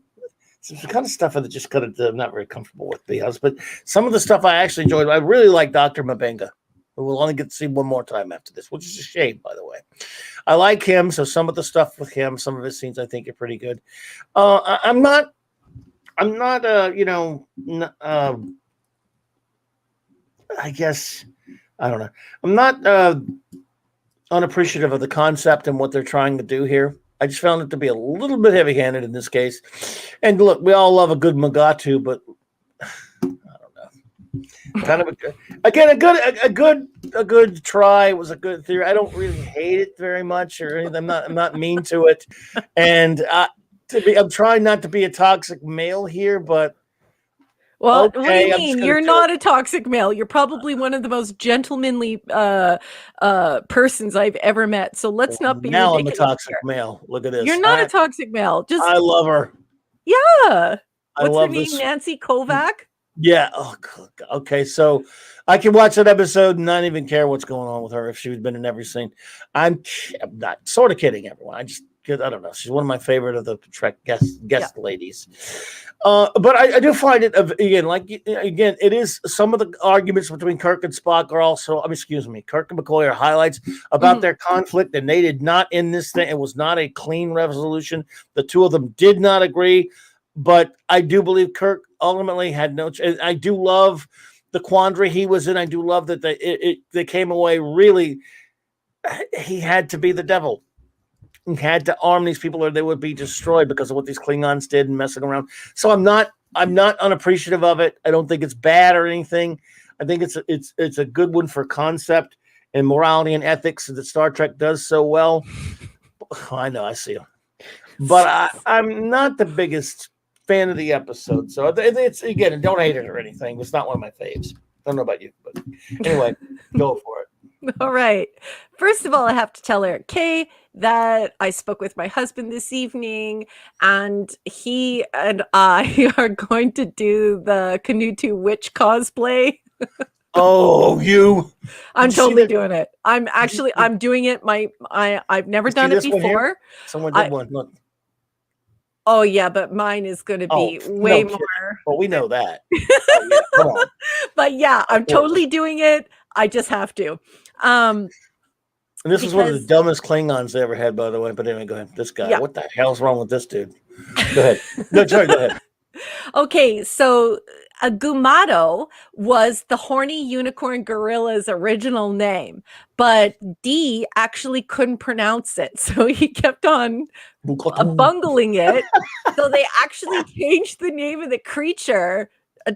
kind of stuff that just I'm not very comfortable with, to be honest. But some of the stuff I actually enjoyed. I really like Dr. Mabenga, who we'll only get to see one more time after this, which is a shame, by the way. I like him, so some of the stuff with him, some of his scenes, I think are pretty good. I'm not. I guess I don't know. I'm not unappreciative of the concept and what they're trying to do here. I just found it to be a little bit heavy-handed in this case. And look, we all love a good Mugatu, but I don't know. Kind of again a good try. It was a good theory. I don't really hate it very much or anything. I'm not mean to it, and I'm trying not to be a toxic male here, but Well, okay, what do you I'm just mean? gonna You're do not it. a toxic male. You're probably one of the most gentlemanly persons I've ever met. So let's not be Now I'm a ridiculous toxic here. male. Look at You're this. not a toxic male. Just I love her. yeah. I What's her love name? this. Nancy Kovac? Yeah. Oh, okay. So I can watch that episode and not even care what's going on with her if she's been in every scene. I'm not sort of kidding, everyone. I don't know. She's one of my favorite of the Trek guest ladies. But I do find it again, it is some of the arguments between Kirk and Spock are also, excuse me, Kirk and McCoy are highlights about their conflict, and they did not end this thing. It was not a clean resolution. The two of them did not agree. But I do believe Kirk ultimately had no. I do love the quandary he was in. I do love that they came away really. He had to be the devil. He had to arm these people, or they would be destroyed because of what these Klingons did and messing around. So I'm not unappreciative of it. I don't think it's bad or anything. I think it's a good one for concept and morality and ethics that Star Trek does so well. I know, I see him, but I'm not the biggest fan of the episode, so it's again, don't hate it or anything. It's not one of my faves. I don't know about you, but anyway, go for it. All right. First of all, I have to tell Eric K that I spoke with my husband this evening, and he and I are going to do the Canute Witch cosplay. Oh, I'm totally doing it. I'm doing it. I've never done it before. Someone did one. Look. Oh yeah, but mine is going to be way more. Well, we know that. Oh, yeah, come on. But yeah, I'm totally doing it. I just have to. And this is one of the dumbest Klingons they ever had, by the way. But anyway, go ahead. This guy. Yeah. What the hell's wrong with this dude? Go ahead. No, sorry, go ahead. Okay, so Gumado was the horny unicorn gorilla's original name, but D actually couldn't pronounce it, so he kept on bungling it. So they actually changed the name of the creature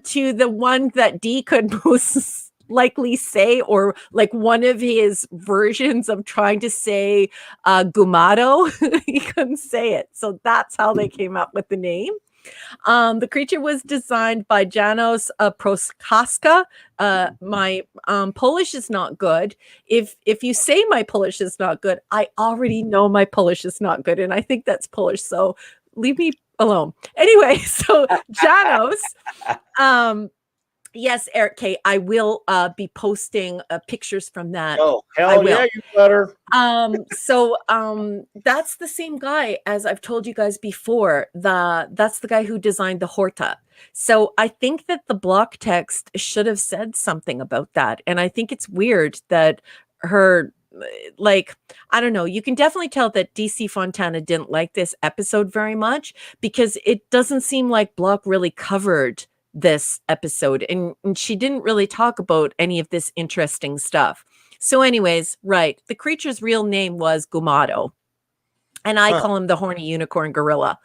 to the one that D could most likely say, or like one of his versions of trying to say Gumado. He couldn't say it, so that's how they came up with the name. The creature was designed by Janos Proskaska. My Polish is not good. If you say my Polish is not good, I already know my Polish is not good, and I think that's Polish, so leave me alone. Anyway, so Janos, yes, Eric K, I will be posting pictures from that. Oh, hell yeah, you better. So that's the same guy, as I've told you guys before. That's the guy who designed the Horta. So I think that the block text should have said something about that. And I think it's weird that her, like, I don't know, you can definitely tell that DC Fontana didn't like this episode very much, because it doesn't seem like Block really covered this episode, and she didn't really talk about any of this interesting stuff. So anyways, right, the creature's real name was Gumado, and I call him the horny unicorn gorilla.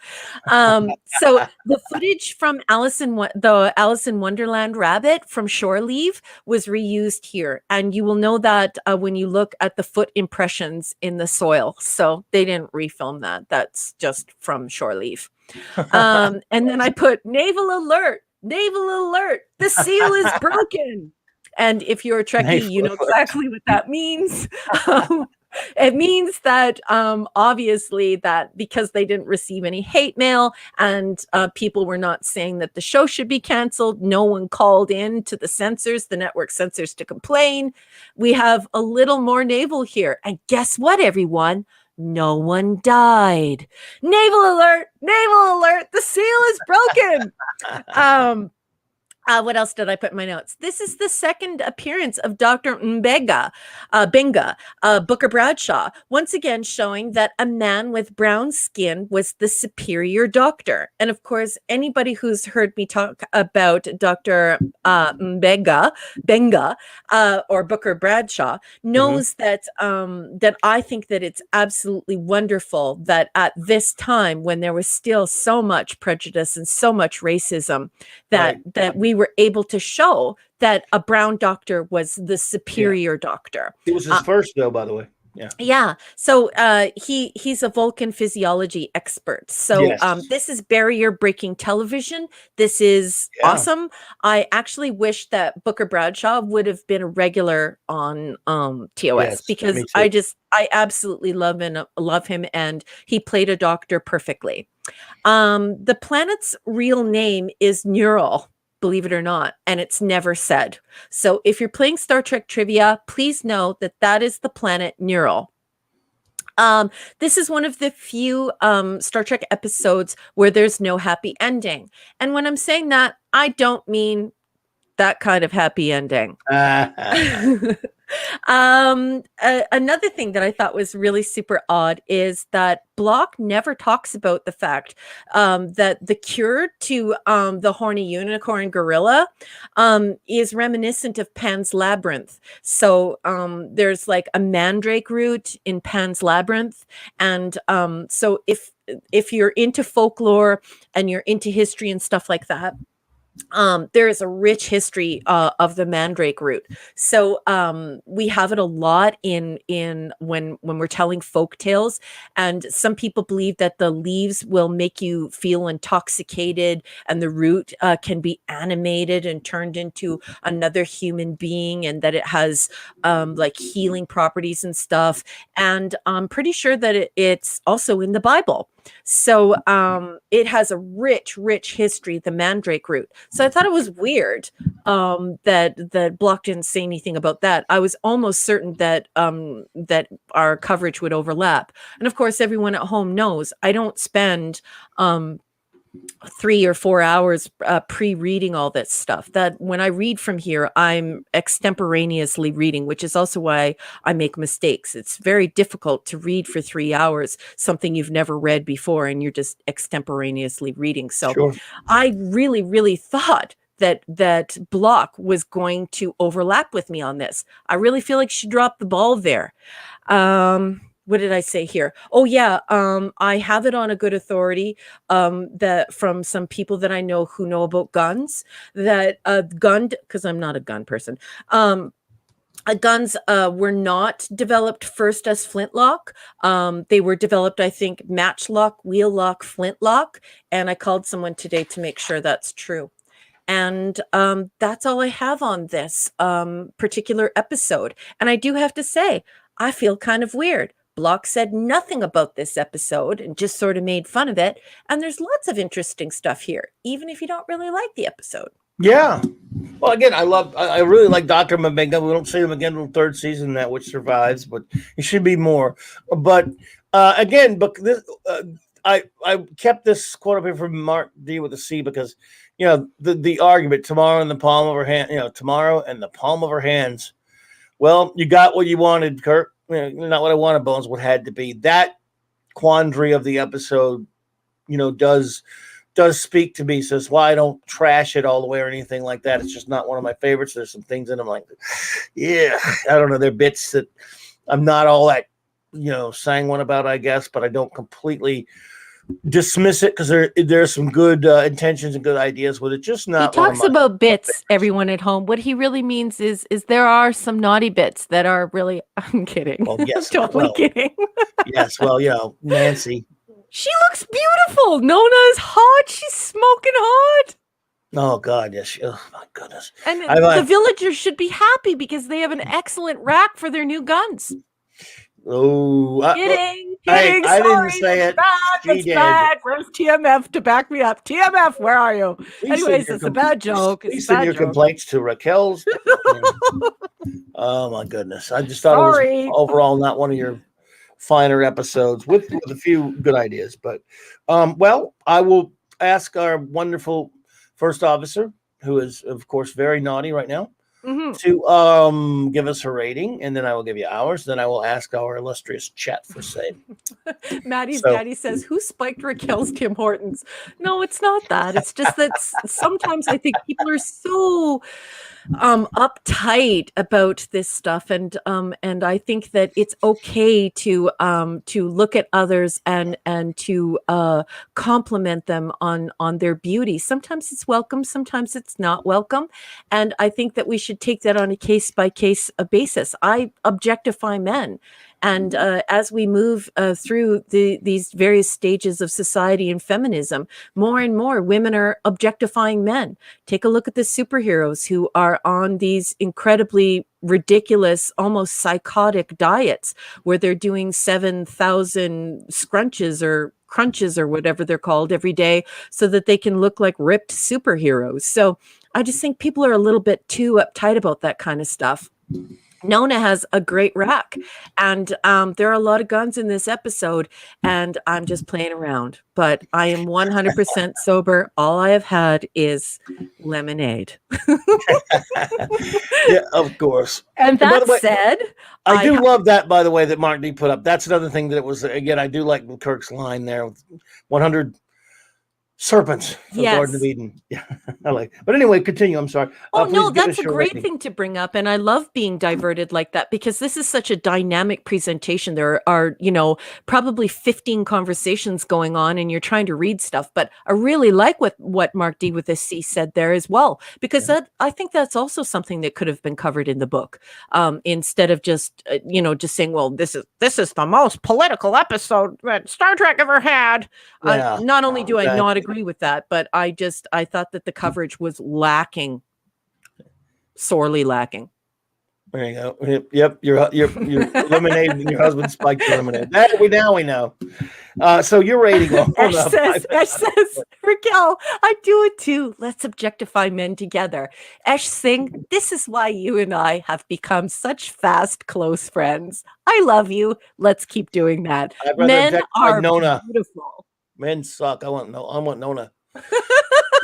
So the footage from the Alice in Wonderland rabbit from Shore Leave was reused here, and you will know that when you look at the foot impressions in the soil. So they didn't refilm that. That's just from Shore Leave. And then I put naval alert, the seal is broken. And if you're a Trekkie, you know exactly what that means. It means that obviously that because they didn't receive any hate mail and people were not saying that the show should be canceled, no one called in to the censors, the network censors, to complain. We have a little more naval here. And guess what, everyone? No one died. Naval alert, the seal is broken. What else did I put in my notes? This is the second appearance of Dr. Benga, Booker Bradshaw, once again showing that a man with brown skin was the superior doctor. And of course, anybody who's heard me talk about Dr. Benga, or Booker Bradshaw knows that that I think that it's absolutely wonderful that at this time, when there was still so much prejudice and so much racism, that we were able to show that a brown doctor was the superior doctor. It was his first, though, by the way. Yeah. Yeah. So he's a Vulcan physiology expert. So this is barrier breaking television. This is awesome. I actually wish that Booker Bradshaw would have been a regular on TOS because I absolutely love him, and he played a doctor perfectly. The planet's real name is Neural, believe it or not, and it's never said. So if you're playing Star Trek trivia, please know that that is the planet Neural. This is one of the few Star Trek episodes where there's no happy ending. And when I'm saying that, I don't mean that kind of happy ending. Another thing that I thought was really super odd is that Block never talks about the fact that the cure to the horny unicorn gorilla is reminiscent of Pan's Labyrinth. So there's like a mandrake root in Pan's Labyrinth, and so if you're into folklore and you're into history and stuff like that, there is a rich history of the mandrake root. So we have it a lot in when we're telling folk tales, and some people believe that the leaves will make you feel intoxicated, and the root can be animated and turned into another human being, and that it has like healing properties and stuff. And I'm pretty sure that it's also in the Bible. So it has a rich history, the mandrake root. So I thought it was weird that Block didn't say anything about that. I was almost certain that that our coverage would overlap. And of course, everyone at home knows I don't spend 3 or 4 hours pre-reading all this stuff. That when I read from here, I'm extemporaneously reading, which is also why I make mistakes. It's very difficult to read for 3 hours something you've never read before, and you're just extemporaneously reading. So I really thought that Block was going to overlap with me on this. I really feel like she dropped the ball there. What did I say here? Oh yeah, I have it on a good authority that from some people that I know who know about guns, that because I'm not a gun person. Guns were not developed first as flintlock. They were developed, I think, matchlock, wheel lock, flintlock. And I called someone today to make sure that's true. And that's all I have on this particular episode. And I do have to say, I feel kind of weird. Block said nothing about this episode and just sort of made fun of it. And there's lots of interesting stuff here, even if you don't really like the episode. Yeah. Well, again, I really like Dr. Mabenga. We don't see him again until third season, that which survives, but it should be more. But again, but this, I kept this quote up here from Mark D with a C because, you know, the argument tomorrow in the palm of her hand, you know, tomorrow in the palm of her hands. Well, you got what you wanted, Kirk. You know, not what I wanted, Bones. What had to be. That quandary of the episode, you know, does speak to me. Says why I don't trash it all the way or anything like that. It's just not one of my favorites. There's some things in them like, yeah, I don't know. They're bits that I'm not all that, you know, sanguine about, I guess, but I don't completely dismiss it because there's some good intentions and good ideas with it. Just not. He talks about bits, everyone at home. What he really means is there are some naughty bits that are really. I'm kidding. Well, yes, totally kidding. Yes, well, you know, Nancy. She looks beautiful. Nona is hot. She's smoking hot. Oh God, yes. Oh my goodness. And the villagers should be happy because they have an excellent rack for their new guns. Oh, kidding. I didn't say it. It's bad. Where's TMF to back me up? TMF, where are you? Anyways, it's a bad joke. Please send your complaints to Raquel's. Oh my goodness. I just thought it was overall not one of your finer episodes with a few good ideas. But well, I will ask our wonderful first officer, who is of course very naughty right now, to give us her rating, and then I will give you ours. Then I will ask our illustrious chat for say. Maddie's daddy says, "Who spiked Raquel's Tim Hortons?" No, it's not that. It's just that sometimes I think people are so uptight about this stuff, and I think that it's okay to look at others and to compliment them on their beauty. Sometimes it's welcome, sometimes it's not welcome, and I think that we should take that on a case by case basis. I objectify men. And as we move through these various stages of society and feminism, more and more women are objectifying men. Take a look at the superheroes who are on these incredibly ridiculous, almost psychotic diets where they're doing 7,000 scrunches or crunches or whatever they're called every day so that they can look like ripped superheroes. So I just think people are a little bit too uptight about that kind of stuff. Nona has a great rack, and there are a lot of guns in this episode, and I'm just playing around, but I am 100% sober. All I have had is lemonade. Yeah, of course. And that said, I do love that, by the way, that Mark D put up. That's another thing that it was, again, I do like Kirk's line there, 100 serpents for the Garden of Eden. Yeah, I like. But anyway, continue. I'm sorry. Oh no, that's a great thing to bring up, and I love being diverted like that because this is such a dynamic presentation. There are, probably 15 conversations going on, and you're trying to read stuff. But I really like what Mark D with a C said there as well, because I think that's also something that could have been covered in the book, instead of just just saying, well, this is the most political episode that Star Trek ever had. Yeah, not only do I not agree with that, but I thought that the coverage was lacking, sorely lacking. There you go. Yep, your lemonade and your husband spiked your lemonade. That we know. So you're rating. Ash says, Raquel, I do it too. Let's objectify men together. Ash Singh, this is why you and I have become such fast, close friends. I love you. Let's keep doing that. Men are beautiful. Men suck. I want Nona.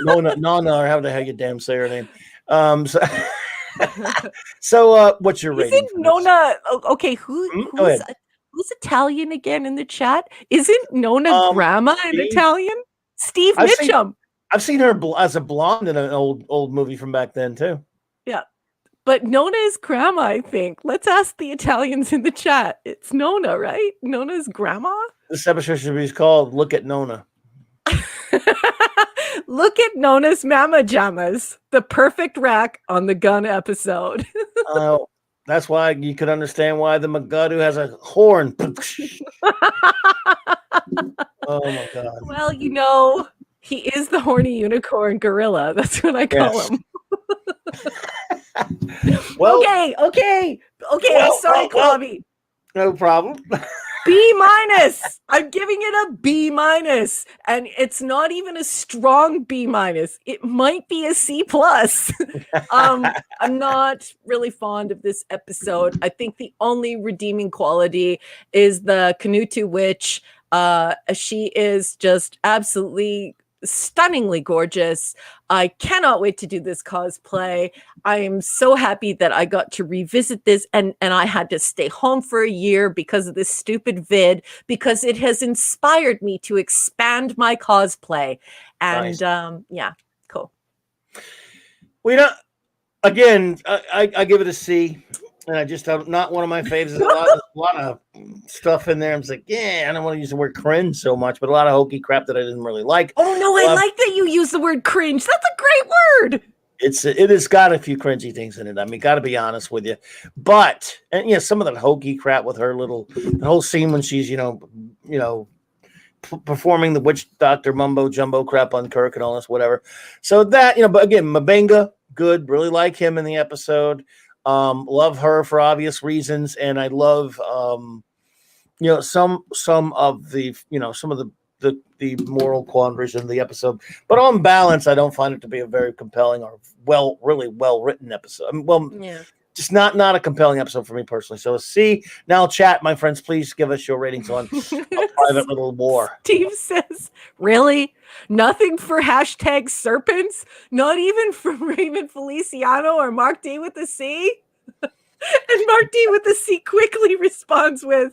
Nona, or how the hell you damn say her name. So what's your rating? Isn't Nona okay? Who's Italian again in the chat? Isn't Nona grandma in Italian? Steve Mitchum. I've seen her as a blonde in an old movie from back then too. Yeah, but Nona is grandma, I think. Let's ask the Italians in the chat. It's Nona, right? Nona's grandma. This episode should be called "Look at Nona." Look at Nona's mama jammas. The perfect rack on the gun episode. That's why you could understand why the Magadu has a horn. Oh my God. Well, he is the horny unicorn gorilla. That's what I call him. Well, okay. I'm sorry, Clobby. No problem. B-. I'm giving it a B-, and it's not even a strong B-. It might be a C+. I'm not really fond of this episode. I think the only redeeming quality is the Canutu witch. She is just absolutely stunningly gorgeous. I cannot wait to do this cosplay. I am so happy that I got to revisit this, and I had to stay home for a year because of this stupid vid, because it has inspired me to expand my cosplay. And nice. Cool. Again, I give it a C. And I just not one of my favorites. There's a lot of stuff in there. I'm like, I don't want to use the word cringe so much, but a lot of hokey crap that I didn't really like. Oh no, I like that you use the word cringe. That's a great word. It has got a few cringy things in it. I mean, got to be honest with you. But some of that hokey crap with her the whole scene when she's performing the witch doctor mumbo jumbo crap on Kirk and all this whatever. So that but again, Mabenga, good, really like him in the episode. Love her for obvious reasons, and I love some of the some of the moral quandaries in the episode. But on balance, I don't find it to be a very compelling or really well written episode. I mean, just not a compelling episode for me personally. So a C. Now, chat, my friends, please give us your ratings on A Private Little War. Steve says, really? Nothing for #serpents? Not even from Raymond Feliciano or Mark D with a C? And Mark D with a C quickly responds with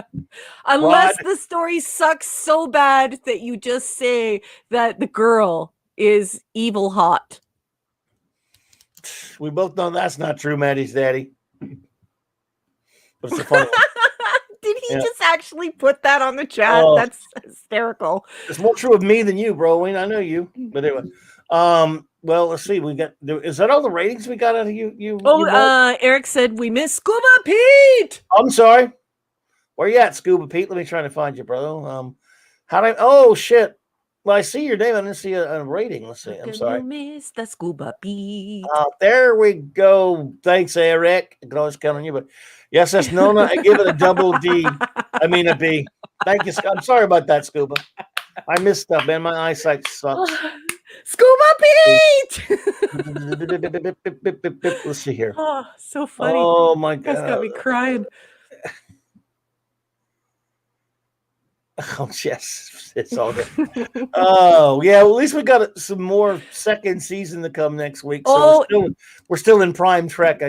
Unless the story sucks so bad that you just say that the girl is evil hot. We both know that's not true, Maddie's daddy. But it's a funny one. Did he just actually put that on the chat? Oh. That's hysterical. It's more true of me than you, bro. Wayne, I know you. But anyway. Well, let's see. Is that all the ratings we got out of you? Eric said we missed Scuba Pete. I'm sorry. Where you at, Scuba Pete? Let me try to find you, brother. Oh shit. Well, I see your name. I didn't see a rating. Let's see. I'm sorry. You missed the Scuba Pete. There we go. Thanks, Eric. I can always count on you, but yes, that's Nona. I give it a double D. I mean a B. Thank you. I'm sorry about that, Scuba. I missed stuff, man. My eyesight sucks. Scuba Pete! Let's see here. Oh, so funny. Oh my God. That's got me crying. Oh yes, it's all good. Oh yeah, well, at least we got some more second season to come next week. So we're still in prime Trek.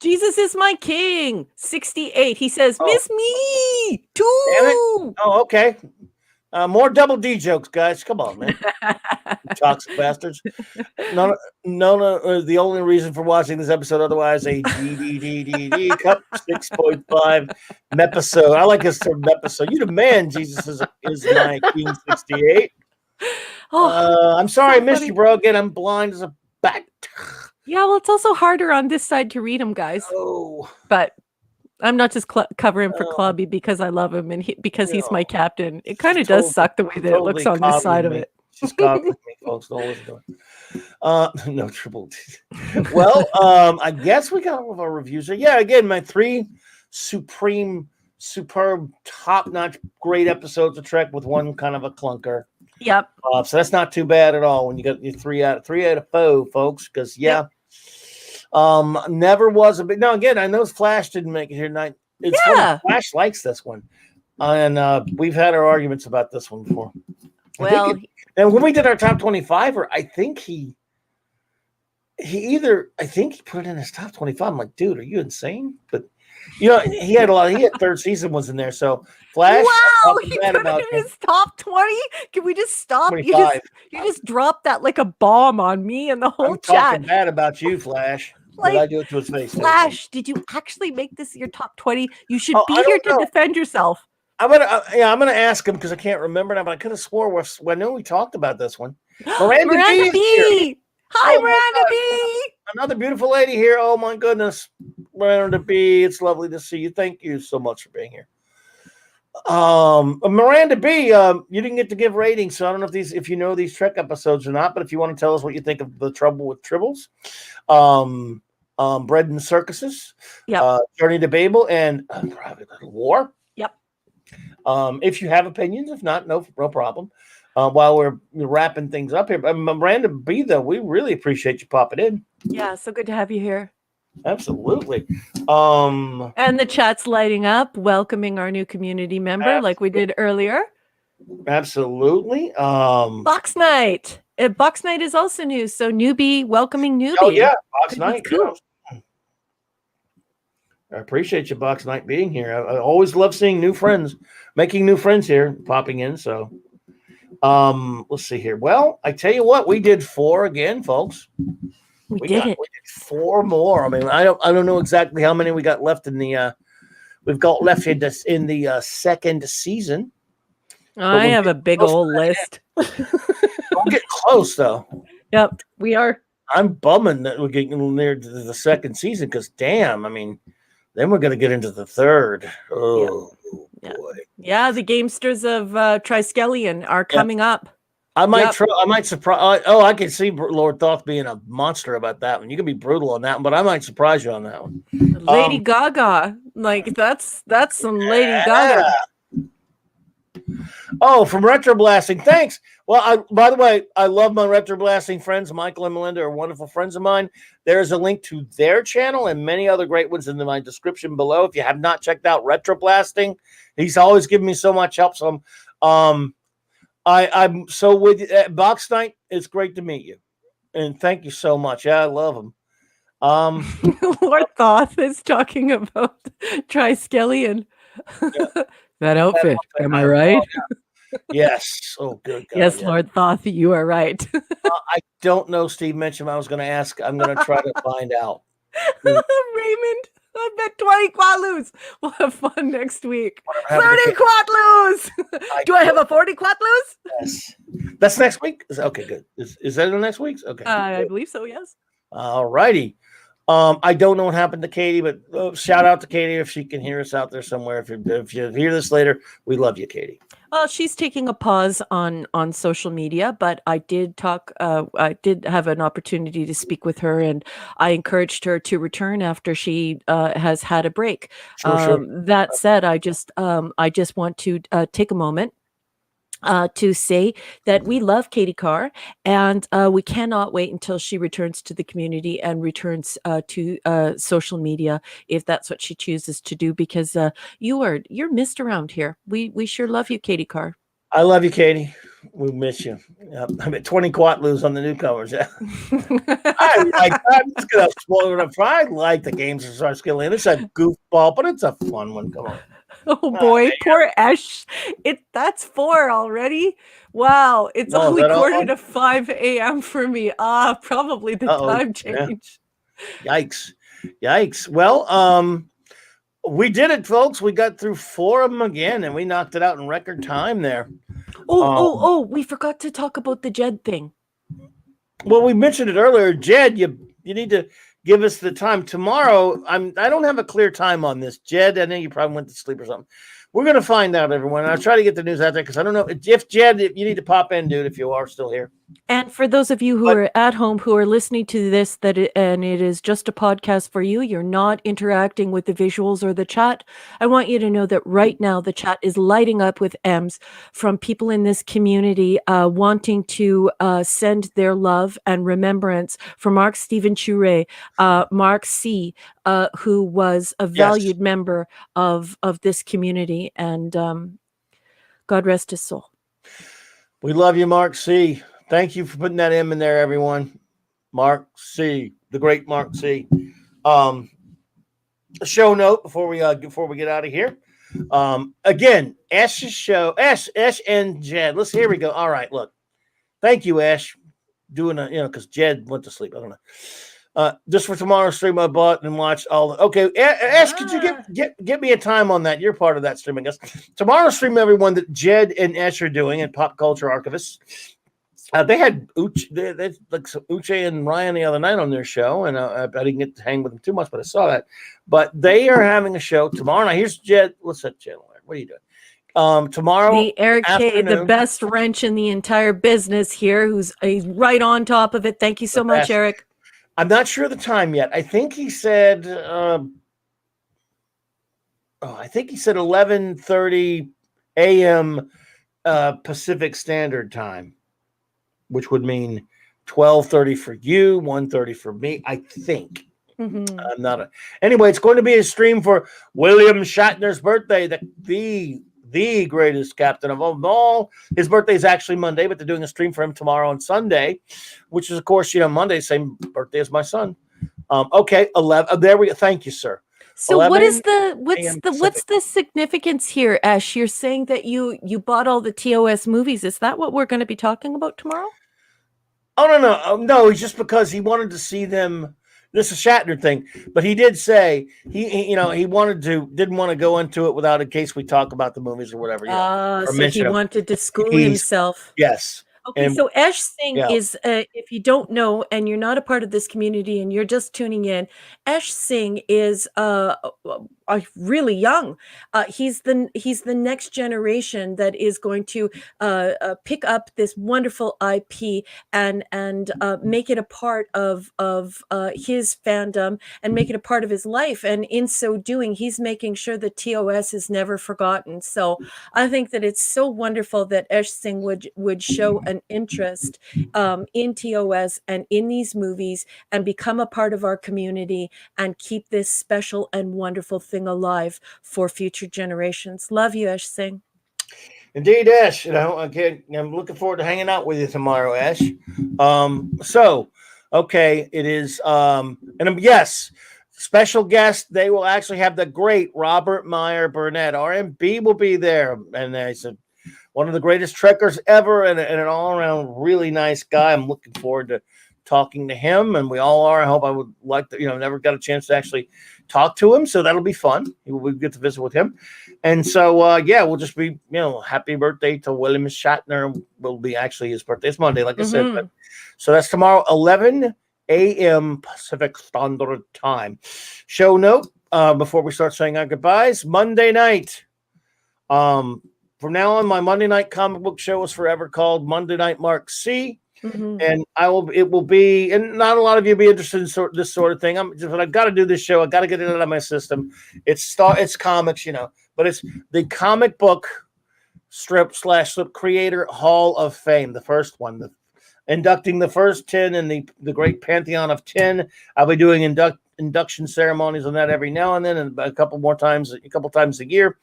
Jesus is my king. 68. He says, "Miss me too." Damn it. Oh, okay. More double D jokes, guys. Come on, man. Toxic bastards. No, the only reason for watching this episode, otherwise, a D Cup 6.5 episode. I like this term episode. You the man, Jesus is my King 68. I'm sorry, I missed you, bro. Again, I'm blind as a bat. Yeah, well, it's also harder on this side to read them, guys. Oh, but I'm not just covering for Clubby because I love him and because he's my captain. It kind of does suck the way that it looks on this side of it. She's coddling me, folks. Don't listen to it. No triple D. Well, I guess we got all of our reviews. Yeah, again, my 3 superb, top-notch, great episodes of Trek with one kind of a clunker. Yep. So that's not too bad at all when you got your 3 out of 4, folks. Because never was a big. No, again, I know Flash didn't make it here tonight. It's funny, Flash likes this one, and we've had our arguments about this one before. Well, and when we did our top 25, I think he put it in his top 25. I'm like, dude, are you insane? But he had a lot. He had third season was in there. So Flash, wow, he put it in his top 20. Can we just stop? 25. You just dropped that like a bomb on me and the whole chat. Talking bad about you, Flash. Like, I do it to his face. Flash, did you actually make this your top 20? You should be here to defend yourself. I'm gonna ask him because I can't remember now, but I could have swore I know we talked about this one. Miranda B. Hi, Miranda B. Another beautiful lady here. Oh my goodness, Miranda B. It's lovely to see you. Thank you so much for being here. Miranda B. You didn't get to give ratings, so I don't know if you know these Trek episodes or not. But if you want to tell us what you think of the Trouble with Tribbles, Bread and Circuses, Journey to Babel, and Private Little War. Yep. If you have opinions, if not, no problem. While we're wrapping things up here, Miranda B, though, we really appreciate you popping in. Yeah, so good to have you here. Absolutely. And the chat's lighting up, welcoming our new community member, like we did earlier. Absolutely. Box Night. Box Night is also new, so newbie, welcoming newbie. Oh yeah, Box Night. Cool. I appreciate you, Box Night, being here. I always love seeing new friends, making new friends here, popping in. So, let's see here. Well, I tell you what, we did 4 again, folks. We did 4 more. I mean, I don't know exactly how many we got left in the. We've got left in the second season. I have a big old list. We'll get close though. Yep, we are. I'm bumming that we're getting near to the second season because, damn, I mean, then we're going to get into the third. Oh, boy. Yeah, the Gamesters of Triskelion are coming up. I might surprise. Oh, I can see Lord Thoth being a monster about that one. You can be brutal on that one, but I might surprise you on that one. Lady Gaga, like that's some Lady Gaga. Oh, from Retro Blasting, thanks. Well, by the way, I love my Retro Blasting friends. Michael and Melinda are wonderful friends of mine. There's a link to their channel and many other great ones in my description below. If you have not checked out Retro Blasting, he's always given me so much help. So, I'm so with you. Box Night, it's great to meet you, and thank you so much. Yeah, I love him. Lord Thoth is talking about Triskelion. That outfit, am I right? Yes. Oh, good God. Yes, Lord Thoth, you are right. I don't know. Steve mentioned I was going to ask. I'm going to try to find out. Raymond, I bet 20 quatloos. We'll have fun next week. 30 quatloos. Do I have a 40 quatloos? Yes. That's next week? Okay, good. Is that in next week's? Okay. I believe so, yes. All righty. I don't know what happened to Katie, but shout out to Katie if she can hear us out there somewhere. If you hear this later, we love you, Katie. Well, she's taking a pause on social media, but I did I did have an opportunity to speak with her, and I encouraged her to return after she has had a break. Sure. That said, I just want to take a moment to say that we love Katie Carr, and we cannot wait until she returns to the community and returns to social media, if that's what she chooses to do, because you're missed around here. We sure love you, Katie Carr. I love you, Katie. We miss you. I'm at 20 quatloos on the newcomers. Yeah. I'm just gonna spoil it up. I like the games of Triskelion. It's a goofball, but it's a fun one. Come on. Oh boy, poor Ash. That's 4 already. Wow, it's No, is only that all? quarter to 5 a.m. for me. Probably the Uh-oh. time Yeah. change. Yikes. Well, we did it, folks. We got through 4 of them again, and we knocked it out in record time there. Oh, we forgot to talk about the Jed thing. Well, we mentioned it earlier. Jed, you need to give us the time. Tomorrow, I don't have a clear time on this. Jed, I know you probably went to sleep or something. We're going to find out, everyone. And I'll try to get the news out there because I don't know. If Jed, if you need to pop in, dude, if you are still here. And for those of you who are at home who are listening to this, and it is just a podcast for you, you're not interacting with the visuals or the chat. I want you to know that right now the chat is lighting up with M's from people in this community wanting to send their love and remembrance for Mark Stephen Chure, Mark C., who was a valued member of this community, and God rest his soul. We love you, Mark C. Thank you for putting that M in there, everyone. Mark C., the great Mark C. A show note before we get out of here. Again, Ash's show, Ash and Jed. Here we go. All right, look. Thank you, Ash. Doing because Jed went to sleep. I don't know. Just for tomorrow's stream, I bought and watched all. Okay, Ash, could you get me a time on that? You're part of that stream, I guess. Tomorrow's stream, everyone, that Jed and Ash are doing at Pop Culture Archivists. They had Uche and Ryan the other night on their show, and I didn't get to hang with them too much, but I saw that. But they are having a show tomorrow night. Here's Jed. What's that, Jed? What are you doing? Tomorrow, the Eric K, the best wrench in the entire business here, he's right on top of it. Thank you so much, Eric. I'm not sure the time yet. I think he said 11:30 a.m. Pacific Standard Time, which would mean 12:30 for you, 1:30 for me, I think. Mm-hmm. I'm not anyway, it's going to be a stream for William Shatner's birthday, the greatest captain of all. His birthday is actually Monday, but they're doing a stream for him tomorrow and Sunday, which is, of course, Monday, same birthday as my son. Okay, 11. There we go. Thank you, sir. So what's the significance here, Ash? You're saying that you bought all the TOS movies. Is that what we're going to be talking about tomorrow? Oh, no. It's just because he wanted to see them. This is a Shatner thing, but he did say he didn't want to go into it without, in case we talk about the movies or whatever. So he wanted to school himself. Yes. Okay, so Ash Singh is, if you don't know and you're not a part of this community and you're just tuning in, Ash Singh is really young. He's the next generation that is going to pick up this wonderful IP and make it a part of his fandom and make it a part of his life. And in so doing, he's making sure that TOS is never forgotten. So I think that it's so wonderful that Ash Singh would show an interest in TOS and in these movies and become a part of our community and keep this special and wonderful thing alive for future generations. Love you, Ash Singh. Indeed, Ash. I'm looking forward to hanging out with you tomorrow, Ash. It is yes, special guest. They will actually have the great Robert Meyer Burnett. RMB will be there, and they said one of the greatest trekkers ever, and an all-around really nice guy. I'm looking forward to talking to him, and we all are. I hope I would like to, never got a chance to actually talk to him, so that'll be fun. We'll get to visit with him. And so, we'll just be, happy birthday to William Shatner. Will be actually his birthday. It's Monday, like I said. So that's tomorrow, 11 a.m. Pacific Standard Time. Show note, before we start saying our goodbyes, Monday night. From now on, my Monday night comic book show is forever called Monday Night Mark C. And it will be, and not a lot of you will be interested in this sort of thing. I've got to do this show. I got to get it out of my system. It's comics, but it's the comic book strip creator Hall of Fame, the first one, inducting the first 10 in the great pantheon of 10. I'll be doing induction ceremonies on that every now and then, and a couple times a year.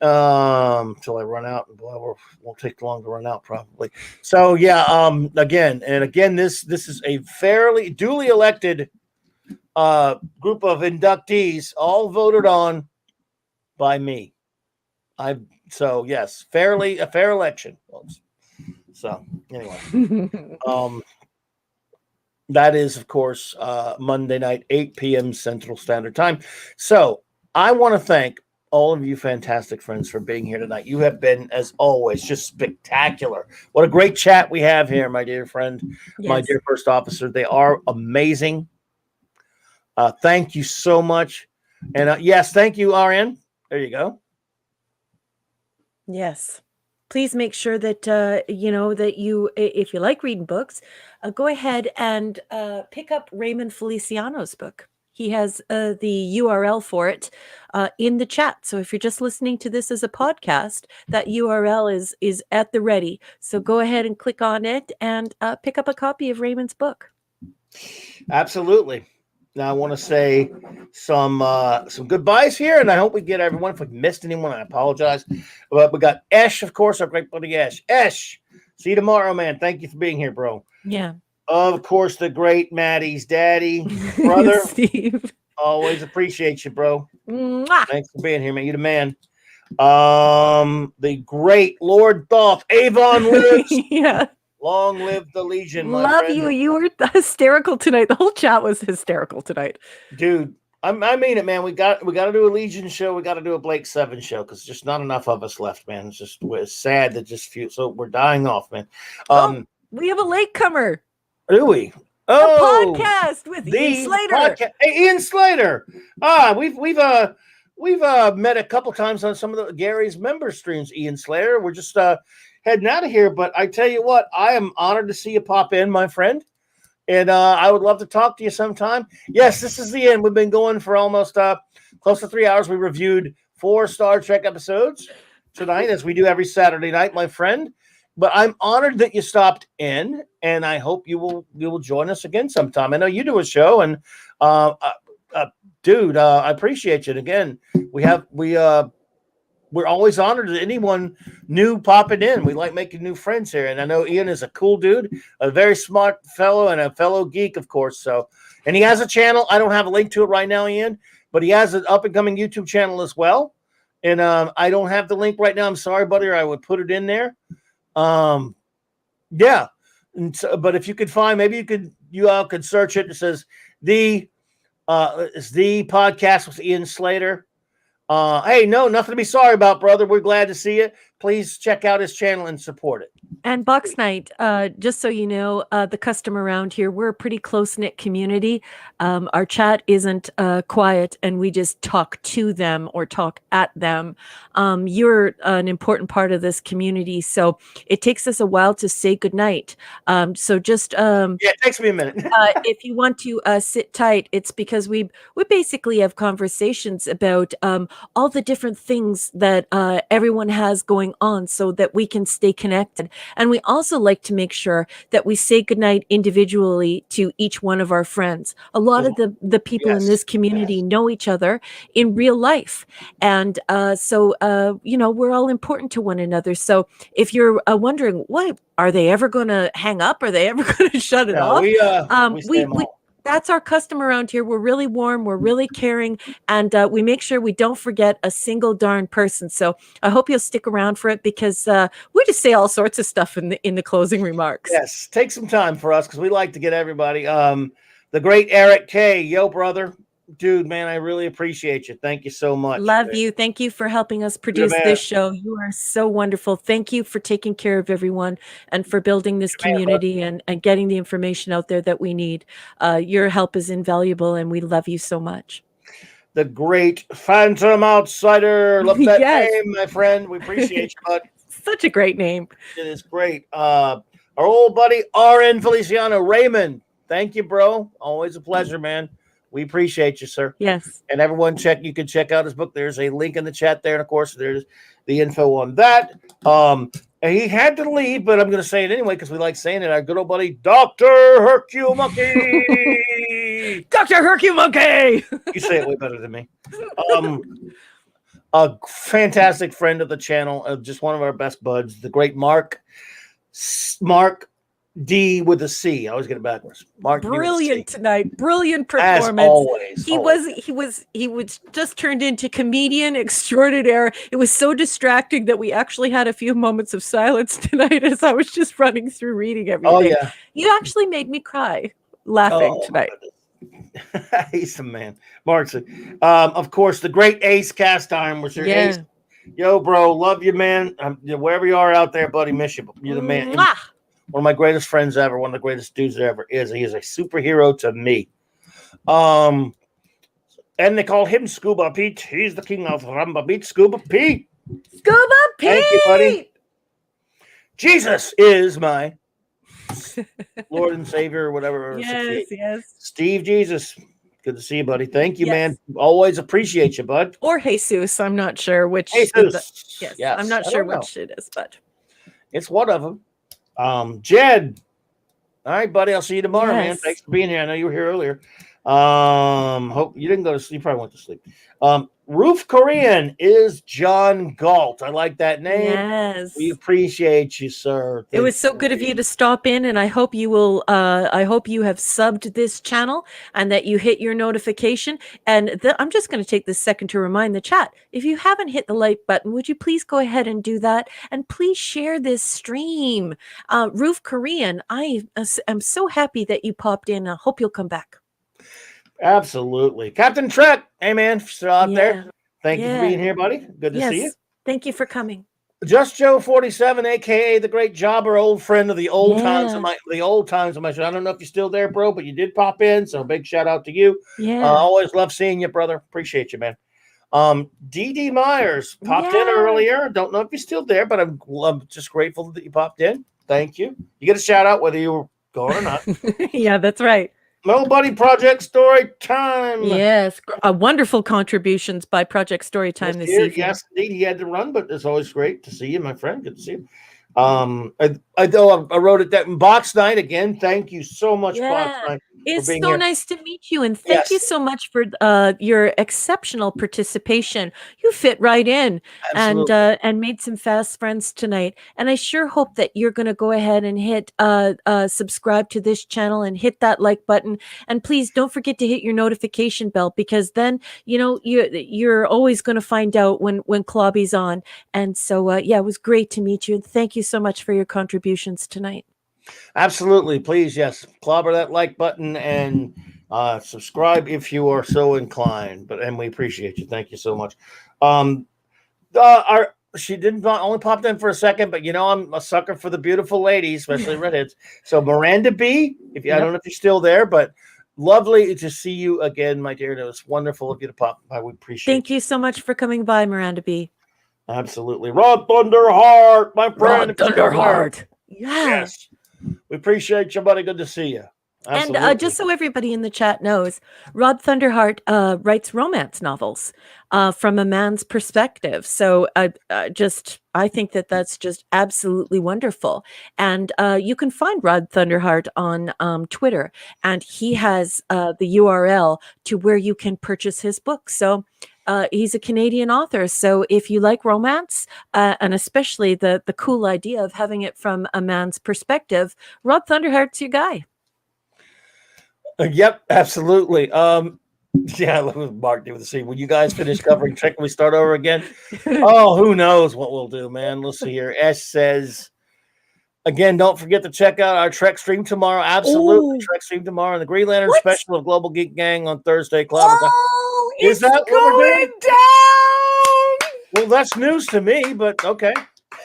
Until I run out, and won't take long to run out probably. So again, this is a fairly duly elected group of inductees, all voted on by me. So yes, a fair election, folks. So anyway, that is of course Monday night, 8 p.m. Central Standard Time. So I want to thank all of you fantastic friends for being here tonight. You have been, as always, just spectacular. What a great chat we have here, my dear friend, my dear first officer. They are amazing. Thank you so much. And yes, thank you, RN. There you go. Yes. Please make sure that, you know, that you, if you like reading books, go ahead and pick up Raymond Feliciano's book. He has the URL for it in the chat. So if you're just listening to this as a podcast, that URL is at the ready. So go ahead and click on it and pick up a copy of Raymond's book. Absolutely. Now I want to say some goodbyes here, and I hope we get everyone. If we missed anyone, I apologize. But we got Esh, of course, our great buddy Esh. Esh, see you tomorrow, man. Thank you for being here, bro. Yeah. Of course, the great Maddie's daddy, brother. Steve. Always appreciate you, bro. Mwah! Thanks for being here, man. You the man. The great Lord Dolph, Avon lives. Yeah. Long live the Legion, my Love friend. you. You were hysterical tonight. The whole chat was hysterical tonight. Dude, I mean it, man. We got to do a Legion show. We got to do a Blake 7 show because there's just not enough of us left, man. It's sad that just few. So we're dying off, man. We have a latecomer. Do we? A podcast with Ian Slater. Hey, Ian Slater. We've met a couple times on some of the Gary's member streams. Ian Slater. We're just heading out of here, but I tell you what, I am honored to see you pop in, my friend. And I would love to talk to you sometime. Yes, this is the end. We've been going for almost close to 3 hours. We reviewed 4 Star Trek episodes tonight, as we do every Saturday night, my friend. But I'm honored that you stopped in, and I hope you will join us again sometime. I know you do a show, and dude, I appreciate you. And again, we're always honored that anyone new popping in. We like making new friends here. And I know Ian is a cool dude, a very smart fellow, and a fellow geek, of course. So, and he has a channel. I don't have a link to it right now, Ian, but he has an up-and-coming YouTube channel as well. And I don't have the link right now. I'm sorry, buddy, or I would put it in there. Yeah. And so, but if you could find, maybe you all could search it. It says it's the podcast with Ian Slater. Hey, no, nothing to be sorry about, brother. We're glad to see you. Please check out his channel and support it. And Box Night, just so you know, the custom around here, we're a pretty close-knit community. Our chat isn't quiet, and we just talk to them or talk at them. You're an important part of this community, so it takes us a while to say goodnight. So just it takes me a minute. if you want to sit tight, it's because we basically have conversations about all the different things that everyone has going on, so that we can stay connected. And we also like to make sure that we say goodnight individually to each one of our friends. A lot of the people in this community know each other in real life. And so, you know, we're all important to one another. So if you're wondering, what, are they ever going to hang up? Are they ever going to shut it off? We that's our custom around here. We're really warm. We're really caring. And we make sure we don't forget a single darn person. So I hope you'll stick around for it, because we just say all sorts of stuff in the closing remarks. Yes, take some time for us, because we like to get everybody. The great Eric K. Yo, brother. Dude, man, I really appreciate you. Thank you so much. Love you. Thank you for helping us produce this show. You are so wonderful. Thank you for taking care of everyone and for building this community and getting the information out there that we need. Your help is invaluable, and we love you so much. The great Phantom Outsider. Love that name, my friend. We appreciate you, bud. Such a great name. It is great. Our old buddy, RN Feliciano, Raymond. Thank you, bro. Always a pleasure, man. We appreciate you, sir. Yes. And everyone, you can check out his book. There's a link in the chat there. And of course, there's the info on that. And he had to leave, but I'm going to say it anyway, because we like saying it. Our good old buddy, Dr. Hercule Monkey. Dr. Hercule Monkey. You say it way better than me. A fantastic friend of the channel, just one of our best buds, the great Mark. Mark, D with a C. I always get it backwards. Mark D with a C. Brilliant tonight. Brilliant As performance. always. He was just turned into comedian extraordinaire. It was so distracting that we actually had a few moments of silence tonight as I was just running through reading everything. Oh, yeah. You actually made me cry laughing tonight. He's the man. Mark's of course, the great Ace Cast Iron was your Ace. Yo, bro, love you, man. Wherever you are out there, buddy, miss you. You're the man. Mwah! One of my greatest friends ever, one of the greatest dudes there ever is. He is a superhero to me. And they call him Scuba Pete. He's the king of Ramba Beat. Scuba Pete. Scuba Pete. Thank you, buddy. Jesus is my Lord and Savior, or whatever. Yes. Steve Jesus. Good to see you, buddy. Thank you, man. Always appreciate you, bud. Or Jesus. I'm not sure which. Jesus. Yes. I'm not sure which it is, but it's one of them. Jed. All right, buddy. I'll see you tomorrow, man. Thanks for being here. I know you were here earlier. Hope you didn't go to sleep. You probably went to sleep. Roof Korean is John Galt. I like that name. Yes. We appreciate you, sir. It was so good of you to stop in, and I hope you will I hope you have subbed this channel and that you hit your notification. And I'm just going to take this second to remind the chat, if you haven't hit the like button, would you please go ahead and do that, and please share this stream. Roof Korean, I am so happy that you popped in. I hope you'll come back. Absolutely. Captain Trek. Hey, man, still out there. Thank you for being here, buddy. Good to see you. Thank you for coming. Just Joe 47, aka the great jobber, old friend of the old times of my show. I don't know if you're still there, bro, but you did pop in, so big shout out to you. Always love seeing you, brother. Appreciate you, man. DD Myers popped in earlier. Don't know if you're still there, but I'm just grateful that you popped in. Thank you. You get a shout out whether you were going or not. Yeah, that's right. Nobody Project Story Time. Yes, wonderful contributions by Project Story Time this evening. Yes, indeed, he had to run, but it's always great to see you, my friend. Good to see you. I wrote it that in Box Night again. Thank you so much, Box Night. It's so nice to meet you, and thank you so much for your exceptional participation. You fit right in. Absolutely. and made some fast friends tonight. And I sure hope that you're going to go ahead and hit subscribe to this channel and hit that like button. And please don't forget to hit your notification bell, because then you're always going to find out when Clobby's on. And so it was great to meet you. Thank you so much for your contributions tonight. Absolutely. Please, yes, clobber that like button and subscribe if you are so inclined. And we appreciate you. Thank you so much. She didn't only popped in for a second, but I'm a sucker for the beautiful ladies, especially redheads. So Miranda B, I don't know if you're still there, but lovely to see you again, my dear. It was wonderful of you to pop by. We appreciate it. Thank you so much for coming by, Miranda B. Absolutely. Rod Thunderheart, my friend. Rod Thunderheart. Yes. We appreciate you, buddy. Good to see you. Absolutely. And just so everybody in the chat knows, Rod Thunderheart writes romance novels from a man's perspective. So I think that's just absolutely wonderful. And you can find Rod Thunderheart on Twitter, and he has the URL to where you can purchase his book. So he's a Canadian author. So if you like romance, and especially the cool idea of having it from a man's perspective, Rod Thunderheart's your guy. Yep, absolutely. Yeah, let me Mark with the scene. When you guys finish covering Trek, we start over again. Oh, who knows what we'll do, man. Let's see here. S says, again, don't forget to check out our Trek stream tomorrow. Absolutely. Trek stream tomorrow. And the Green Lantern special of Global Geek Gang on Thursday. Is that what we're doing? Down? Well, that's news to me, but okay.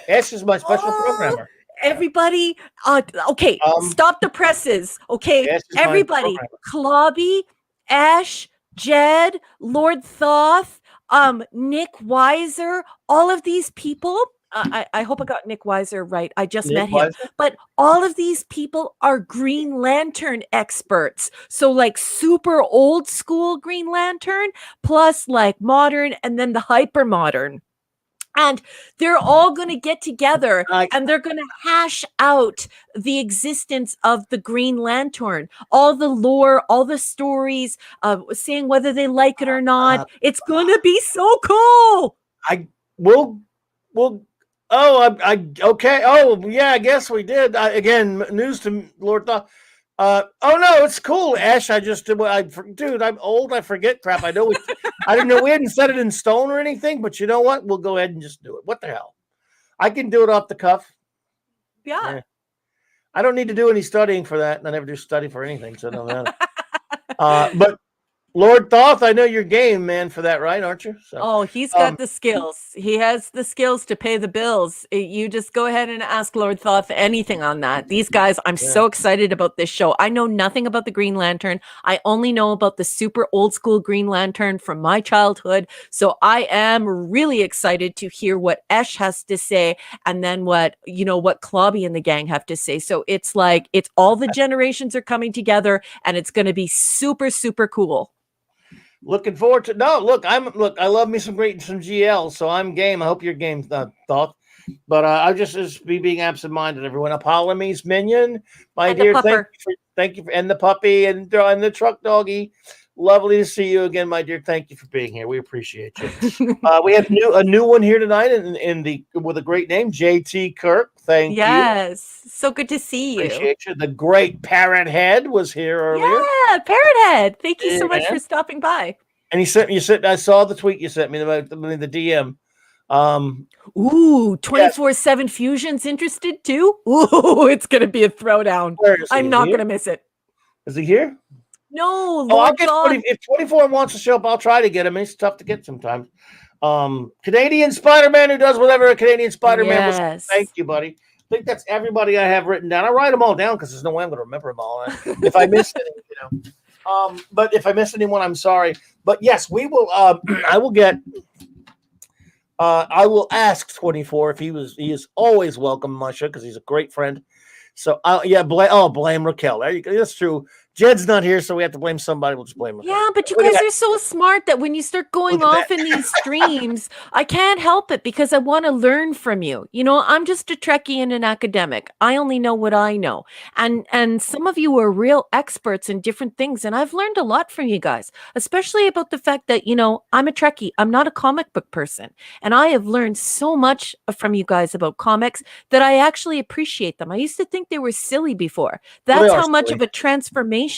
S is my special programmer. Everybody, stop the presses. Okay, everybody, Clobby, Ash, Jed, Lord Thoth, Nick Weiser, all of these people. I hope I got Nick Weiser right. I just met him. But all of these people are Green Lantern experts. So like super old school Green Lantern, plus like modern, and then the hyper modern. And they're all going to get together and they're going to hash out the existence of the Green Lantern, all the lore, all the stories, saying whether they like it or not. It's going to be so cool. We'll I okay. Oh, yeah, I guess we did. Again, news to Lord Thought. Oh no, it's cool, Ash. I just did dude, I'm old. I forget crap. I didn't know we hadn't set it in stone or anything, but you know what? We'll go ahead and just do it. What the hell? I can do it off the cuff. Yeah. I don't need to do any studying for that. I never do study for anything, so it don't matter. But Lord Thoth, I know you're game, man, for that, right? Aren't you? So, oh, he's got the skills. He has the skills to pay the bills. You just go ahead and ask Lord Thoth anything on that. These guys, I'm so excited about this show. I know nothing about the Green Lantern. I only know about the super old school Green Lantern from my childhood. So I am really excited to hear what Esh has to say, and then what Clobby and the gang have to say. So it's like it's all the generations are coming together, and it's going to be super, super cool. Looking forward to I love me some GL, so I'm game. I hope you're game, Thoth. But I just be being absent-minded, everyone. Apollome's minion, my dear, thank you for, and the puppy and the truck doggy. Lovely to see you again, my dear. Thank you for being here. We appreciate you. We have a new one here tonight with a great name, JT Kirk. Thank you. Yes, so good to see you. Appreciate you. The great Parrot Head was here earlier. Yeah, Parrot Head. Thank you so much for stopping by. And I saw the tweet you sent me about the DM. 24/7 Fusion's interested too. Ooh, it's gonna be a throwdown. I'm not gonna miss it. Is he here? No, I'll get if 24 wants to show up, I'll try to get him. It's tough to get sometimes. Canadian Spider-Man who does whatever a Canadian Spider-Man was. Thank you, buddy. I think that's everybody I have written down. I write them all down because there's no way I'm going to remember them all. If I missed any, but if I missed anyone, I'm sorry. But yes, we will. I will get. I will ask 24 if he is always welcome, Musha, because he's a great friend. So blame Raquel. There you go. That's true. Jed's not here, so we have to blame somebody. We'll just blame Raquel. Yeah, but you guys are so smart that when you start going off in these streams, I can't help it because I want to learn from you. You know, I'm just a Trekkie and an academic. I only know what I know. And some of you are real experts in different things. And I've learned a lot from you guys, especially about the fact that, I'm a Trekkie. I'm not a comic book person. And I have learned so much from you guys about comics that I actually appreciate them. I used to think they were silly before. That's how much of a transformation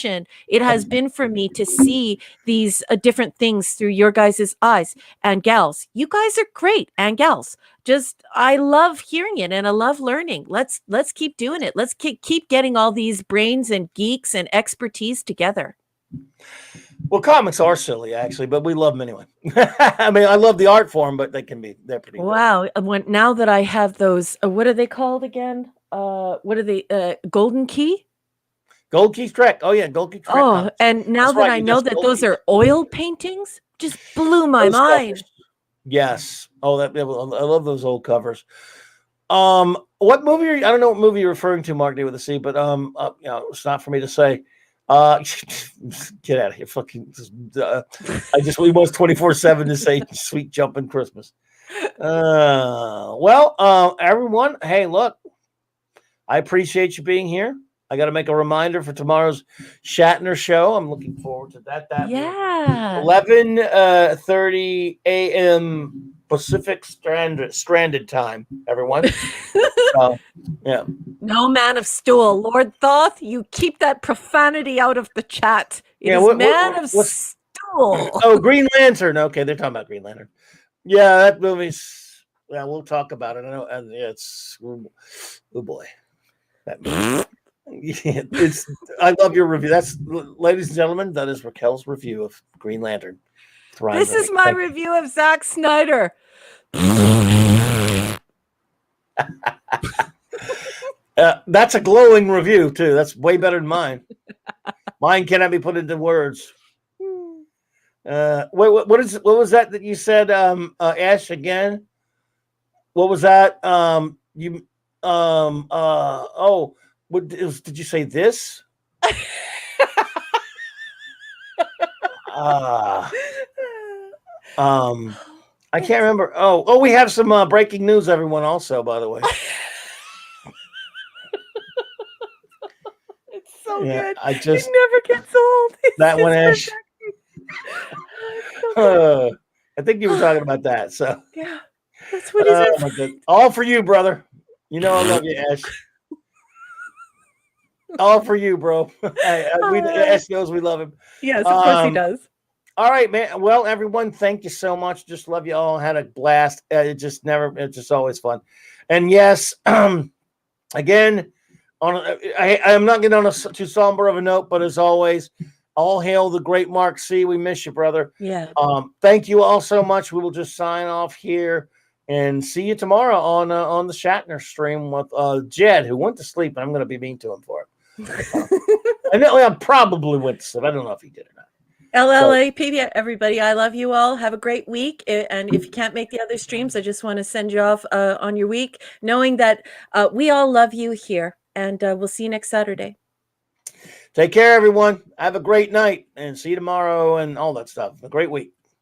it has been for me to see these different things through your guys' eyes. And gals, you guys are great, and gals, just I love hearing it and I love learning. Let's keep doing it. Let's keep getting all these brains and geeks and expertise together. Well, comics are silly, actually, but we love them anyway. I mean, I love the art form, but they're pretty wow good. Now that I have those, what are they called again? What are they? Golden Key? Gold Key Trek. Oh, yeah, Gold Key Trek. Oh, and now that I know that those are oil paintings, just blew my mind. Covers. Yes. Oh, I love those old covers. What movie I don't know what movie you're referring to, Mark D with a C, but it's not for me to say. Get out of here. Fucking we was 24/7 to say sweet jumping Christmas. Everyone, hey, look, I appreciate you being here. I got to make a reminder for tomorrow's Shatner show. I'm looking forward to that. 11:30 a.m. Pacific Stranded time, everyone. Yeah. No Man of Stool. Lord Thoth, you keep that profanity out of the chat. Man of Stool. Oh, Green Lantern. Okay, they're talking about Green Lantern. Yeah, that movie's. Yeah, we'll talk about it. I know, and it's. Oh boy, that movie. Yeah, I love your review. That's, ladies and gentlemen, that is Raquel's review of Green Lantern. This is my review of Zack Snyder. That's a glowing review too. That's way better than mine. Mine cannot be put into words. What was that you said, Ash, again? What was that? Did you say this? I can't remember. Oh, we have some breaking news, everyone, also, by the way. It's so good. It never gets old. That one, Ash. I think you were talking about that. So yeah. That's what he said. My God. All for you, brother. You know I love you, Ash. All for you, bro. Ash knows we love him. Yes, of course he does. All right, man. Well, everyone, thank you so much. Just love you all. Had a blast. It's just always fun. And yes, again, I'm not getting on a too somber of a note, but as always, all hail the great Mark C. We miss you, brother. Yeah. Thank you all so much. We will just sign off here and see you tomorrow on the Shatner stream with Jed, who went to sleep, and I'm going to be mean to him for it. I know I probably went to sleep. I don't know if he did or not. LLAPD, everybody, I love you all. Have a great week. And if you can't make the other streams, I just want to send you off on your week, knowing that we all love you here. And we'll see you next Saturday. Take care, everyone. Have a great night and see you tomorrow and all that stuff. A great week.